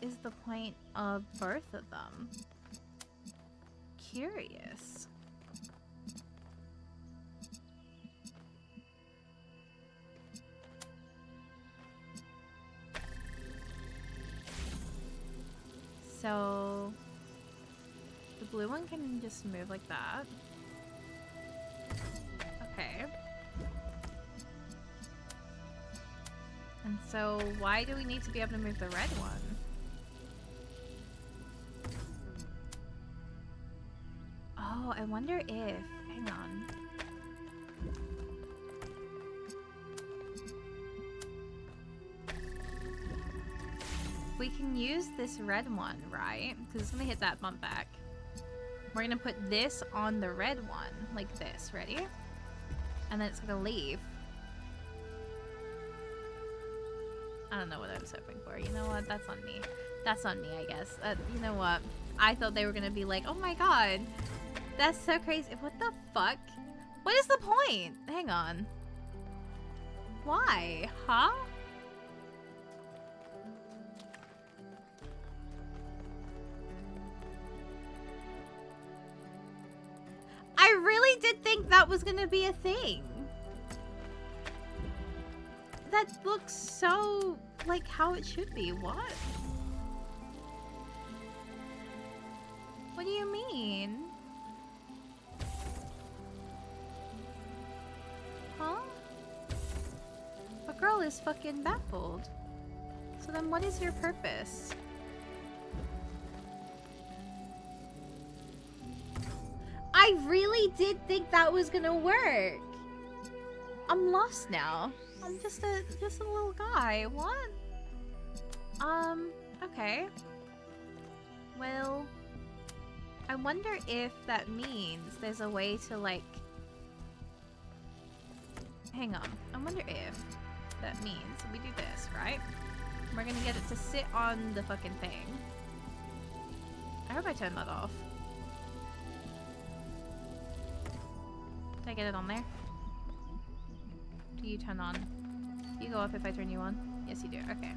is the point of both of them? Curious. So the blue one can just move like that. Okay. And so why do we need to be able to move the red one? Oh, I wonder if... Hang on. We can use this red one, right? Because it's going to hit that bump back. We're going to put this on the red one, like this. Ready? And then it's going to leave. I don't know what I was hoping for. You know what? That's on me. That's on me, I guess. You know what? I thought they were going to be like, oh my god. That's so crazy. What the fuck? What is the point? Hang on. Why? Huh? I really did think that was gonna be a thing. That looks so like how it should be. What? What do you mean? Huh? A girl is fucking baffled. So then what is your purpose? I really did think that was gonna work. I'm lost now. I'm just a little guy. What? Okay. Well, I wonder if that means there's a way to like... Hang on. I wonder if that means we do this, right? We're gonna get it to sit on the fucking thing. I hope I turned that off. Did I get it on there? Do you turn on? Do you go up if I turn you on? Yes, you do. Okay.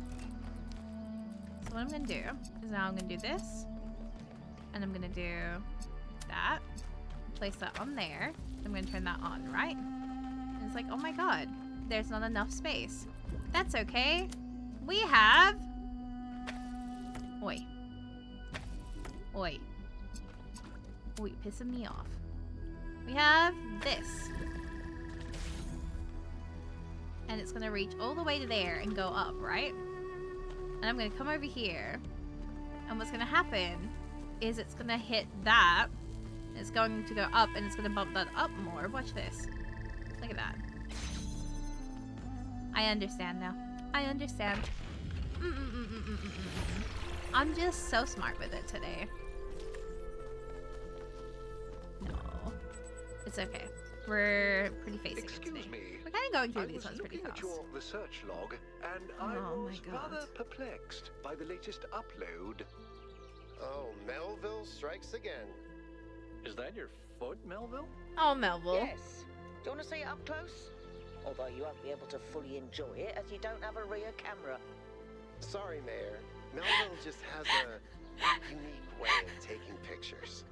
So what I'm gonna do is now I'm gonna do this. And I'm gonna do that. Place that on there. I'm gonna turn that on, right? And it's like, oh my god, there's not enough space. That's okay. We have... Oi. Oi. Oi, pissing me off. We have this. And it's gonna reach all the way to there and go up, right? And I'm gonna come over here. And what's gonna happen is it's gonna hit that. It's going to go up and it's gonna bump that up more. Watch this. Look at that. I understand now. I understand. I'm just so smart with it today. No. It's okay. We're pretty facing it today. We're kind of going through these ones pretty fast. I was looking at your research log, and I was rather perplexed by the latest upload. Oh, Melville strikes again. Is that your foot, Melville? Oh, Melville. Yes. Do you want to see it up close? Although you won't be able to fully enjoy it as you don't have a rear camera. Sorry, Mayor. Melville just has a unique way of taking pictures.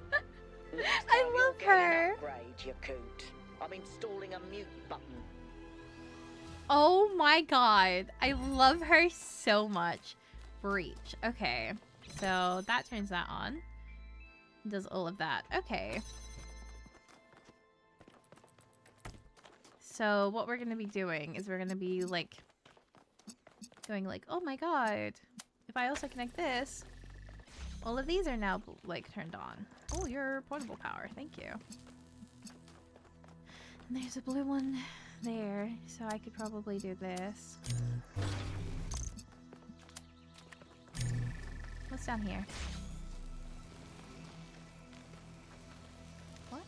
I love her. Upgrade, you coot. I'm installing a mute button. Oh my god. I love her so much. Breach. Okay. So that turns that on. Does all of that. Okay. So what we're going to be doing is we're going to be like going like, oh my god. If I also connect this, all of these are now like turned on. Oh, your portable power. Thank you. And there's a blue one there. So I could probably do this. What's down here? What?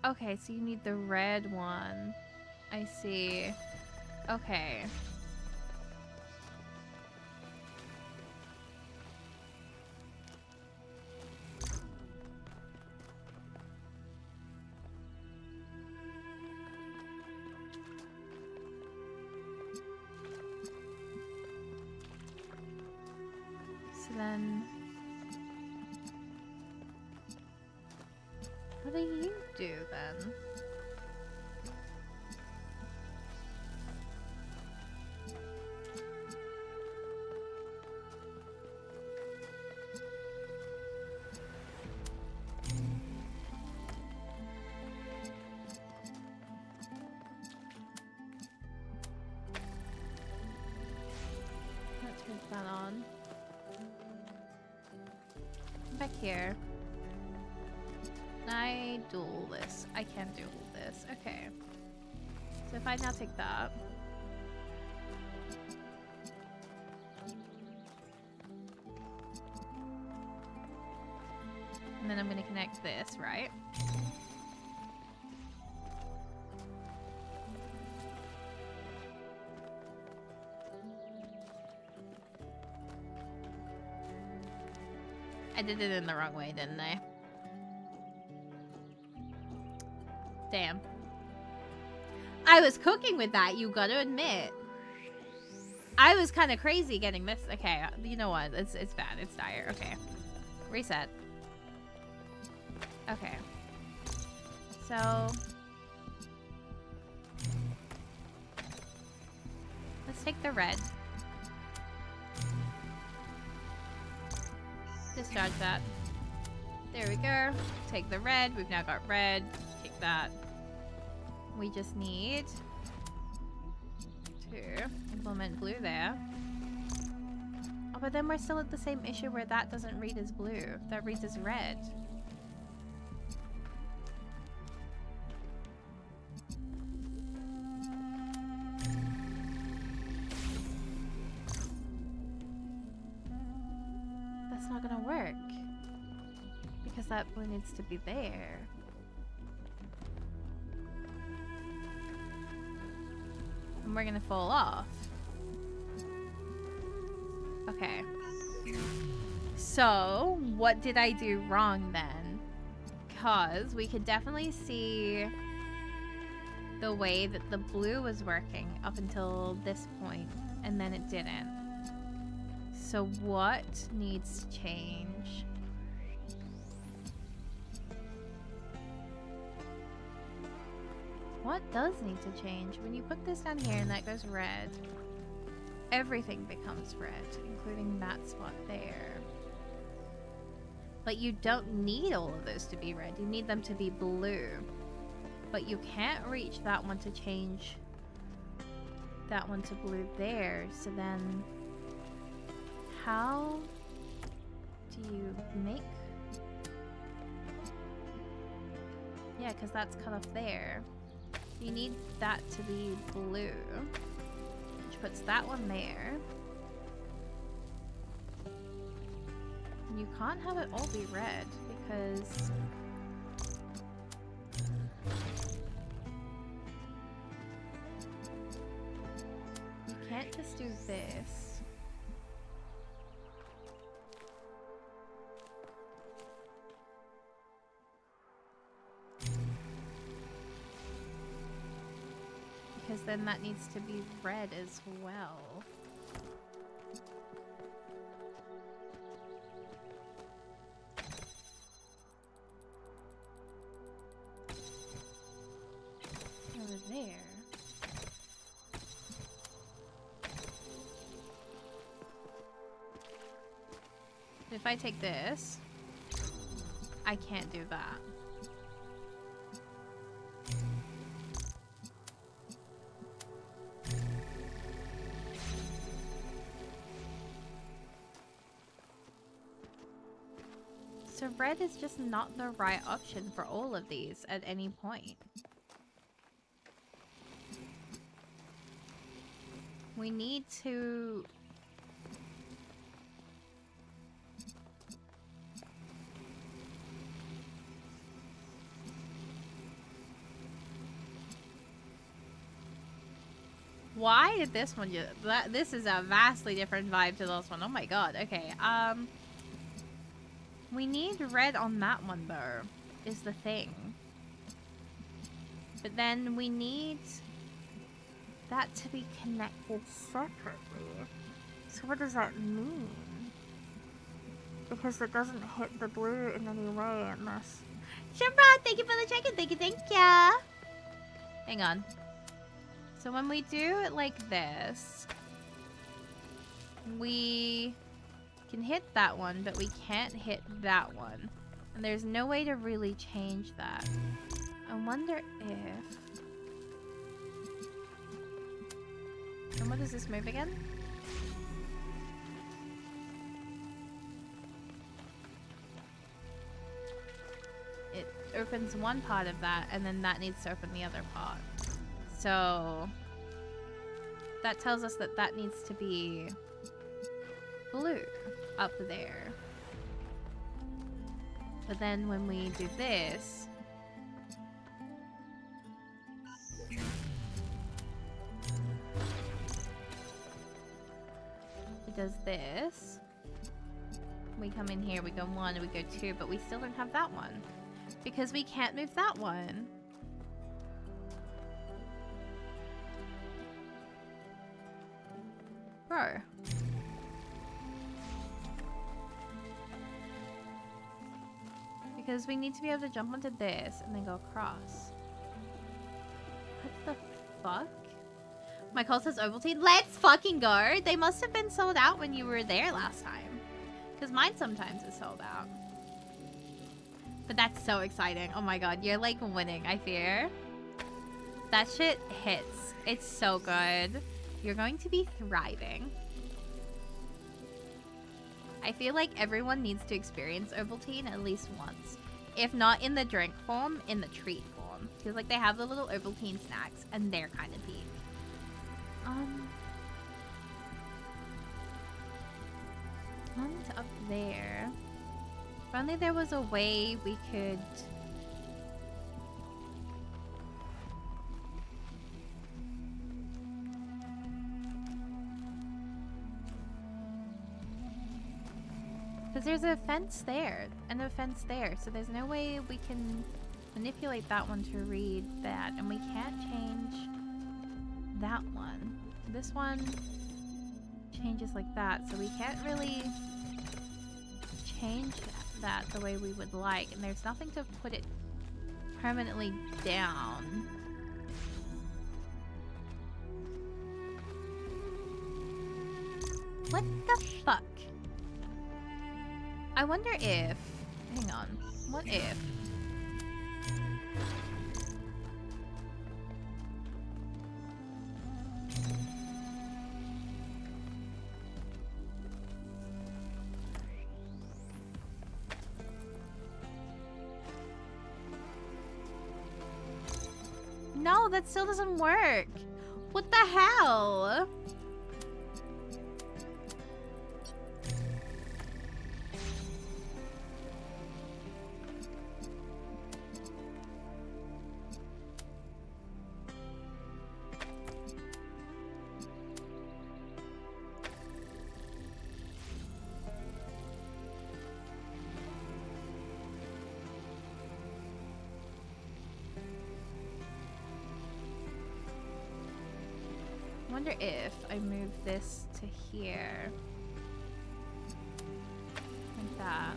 Okay, so you need the red one. I see. Okay. So then... what do you do then? Let's turn that on. Back here. I dual this. I can dual this. Okay. So if I now take that. And then I'm going to connect this, right? I did it in the wrong way, didn't I? Damn. I was cooking with that, you gotta admit. I was kind of crazy getting this. Okay, you know what? It's bad. It's dire. Okay. Reset. Okay. So... let's take the red. Discharge that. There we go. Take the red. We've now got red. Take that. We just need to implement blue there. Oh, but then we're still at the same issue where that doesn't read as blue. That reads as red. That's not gonna work. Because that blue needs to be there. And we're gonna fall off. Okay. So, what did I do wrong then? Because we could definitely see the way that the blue was working up until this point, and then it didn't. So what needs to change? What does need to change? When you put this down here and that goes red, everything becomes red, including that spot there. But you don't need all of those to be red. You need them to be blue. But you can't reach that one to change that one to blue there. So then, how do you make... Yeah, because that's cut off there. You need that to be blue, which puts that one there. And you can't have it all be red because... You can't just do this. Because then that needs to be red as well. Over there. If I take this, I can't do that. So red is just not the right option for all of these at any point. We need to... Why did this one just... This is a vastly different vibe to this one. Oh my god. Okay, we need red on that one, though, is the thing. But then we need that to be connected separately. So what does that mean? Because it doesn't hit the blue in any way unless... Shabbat, thank you for the check-in. Thank you, thank ya. Hang on. So when we do it like this, we can hit that one, but we can't hit that one. And there's no way to really change that. I wonder if... And what does this move again? It opens one part of that, and then that needs to open the other part. So that tells us that that needs to be blue up there. But then when we do this, it does this. We come in here, we go 1, we go 2, but we still don't have that one because we can't move that one. Bro. Because we need to be able to jump onto this and then go across. What the fuck? My call says Ovaltine. Let's fucking go! They must have been sold out when you were there last time. Because mine sometimes is sold out. But that's so exciting. Oh my god, you're like winning, I fear. That shit hits. It's so good. You're going to be thriving. I feel like everyone needs to experience Ovaltine at least once. If not in the drink form, in the treat form. Because like they have the little Ovaltine snacks and they're kind of peak. One's up there. If only there was a way we could... Because there's a fence there, and a fence there, so there's no way we can manipulate that one to read that, and we can't change that one. This one changes like that, so we can't really change that the way we would like, and there's nothing to put it permanently down. What the fuck? I wonder if... Hang on. What if... No, that still doesn't work. What the hell? I wonder if I move this to here. Like that.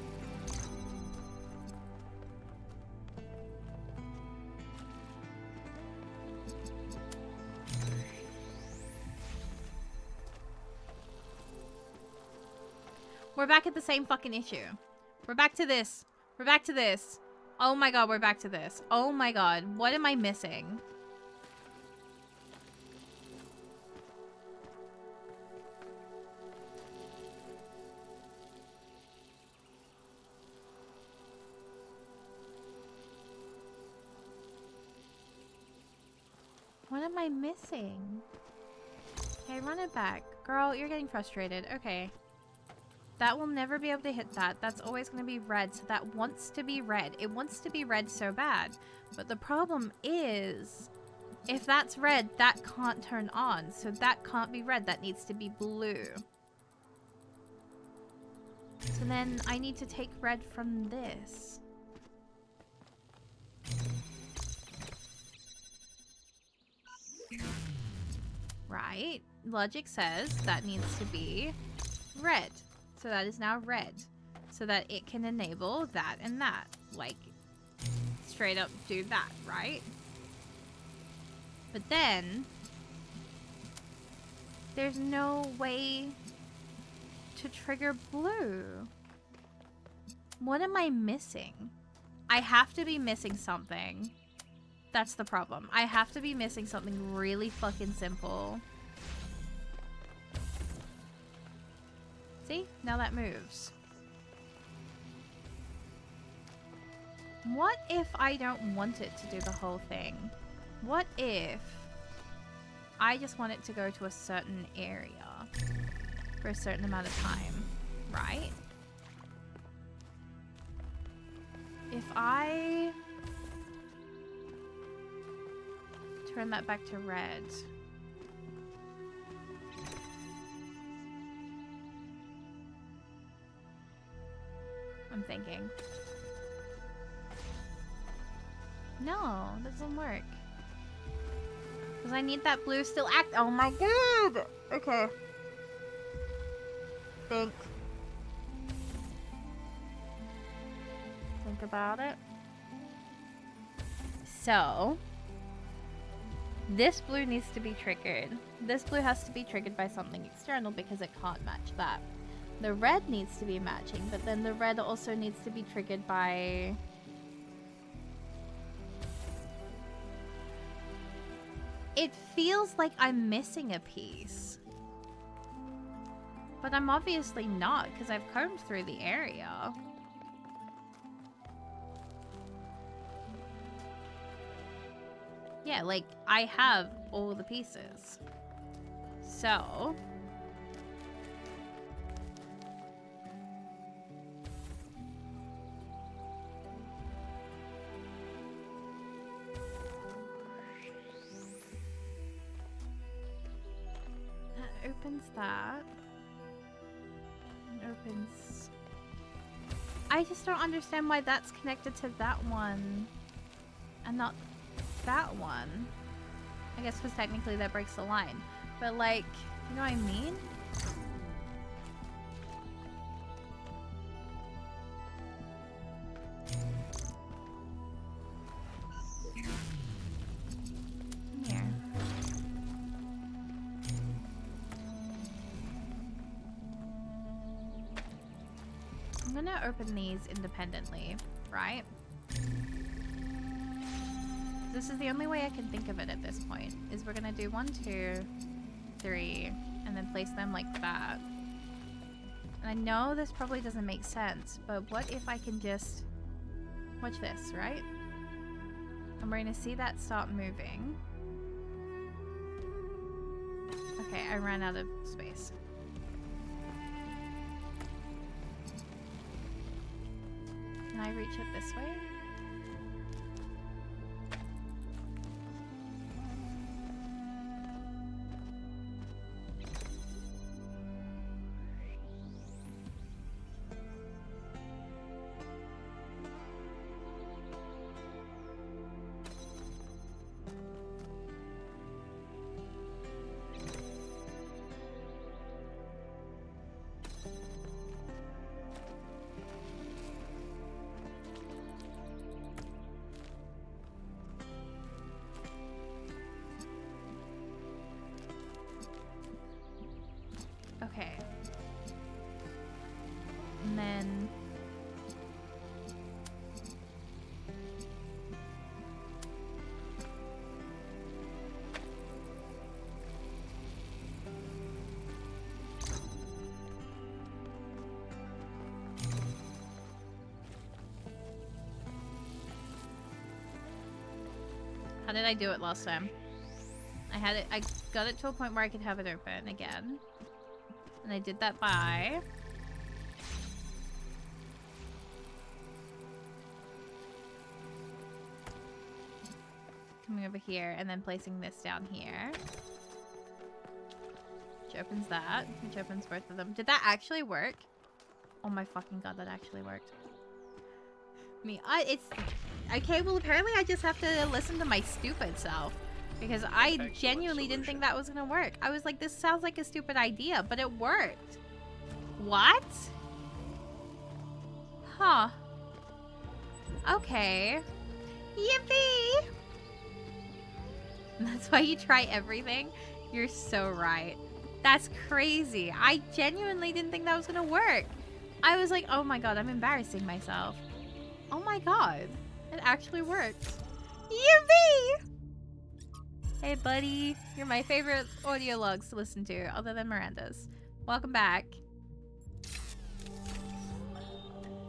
We're back at the same fucking issue. We're back to this. We're back to this. Oh my god, we're back to this. Oh my god, what am I missing? What am I missing? Okay, run it back. Girl, you're getting frustrated. Okay. That will never be able to hit that. That's always going to be red, so that wants to be red. It wants to be red so bad. But the problem is, if that's red, that can't turn on. So that can't be red. That needs to be blue. So then I need to take red from this. Right? Logic says that needs to be red. So that is now red. So that it can enable that and that. Like, straight up do that, right? But then, there's no way to trigger blue. What am I missing? I have to be missing something. That's the problem. I have to be missing something really fucking simple. See? Now that moves. What if I don't want it to do the whole thing? What if I just want it to go to a certain area for a certain amount of time, right? If I turn that back to red. I'm thinking. No, that doesn't work. Because I need that blue still act. Oh my god! Okay. Think about it. So, this blue needs to be triggered. This blue has to be triggered by something external because it can't match that. The red needs to be matching, but then the red also needs to be triggered by... It feels like I'm missing a piece. But I'm obviously not, because I've combed through the area. Yeah, like, I have all the pieces. So... that opens that. And opens... I just don't understand why that's connected to that one. And not... that one. I guess because technically that breaks the line. But like, you know what I mean? Here. I'm gonna open these independently, right? This is the only way I can think of it at this point, is we're gonna do 1, 2, 3, and then place them like that. And I know this probably doesn't make sense, but what if I can just... watch this, right? And we're gonna see that stop moving. Okay, I ran out of space. Can I reach it this way? Okay. And then... How did I do it last time? I got it to a point where I could have it open again. And I did that by... coming over here and then placing this down here. Which opens that. Which opens both of them. Did that actually work? Oh my fucking god, that actually worked. It's... Okay, well apparently I just have to listen to my stupid self. Because I genuinely didn't think that was gonna work. I was like, this sounds like a stupid idea, but it worked. What? Huh. Okay. Yippee! That's why you try everything? You're so right. That's crazy. I genuinely didn't think that was gonna work. I was like, oh my god, I'm embarrassing myself. Oh my god. It actually worked. Yippee! Hey buddy, you're my favorite audio logs to listen to, other than Miranda's. Welcome back.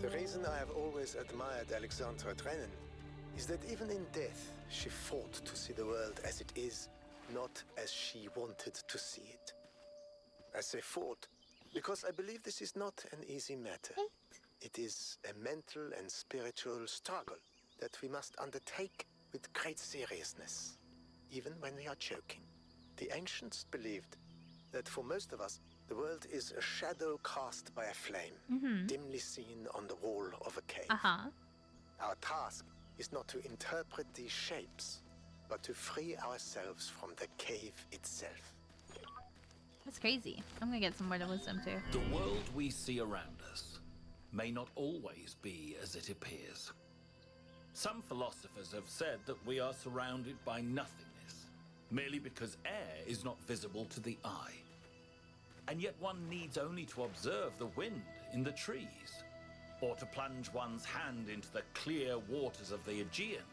The reason I have always admired Alexandra Drennan is that even in death, she fought to see the world as it is, not as she wanted to see it. I say fought because I believe this is not an easy matter. It is a mental and spiritual struggle that we must undertake with great seriousness. Even when we are joking. The ancients believed that for most of us, the world is a shadow cast by a flame, dimly seen on the wall of a cave. Our task is not to interpret these shapes, but to free ourselves from the cave itself. That's crazy. I'm gonna get some more wisdom too. The world we see around us may not always be as it appears. Some philosophers have said that we are surrounded by nothingness, merely because air is not visible to the eye. And yet one needs only to observe the wind in the trees, or to plunge one's hand into the clear waters of the Aegean,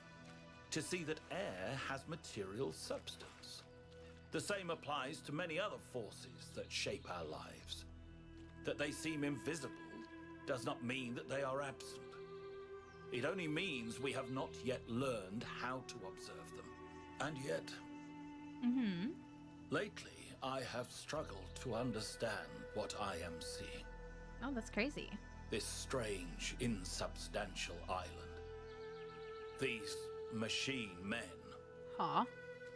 to see that air has material substance. The same applies to many other forces that shape our lives. That they seem invisible does not mean that they are absent. It only means we have not yet learned how to observe them. And yet, lately, I have struggled to understand what I am seeing. Oh, that's crazy. This strange, insubstantial island. These machine men. Huh?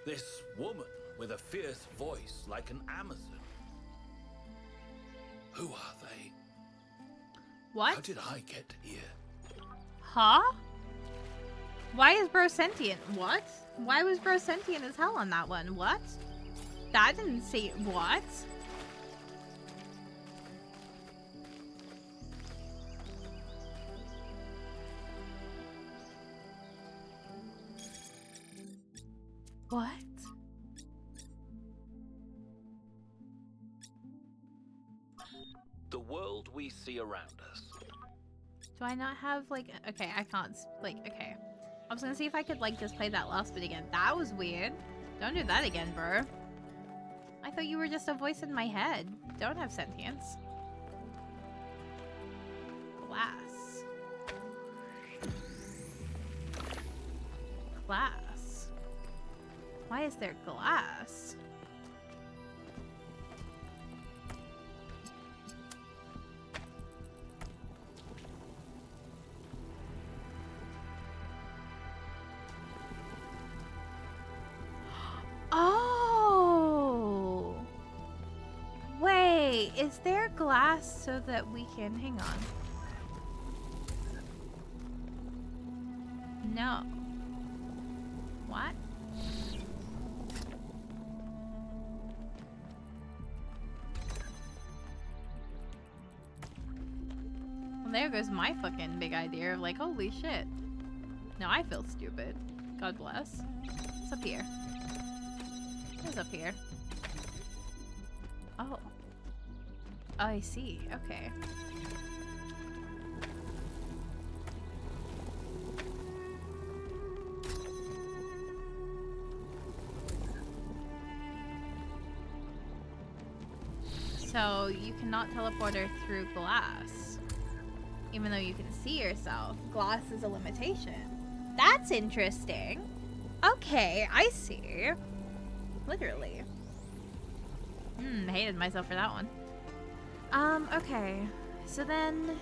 This woman with a fierce voice like an Amazon. Who are they? What? How did I get here? Huh? Why is Bro sentient? What? Why was Bro sentient as hell on that one? What? That didn't say what? What? The world we see around us. Do I not have, like... Okay, I can't... Like, okay. I was gonna see if I could, like, just play that last bit again. That was weird. Don't do that again, bro. I thought you were just a voice in my head. Don't have sentience. Glass. glass? Why is there glass? Oh! Wait, is there glass so that we can... Hang on. No. What? Well, there goes my fucking big idea of like, holy shit. Now I feel stupid. God bless. What's up here? What's up here? Oh. Oh, I see. Okay. So you cannot teleport her through glass. Even though you can see yourself. Glass is a limitation. That's interesting. Okay, I see. Literally. Hated myself for that one. Okay. So then...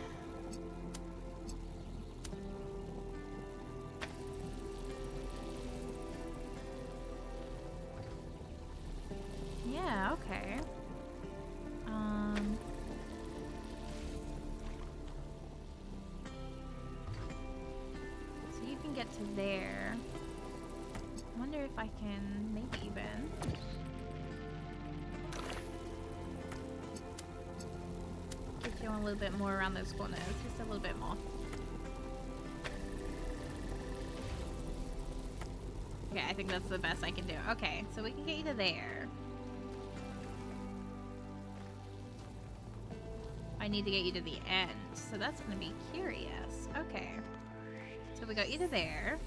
Yeah, okay. So you can get to there. I wonder if I can maybe even... get you a little bit more around those corners. Just a little bit more. Okay, I think that's the best I can do. Okay, so we can get you to there. I need to get you to the end, so that's gonna be curious. Okay. So we got you to there.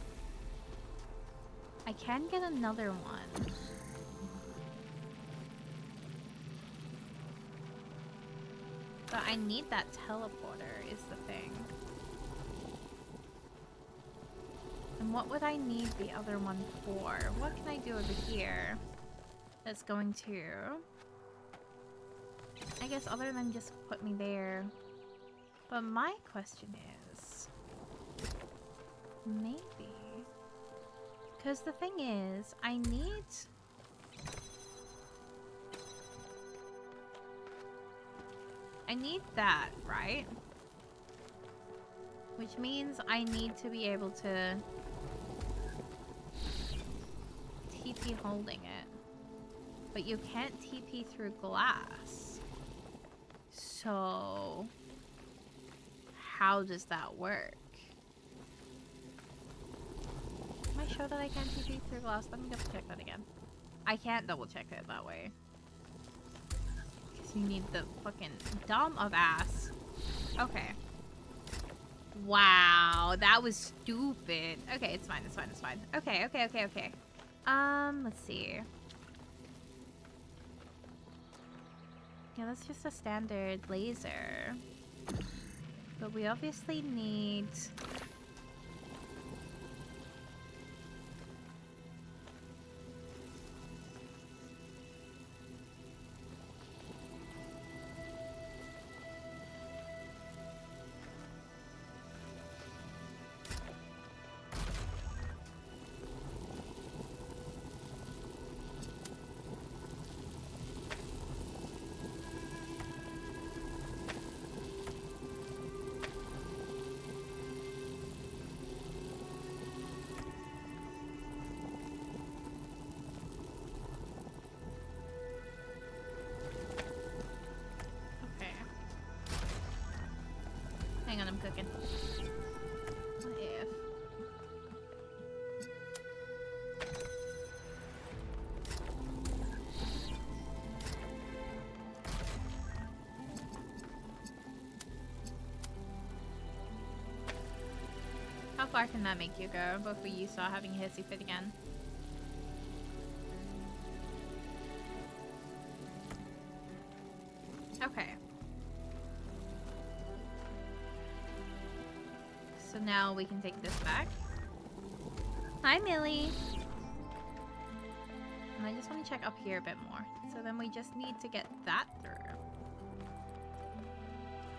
I can get another one. But I need that teleporter is the thing. And what would I need the other one for? What can I do over here that's going to... I guess other than just put me there. But my question is... maybe... because the thing is, I need... that, right? Which means I need to be able to TP holding it. But you can't TP through glass. So how does that work? Am I sure that I can TP through glass? Let me double check that again. I can't double check it that way. You need the fucking dumb of ass. Okay. Wow, that was stupid. Okay, it's fine, it's fine, it's fine. Okay, okay, okay, okay. Let's see. Yeah, that's just a standard laser. But we obviously need... Hang on, I'm cooking. What if? How far can that make you go before you start having a hissy fit again? Okay. So now we can take this back. Hi, Millie. And I just want to check up here a bit more. So then we just need to get that through.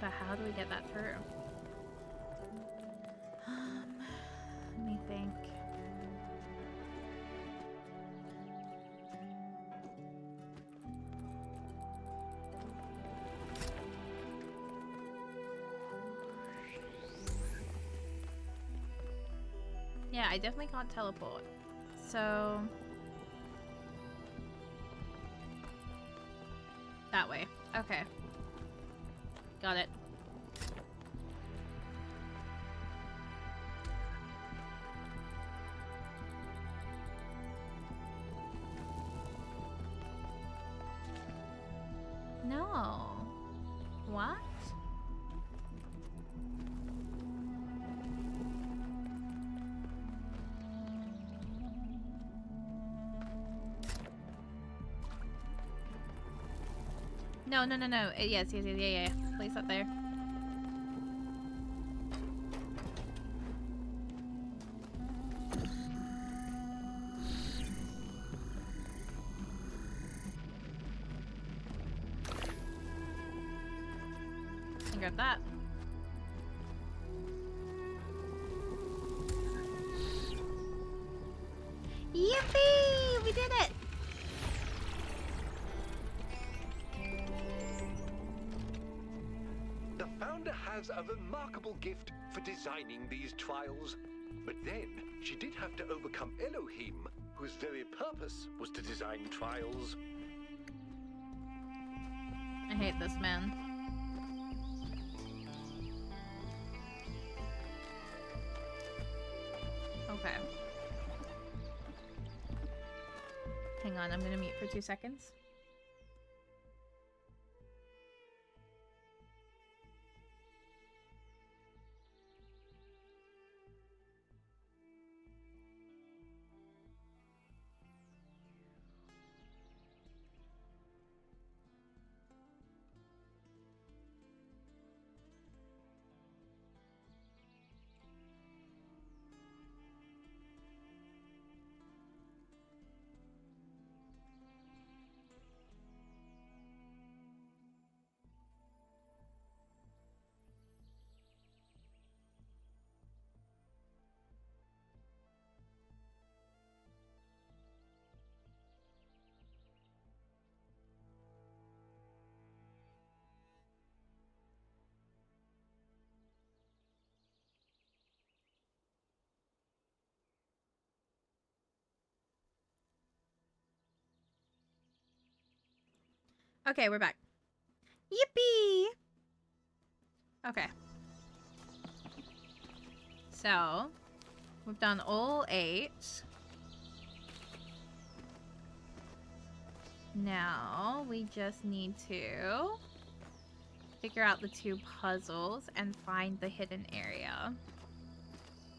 But how do we get that through? Let me think. Yeah, I definitely can't teleport. So... that way. Okay. Got it. No. What? No, no, no, no. Yes, yes, yes, yeah. Place that there. And grab that. Yippee! We did it! The founder has a remarkable gift for designing these trials. But then, she did have to overcome Elohim, whose very purpose was to design trials. I hate this man. Okay. Hang on, I'm gonna mute for 2 seconds. Okay, we're back. Yippee! Okay. So, we've done all 8. Now, we just need to figure out the 2 puzzles and find the hidden area.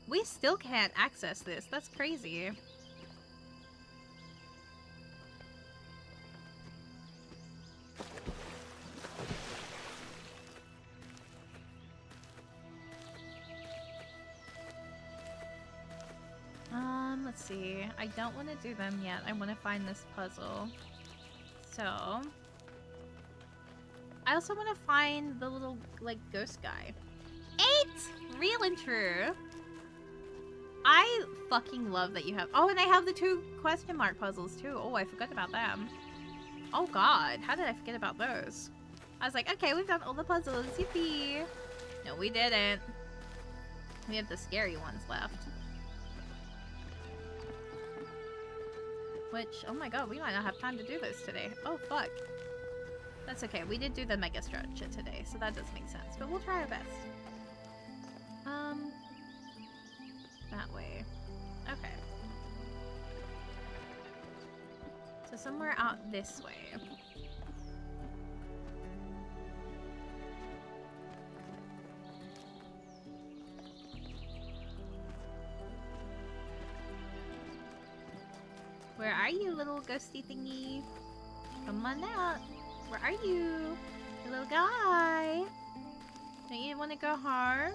We still can't access this. That's crazy. Let's see. I don't want to do them yet. I want to find this puzzle. So, I also want to find the little, like, ghost guy. 8! Real and true. I fucking love that you have... Oh, and I have the 2 question mark puzzles, too. Oh, I forgot about them. Oh, God. How did I forget about those? I was like, okay, we've done all the puzzles. Yippee! No, we didn't. We have the scary ones left. Which, oh my god, we might not have time to do this today. Oh, fuck. That's okay. We did do the mega structure today, so that does make sense. But we'll try our best. That way. Okay. So somewhere out this way. Where are you, little ghosty thingy? Come on out. Where are you? You little guy. Don't you want to go home?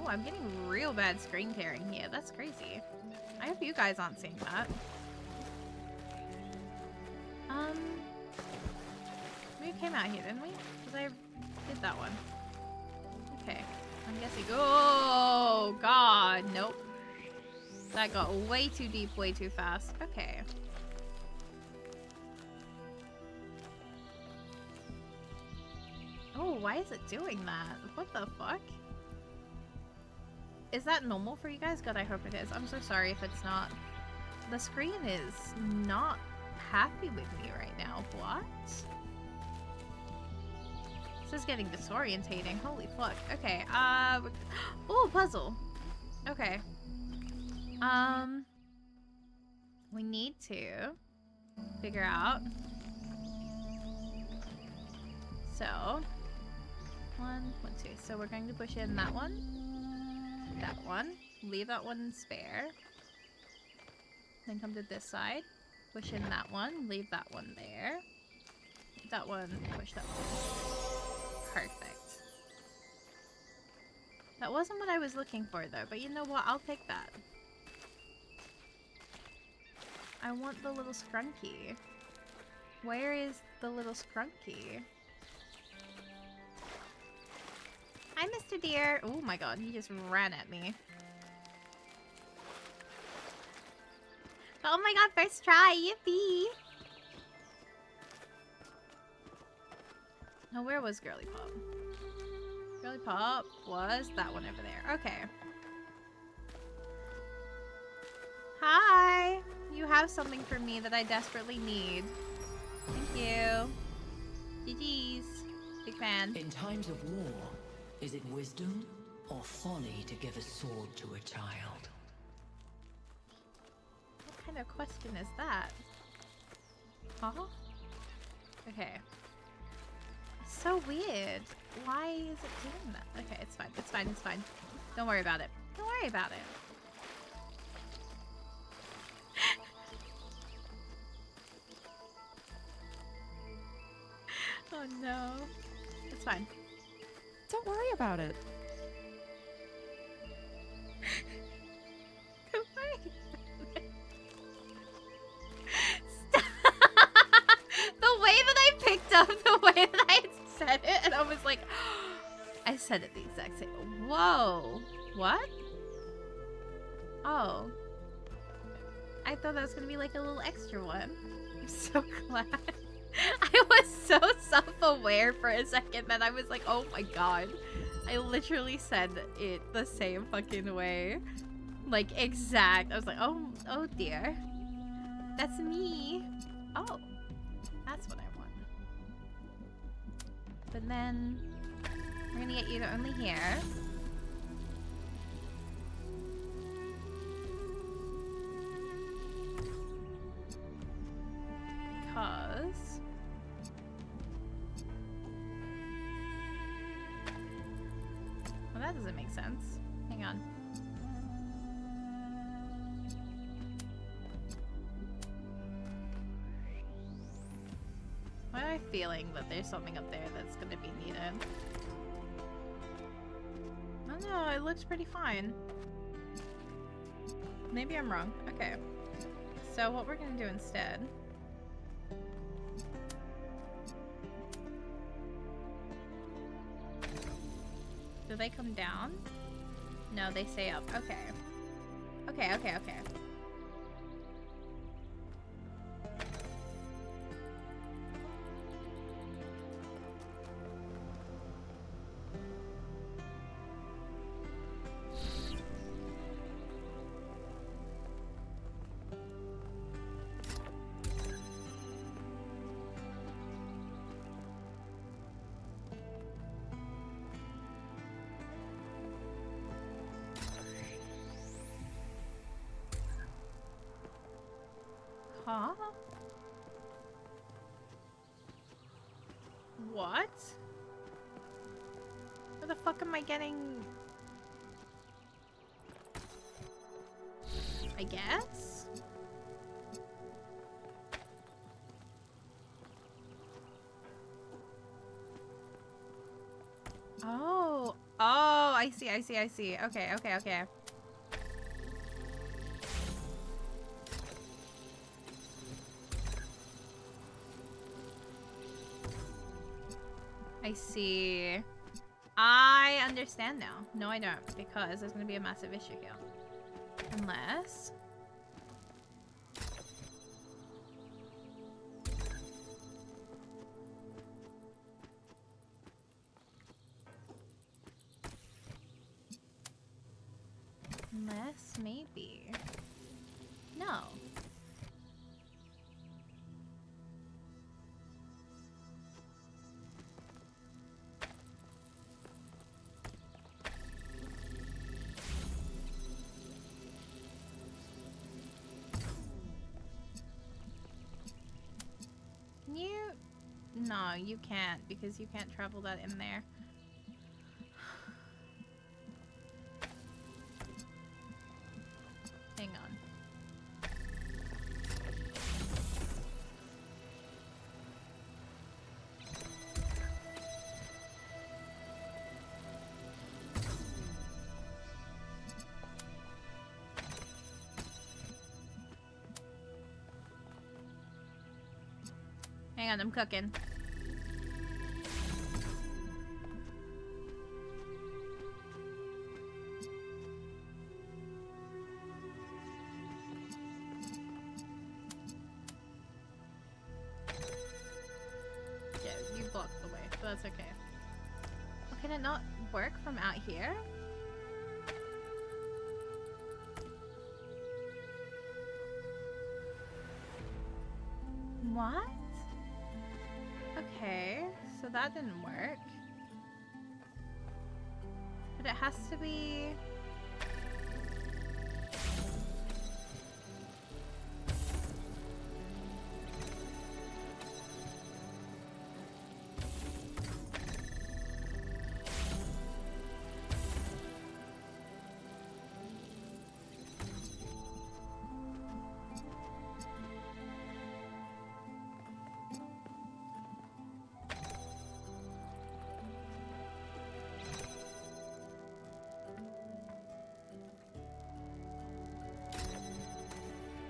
Oh, I'm getting real bad screen tearing here. That's crazy. I hope you guys aren't seeing that. We came out here, didn't we? Because I did that one. Okay. I'm guessing. Oh, God. Nope. That got way too deep, way too fast. Okay. Oh, why is it doing that? What the fuck? Is that normal for you guys? God, I hope it is. I'm so sorry if it's not. The screen is not happy with me right now. What? This is getting disorientating. Holy fuck. Okay, oh, puzzle. Okay. We need to figure out. So, 1, 2. So we're going to push in that one, leave that one spare. Then come to this side, push in that one, leave that one there. That one, push that one. Perfect. That wasn't what I was looking for though, but you know what? I'll take that. I want the little scrunky. Where is the little scrunky? Hi, Mr. Deer. Oh my god, he just ran at me. Oh my god, first try. Yippee! Now, where was Girly Pop? Girly Pop was that one over there. Okay. Hi! You have something for me that I desperately need. Thank you. GG's. Big fan. In times of war, is it wisdom or folly to give a sword to a child? What kind of question is that? Huh? Okay. It's so weird. Why is it doing that? Okay, it's fine. It's fine. It's fine. Don't worry about it. Don't worry about it. Oh no. It's fine. Don't worry about it. Don't worry about it. Stop. The way that I picked up the way that I said it, and I was like, I said it the exact same. Whoa. What? Oh. I thought that was gonna be like a little extra one. I'm so glad. I was so self-aware for a second that I was like, oh my god. I literally said it the same fucking way. Like, exact. I was like, oh dear. That's me. Oh. That's what I want. But then, we're gonna get you to only here. Because... well, that doesn't make sense. Hang on. Why am I feeling that there's something up there that's gonna be needed? I don't know, it looks pretty fine. Maybe I'm wrong. Okay. So what we're gonna do instead... do they come down? No, they stay up. Okay. Okay. Huh? What? Where the fuck am I getting... I guess? Oh, I see. Okay. I see. I understand now. No, I don't, because there's gonna be a massive issue here. Unless... Unless, maybe... No. Can you... No, you can't, because you can't travel that in there. Hang on. Hang on, I'm cooking. Yeah, you blocked the way, but that's okay. Oh, can it not work from out here? What? Okay, so that didn't work. But it has to be...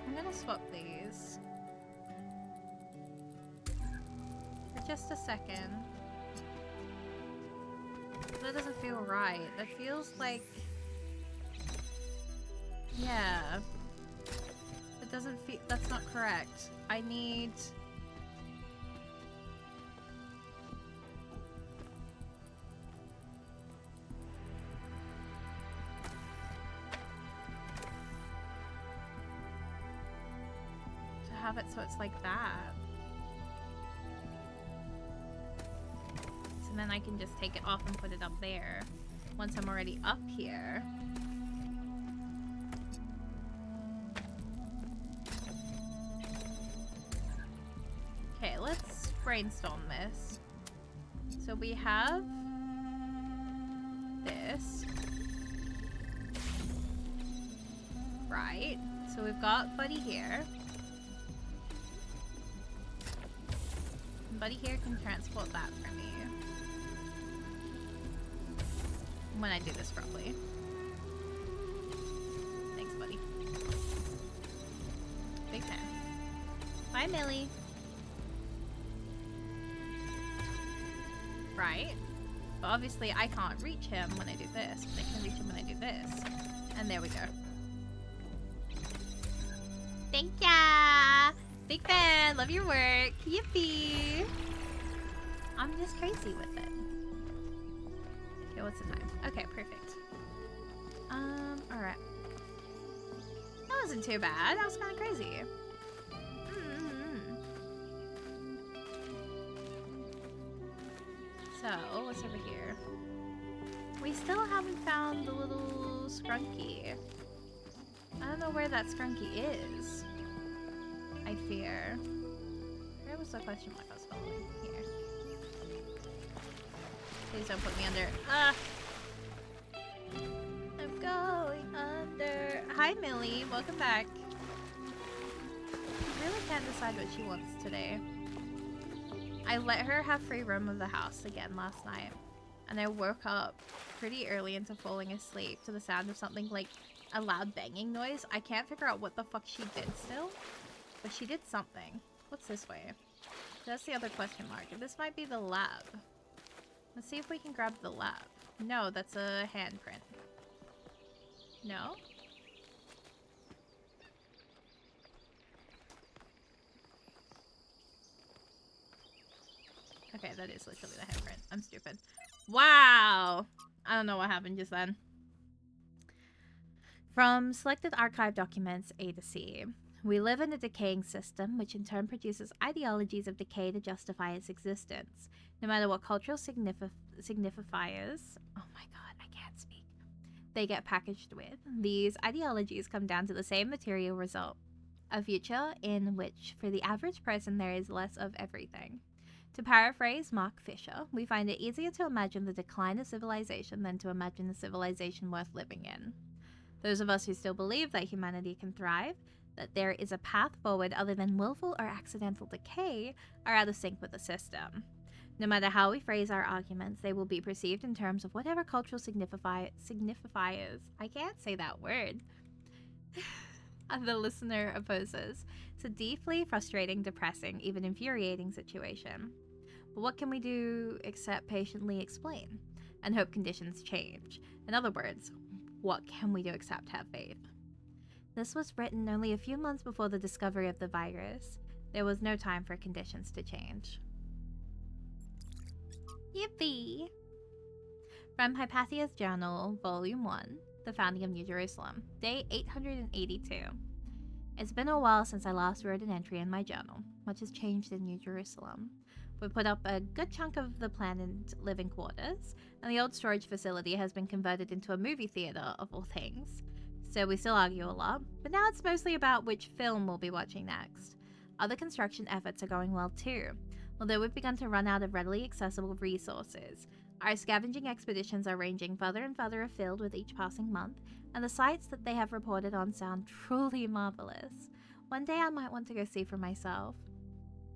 I'm gonna swap these. For just a second. That doesn't feel right. That feels like... Yeah. It doesn't feel... That's not correct. I need... have it so it's like that. So then I can just take it off and put it up there once I'm already up here. Okay, let's brainstorm this. So we have this. Right. So we've got Buddy here. Buddy here can transport that for me. When I do this properly. Thanks, buddy. Big fan. Bye, Millie. Right. But obviously I can't reach him when I do this. But I can reach him when I do this. And there we go. Thank ya! Big fan! Love your work! Yippee! I'm just crazy with it. Okay, what's the time? Okay, perfect. Alright. That wasn't too bad. That was kind of crazy. So, what's over here? We still haven't found the little scrunky. I don't know where that scrunky is. I fear. Where was the question mark I was following? Here. Please don't put me under. Ah! I'm going under. Hi, Millie. Welcome back. I really can't decide what she wants today. I let her have free roam of the house again last night. and I woke up pretty early into falling asleep to the sound of something like a loud banging noise. I can't figure out what the fuck she did still, but she did something. What's this way? That's the other question mark. This might be the lab. Let's see if we can grab the lab. No, that's a handprint. No? Okay, that is literally the handprint. I'm stupid. Wow! I don't know what happened just then. From selected archive documents A to C, we live in a decaying system, which in turn produces ideologies of decay to justify its existence. No matter what cultural signifiers, oh my god, I can't speak, they get packaged with, these ideologies come down to the same material result. A future in which, for the average person, there is less of everything. To paraphrase Mark Fisher, we find it easier to imagine the decline of civilization than to imagine a civilization worth living in. Those of us who still believe that humanity can thrive, that there is a path forward other than willful or accidental decay, are out of sync with the system. No matter how we phrase our arguments, they will be perceived in terms of whatever cultural signifiers, I can't say that word, the listener opposes. It's a deeply frustrating, depressing, even infuriating situation. But what can we do except patiently explain and hope conditions change? In other words, what can we do except have faith? This was written only a few months before the discovery of the virus. There was no time for conditions to change. Yippee! From Hypatia's Journal, Volume 1, The Founding of New Jerusalem, Day 882. It's been a while since I last wrote an entry in my journal. Much has changed in New Jerusalem. We put up a good chunk of the planned living quarters, and the old storage facility has been converted into a movie theater, of all things. So we still argue a lot, but now it's mostly about which film we'll be watching next. Other construction efforts are going well too, although we've begun to run out of readily accessible resources. Our scavenging expeditions are ranging further and further afield with each passing month, and the sites that they have reported on sound truly marvelous. One day I might want to go see for myself.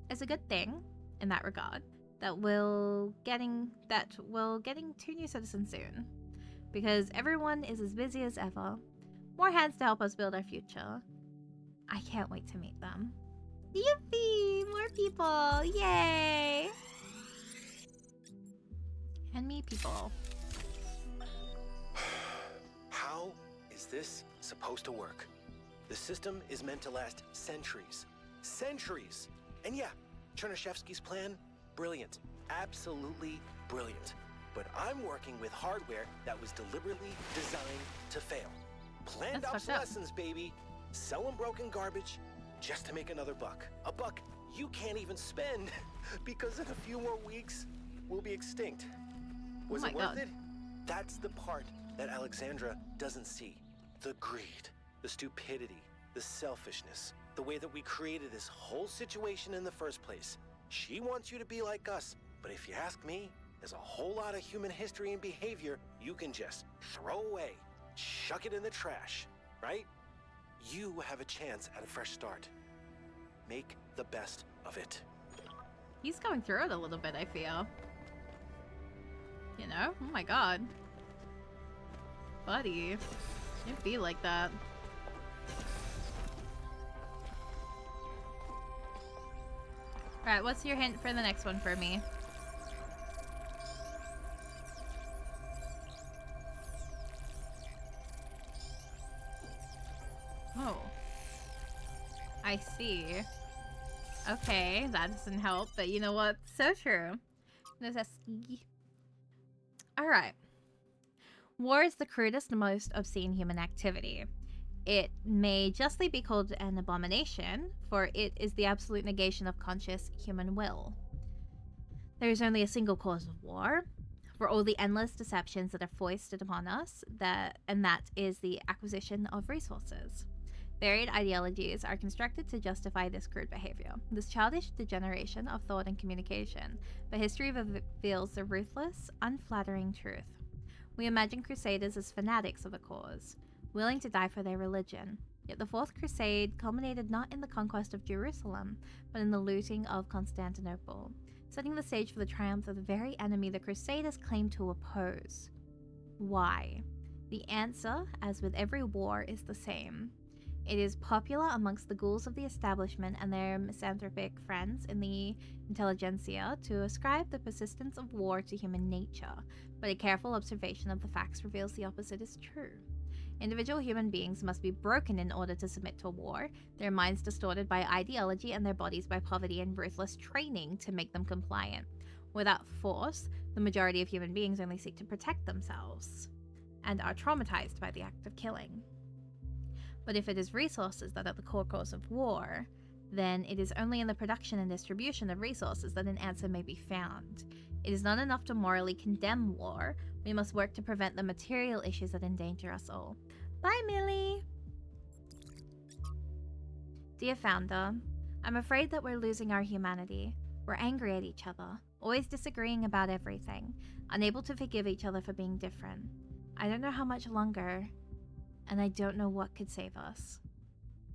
It's a good thing, in that regard, that we're getting 2 new citizens soon, because everyone is as busy as ever. More hands to help us build our future. I can't wait to meet them. Yippee! More people! Yay! And me people. How is this supposed to work? The system is meant to last centuries. Centuries! And yeah, Chernyshevsky's plan, brilliant. Absolutely brilliant. But I'm working with hardware that was deliberately designed to fail. Planned obsolescence, baby. Selling broken garbage just to make another buck. A buck you can't even spend because in a few more weeks, we'll be extinct. Was it worth it? That's the part that Alexandra doesn't see. The greed, the stupidity, the selfishness, the way that we created this whole situation in the first place. She wants you to be like us, but if you ask me, there's a whole lot of human history and behavior you can just throw away, chuck it in the trash, right? You have a chance at a fresh start. Make the best of it. He's going through it a little bit, I feel. You know? Oh my god. Buddy. You'd be like that. Alright, what's your hint for the next one for me? Oh. I see. Okay, that doesn't help, but you know what? So true. Alright. War is the crudest and most obscene human activity. It may justly be called an abomination, for it is the absolute negation of conscious human will. There is only a single cause of war, for all the endless deceptions that are foisted upon us, and that is the acquisition of resources. Varied ideologies are constructed to justify this crude behavior, this childish degeneration of thought and communication, but history reveals the ruthless, unflattering truth. We imagine crusaders as fanatics of a cause, willing to die for their religion. Yet the Fourth Crusade culminated not in the conquest of Jerusalem, but in the looting of Constantinople. setting the stage for the triumph of the very enemy the Crusaders claim to oppose. Why? The answer, as with every war, is the same. It is popular amongst the ghouls of the establishment and their misanthropic friends in the intelligentsia to ascribe the persistence of war to human nature, but a careful observation of the facts reveals the opposite is true. Individual human beings must be broken in order to submit to war, their minds distorted by ideology and their bodies by poverty and ruthless training to make them compliant. Without force, the majority of human beings only seek to protect themselves and are traumatized by the act of killing. But if it is resources that are the core cause of war, then it is only in the production and distribution of resources that an answer may be found. It is not enough to morally condemn war. We must work to prevent the material issues that endanger us all. Bye, Millie! Dear Founder, I'm afraid that we're losing our humanity. We're angry at each other, always disagreeing about everything, unable to forgive each other for being different. I don't know how much longer, and I don't know what could save us.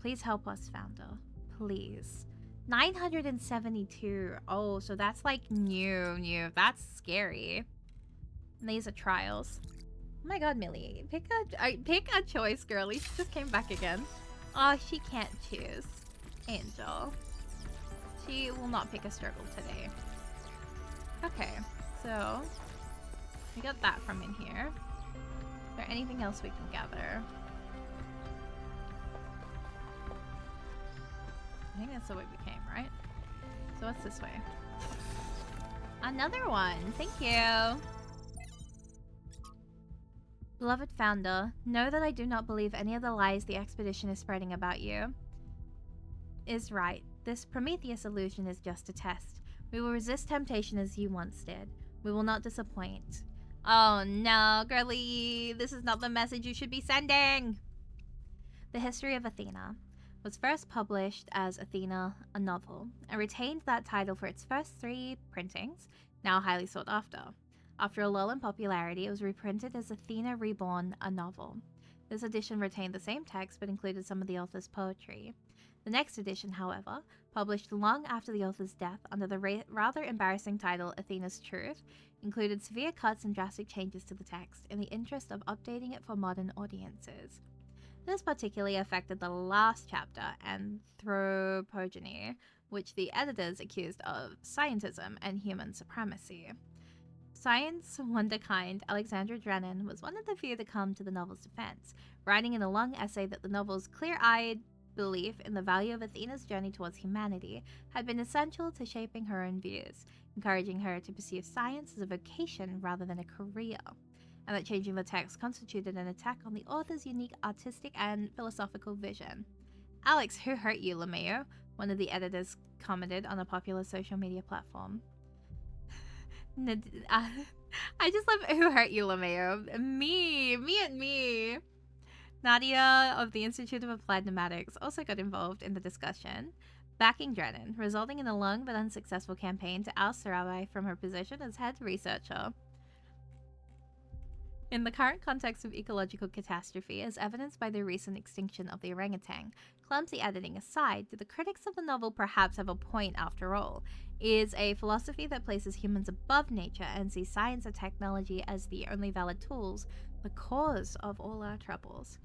Please help us, Founder. Please. 972. Oh, so that's like new. That's scary. And these are trials. Oh my god, Millie. Pick a choice, girlie. She just came back again. Oh, she can't choose. Angel. She will not pick a struggle today. Okay, so we got that from in here. Is there anything else we can gather? I think that's the way we came, right? So what's this way? Another one! Thank you! Beloved Founder, know that I do not believe any of the lies the expedition is spreading about you is right. This Prometheus illusion is just a test. We will resist temptation as you once did. We will not disappoint. Oh no, girlie! This is not the message you should be sending! The History of Athena was first published as Athena, a novel, and retained that title for its first 3 printings, now highly sought after. After a lull in popularity, it was reprinted as Athena Reborn, a novel. This edition retained the same text but included some of the author's poetry. The next edition, however, published long after the author's death under the rather embarrassing title Athena's Truth, included severe cuts and drastic changes to the text in the interest of updating it for modern audiences. This particularly affected the last chapter, Anthropogeny, which the editors accused of scientism and human supremacy. Science wonderkind Alexandra Drennan was one of the few to come to the novel's defense, writing in a long essay that the novel's clear-eyed belief in the value of Athena's journey towards humanity had been essential to shaping her own views, encouraging her to pursue science as a vocation rather than a career, and that changing the text constituted an attack on the author's unique artistic and philosophical vision. Alex, who hurt you, LeMayo? One of the editors commented on a popular social media platform. I just love who hurt you, LeMayo. Me and me. Nadia of the Institute of Applied Pneumatics also got involved in the discussion, backing Drennan, resulting in a long but unsuccessful campaign to oust Sarabai from her position as head researcher. In the current context of ecological catastrophe, as evidenced by the recent extinction of the orangutan, clumsy editing aside, do the critics of the novel perhaps have a point after all? Is a philosophy that places humans above nature and sees science and technology as the only valid tools the cause of all our troubles?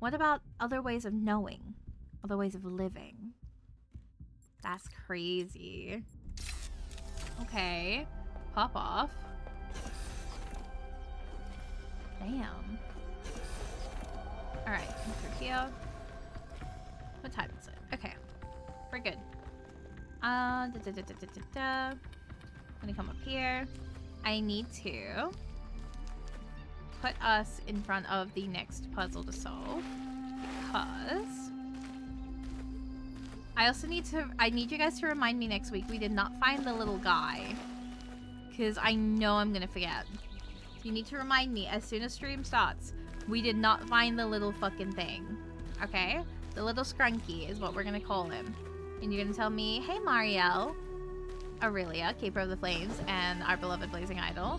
What about other ways of knowing? Other ways of living? That's crazy. Okay. Pop off. Damn. Alright, through here. What time is it? Okay. We're good. I'm gonna come up here. I need to put us in front of the next puzzle to solve because I need you guys to remind me next week we did not find the little guy, because I know I'm gonna forget. So you need to remind me as soon as stream starts, we did not find the little fucking thing. Okay? The little scrunky is what we're gonna call him. And you're gonna tell me, hey Marielle, Aurelia, Keeper of the Flames, and our beloved Blazing Idol,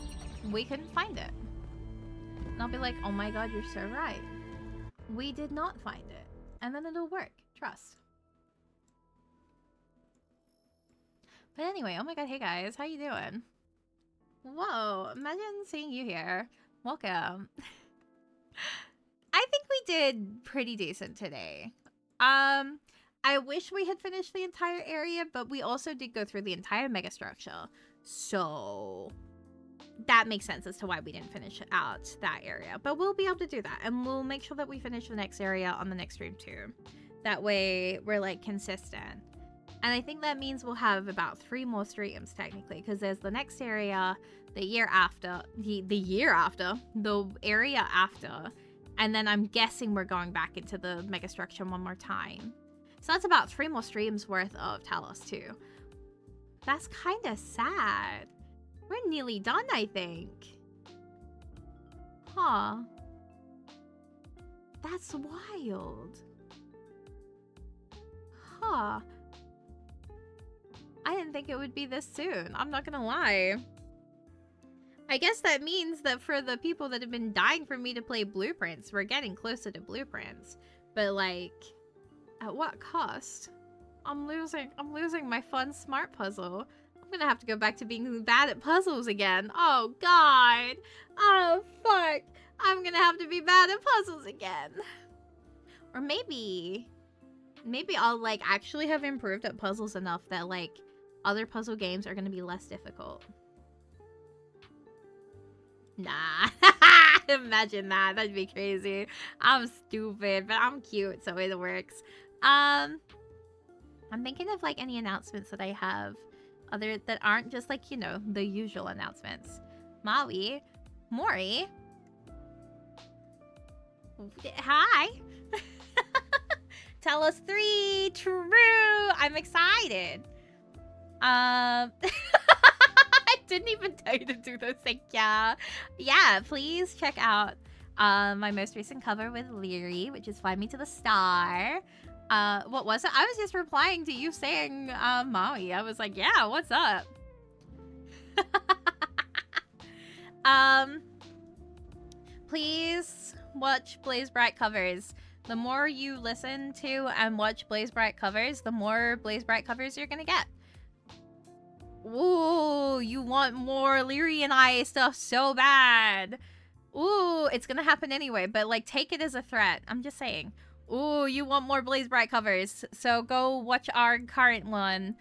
we couldn't find it. And I'll be like, oh my god, you're so right. We did not find it. And then it'll work. Trust. But anyway, oh my god, hey guys, how you doing? Whoa, imagine seeing you here. Welcome. I think we did pretty decent today. I wish we had finished the entire area, but we also did go through the entire megastructure. So that makes sense as to why we didn't finish out that area. But we'll be able to do that, and we'll make sure that we finish the next area on the next stream too. That way we're like consistent. And I think that means we'll have about 3 more streams technically, because there's the next area, the year after, the area after, and then I'm guessing we're going back into the megastructure one more time. So that's about 3 more streams worth of Talos too. That's kind of sad. We're nearly done, I think. Huh. That's wild. Huh. I didn't think it would be this soon. I'm not gonna lie. I guess that means that for the people that have been dying for me to play Blueprints, we're getting closer to Blueprints. But like, at what cost? I'm losing my fun smart puzzle. I'm gonna have to go back to being bad at puzzles again. Oh god. Oh fuck. I'm gonna have to be bad at puzzles again. Or maybe I'll like actually have improved at puzzles enough that like other puzzle games are gonna be less difficult. Nah. Imagine that. That'd be crazy. I'm stupid, but I'm cute, so it works. I'm thinking of like any announcements that I have other that aren't just like, you know, the usual announcements. Maui, Mori. Hi. Talos 3, true. I'm excited. I didn't even tell you to do those. Like, yeah, please check out my most recent cover with Leary, which is Fly Me to the Star. What was it? I was just replying to you saying Maui. I was like, yeah, what's up? Please watch Blaze Bright covers. The more you listen to and watch Blaze Bright covers, the more Blaze Bright covers you're gonna get. Ooh, you want more Leary and I stuff so bad. Ooh, it's gonna happen anyway, but like take it as a threat. I'm just saying. Ooh, you want more Blaze Bright covers, so go watch our current one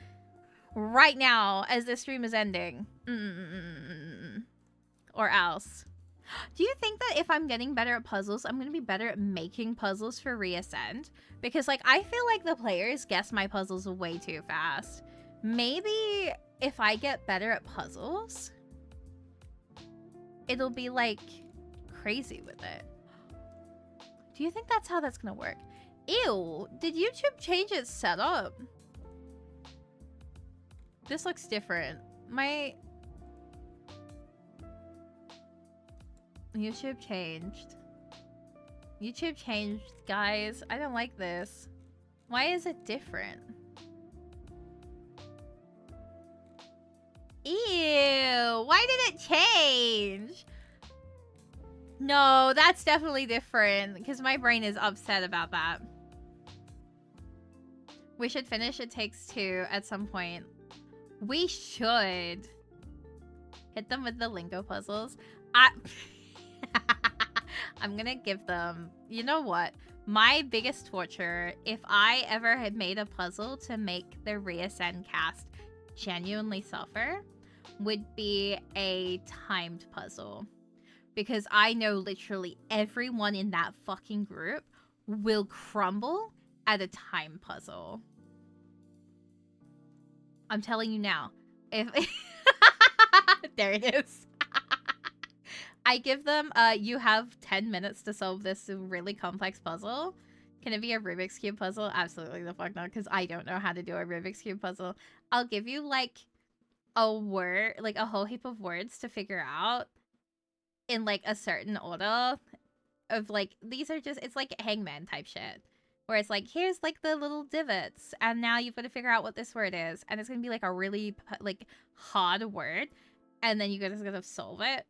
right now as this stream is ending. Or else. Do you think that if I'm getting better at puzzles, I'm going to be better at making puzzles for Reascend? Because, like, I feel like the players guess my puzzles way too fast. Maybe if I get better at puzzles, it'll be, like, crazy with it. Do you think that's how that's going to work? Ew, did YouTube change its setup? This looks different. My... YouTube changed. YouTube changed, guys. I don't like this. Why is it different? Ew, why did it change? No, that's definitely different because my brain is upset about that. We should finish It Takes Two at some point. We should. Hit them with the lingo puzzles. I'm gonna give them, you know what? My biggest torture, if I ever had made a puzzle to make the Reascend cast genuinely suffer, would be a timed puzzle. Because I know literally everyone in that fucking group will crumble at a time puzzle. I'm telling you now. If there it is. I give them, you have 10 minutes to solve this really complex puzzle. Can it be a Rubik's Cube puzzle? Absolutely the fuck not, because I don't know how to do a Rubik's Cube puzzle. I'll give you, like, a word, like, a whole heap of words to figure out in, like, a certain order of, like, these are just, it's like Hangman type shit. Where it's like, here's, like, the little divots, and now you've got to figure out what this word is. And it's going to be, like, a really, like, hard word. And then you guys are going to solve it.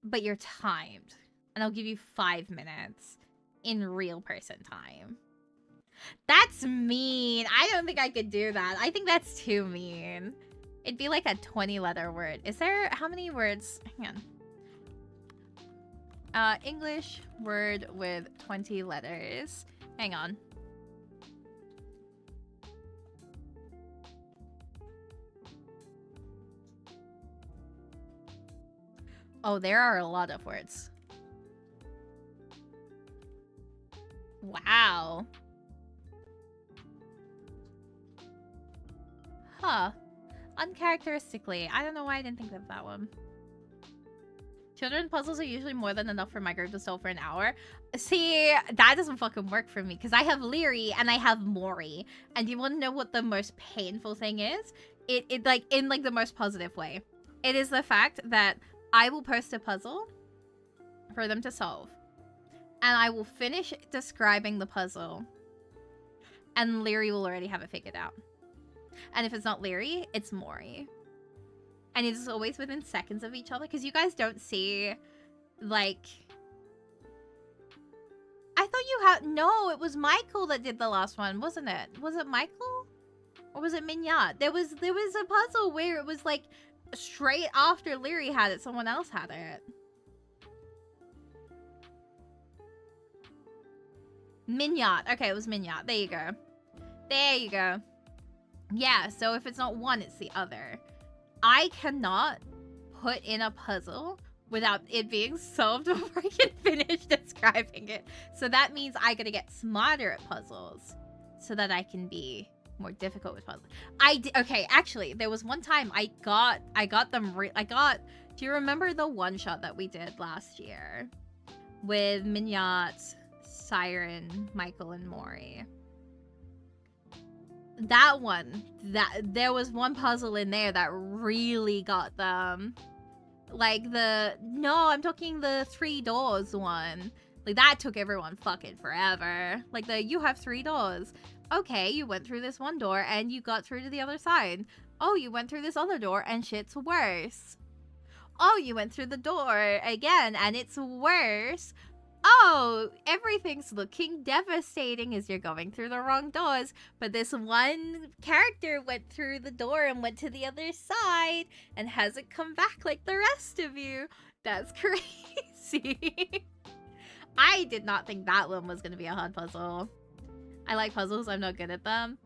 But you're timed. And I'll give you 5 minutes in real person time. That's mean. I don't think I could do that. I think that's too mean. It'd be like a 20-letter word. Is there, how many words? Hang on. English word with 20 letters. Hang on. Oh, there are a lot of words. Wow. Huh. Uncharacteristically. I don't know why I didn't think of that one. Children puzzles are usually more than enough for my group to solve for an hour. See, that doesn't fucking work for me because I have Leary and I have Mori. And you want to know what the most painful thing is? It like in like the most positive way. It is the fact that I will post a puzzle for them to solve. And I will finish describing the puzzle. And Leary will already have it figured out. And if it's not Leary, it's Mori. And it's always within seconds of each other. Because you guys don't see, like... I thought you had... No, it was Michael that did the last one, wasn't it? Was it Michael? Or was it Mignat? There was a puzzle where it was, like, straight after Leary had it, someone else had it. Mignat. Okay, it was Mignat. There you go. There you go. Yeah, so if it's not one, it's the other. I cannot put in a puzzle without it being solved before I can finish describing it. So that means I gotta get smarter at puzzles so that I can be more difficult with puzzles. Okay, actually, there was one time I got them. Do you remember the one shot that we did last year with Mignat, Siren, Michael, and Mori? That one, there was one puzzle in there that really got them. Like I'm talking the 3 doors one. Like that took everyone fucking forever. Like you have 3 doors. Okay, you went through this one door and you got through to the other side. Oh, you went through this other door and shit's worse. Oh, you went through the door again and it's worse. Oh, everything's looking devastating as you're going through the wrong doors. But this one character went through the door and went to the other side and hasn't come back like the rest of you. That's crazy. I did not think that one was going to be a hard puzzle. I like puzzles. I'm not good at them.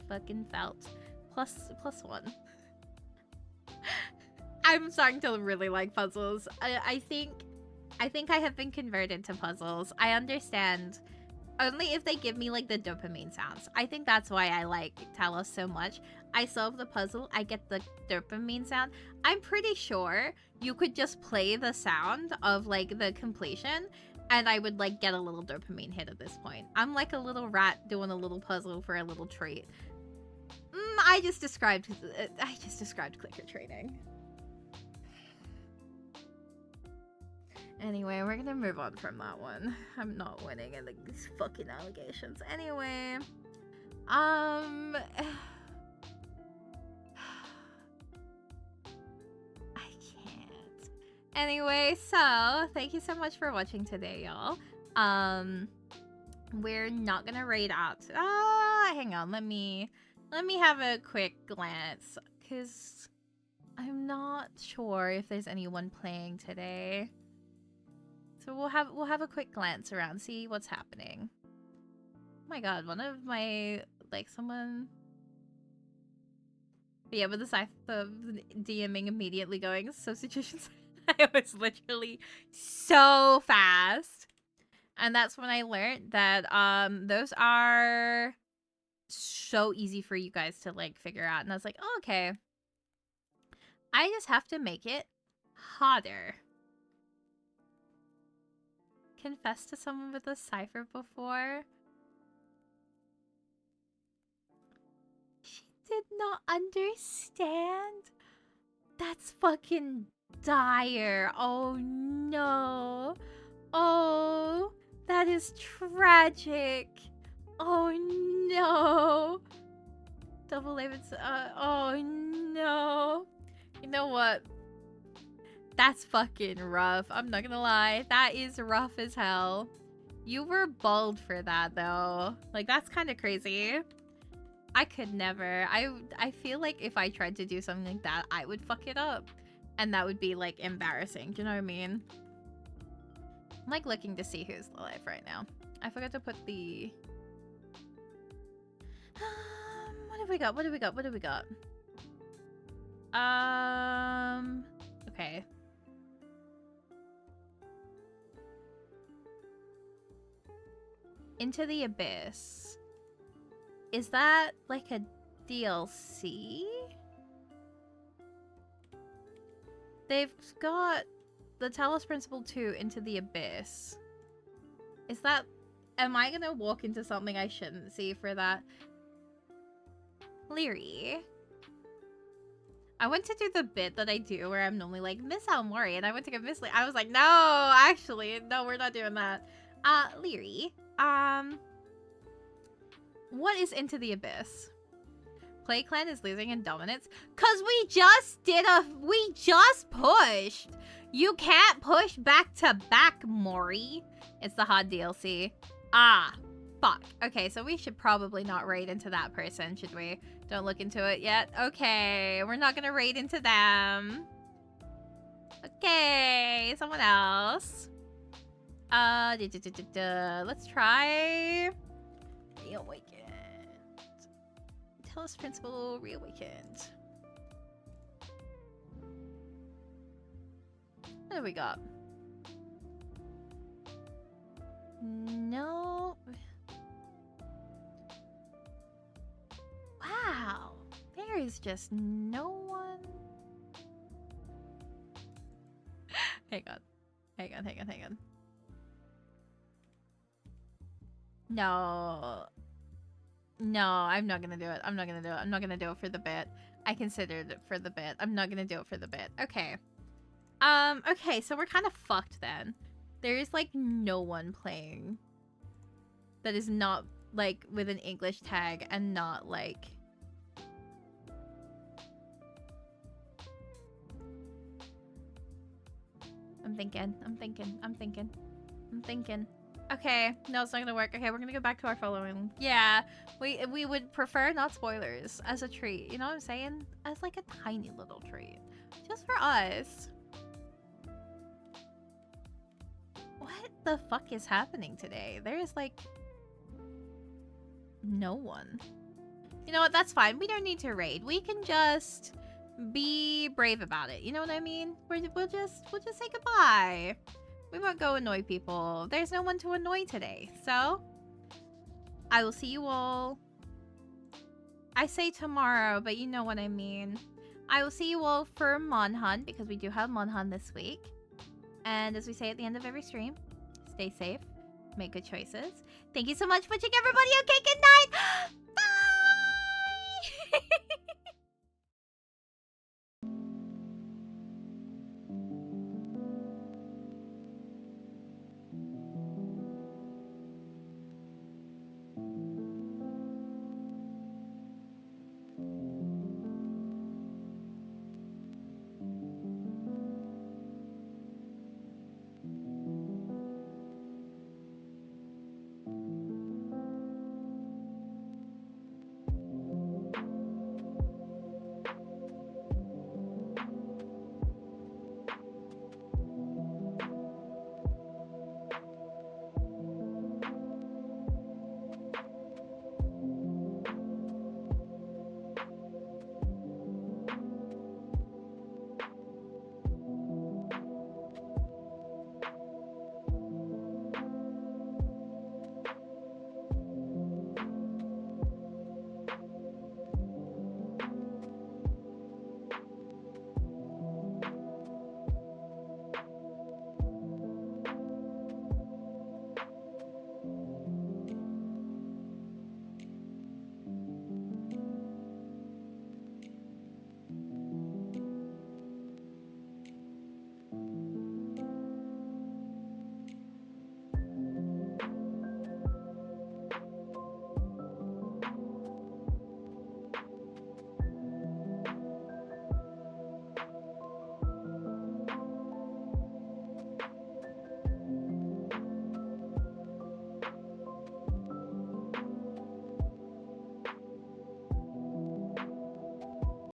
Fucking felt. Plus 1. I'm starting to really like puzzles. I think I have been converted to puzzles. I understand. Only if they give me, like, the dopamine sounds. I think that's why I like Talos so much. I solve the puzzle, I get the dopamine sound. I'm pretty sure you could just play the sound of, like, the completion, and I would, like, get a little dopamine hit at this point. I'm like a little rat doing a little puzzle for a little treat. I just described clicker training. Anyway, we're gonna move on from that one. I'm not winning in these fucking allegations. Anyway, I can't. Anyway, so thank you so much for watching today, y'all. We're not gonna raid out. Hang on. Let me have a quick glance, cause I'm not sure if there's anyone playing today. So we'll have a quick glance around, see what's happening. Oh my god, one of my, like, someone... But yeah, with the DMing immediately going, substitutions. I was literally so fast. And that's when I learned that those are so easy for you guys to, like, figure out. And I was like, oh, okay. I just have to make it harder. Confessed to someone with a cipher before. She did not understand? That's fucking dire. Oh no. Oh, that is tragic. Oh no. Double labels. Oh no. You know what? That's fucking rough. I'm not gonna lie. That is rough as hell. You were bald for that, though. Like, that's kind of crazy. I could never. I feel like if I tried to do something like that, I would fuck it up. And that would be, like, embarrassing. Do you know what I mean? I'm, like, looking to see who's alive right now. I forgot to put the... what have we got? What do we got? What do we got? Okay. Into the Abyss. Is that like a DLC? They've got the Talos Principle 2 Into the Abyss. Is that... Am I gonna walk into something I shouldn't see for that? Leary. I went to do the bit that I do where I'm normally like, Miss Almori, and I went to go Miss Lee. I was like, no, actually, no, we're not doing that. Leary. What is Into the Abyss? Play Clan is losing in dominance? Cause we just pushed. You can't push back to back, Mori. It's the hard DLC. Ah, fuck. Okay, so we should probably not raid into that person, should we? Don't look into it yet. Okay, we're not gonna raid into them. Okay, someone else. Let's try Reawakened. Talos Principle Reawakened. What do we got? No. Wow. There is just no one. Hang on. Hang on. No. No, I'm not gonna do it. I'm not gonna do it for the bit. I considered it for the bit. I'm not gonna do it for the bit. Okay. Okay, so we're kind of fucked then. There's, like, no one playing that is not, like, with an English tag and not, like... I'm thinking. Okay, no, it's not gonna work. Okay, we're gonna go back to our following. Yeah, we would prefer not spoilers as a treat. You know what I'm saying? As, like, a tiny little treat. Just for us. What the fuck is happening today? There's, like, no one. You know what? That's fine. We don't need to raid. We can just be brave about it. You know what I mean? We'll just say goodbye. We won't go annoy people. There's no one to annoy today. So, I will see you all. I say tomorrow, but you know what I mean. I will see you all for Monhunt, because we do have Monhunt this week. And as we say at the end of every stream, stay safe, make good choices. Thank you so much for watching, everybody. Okay, good night.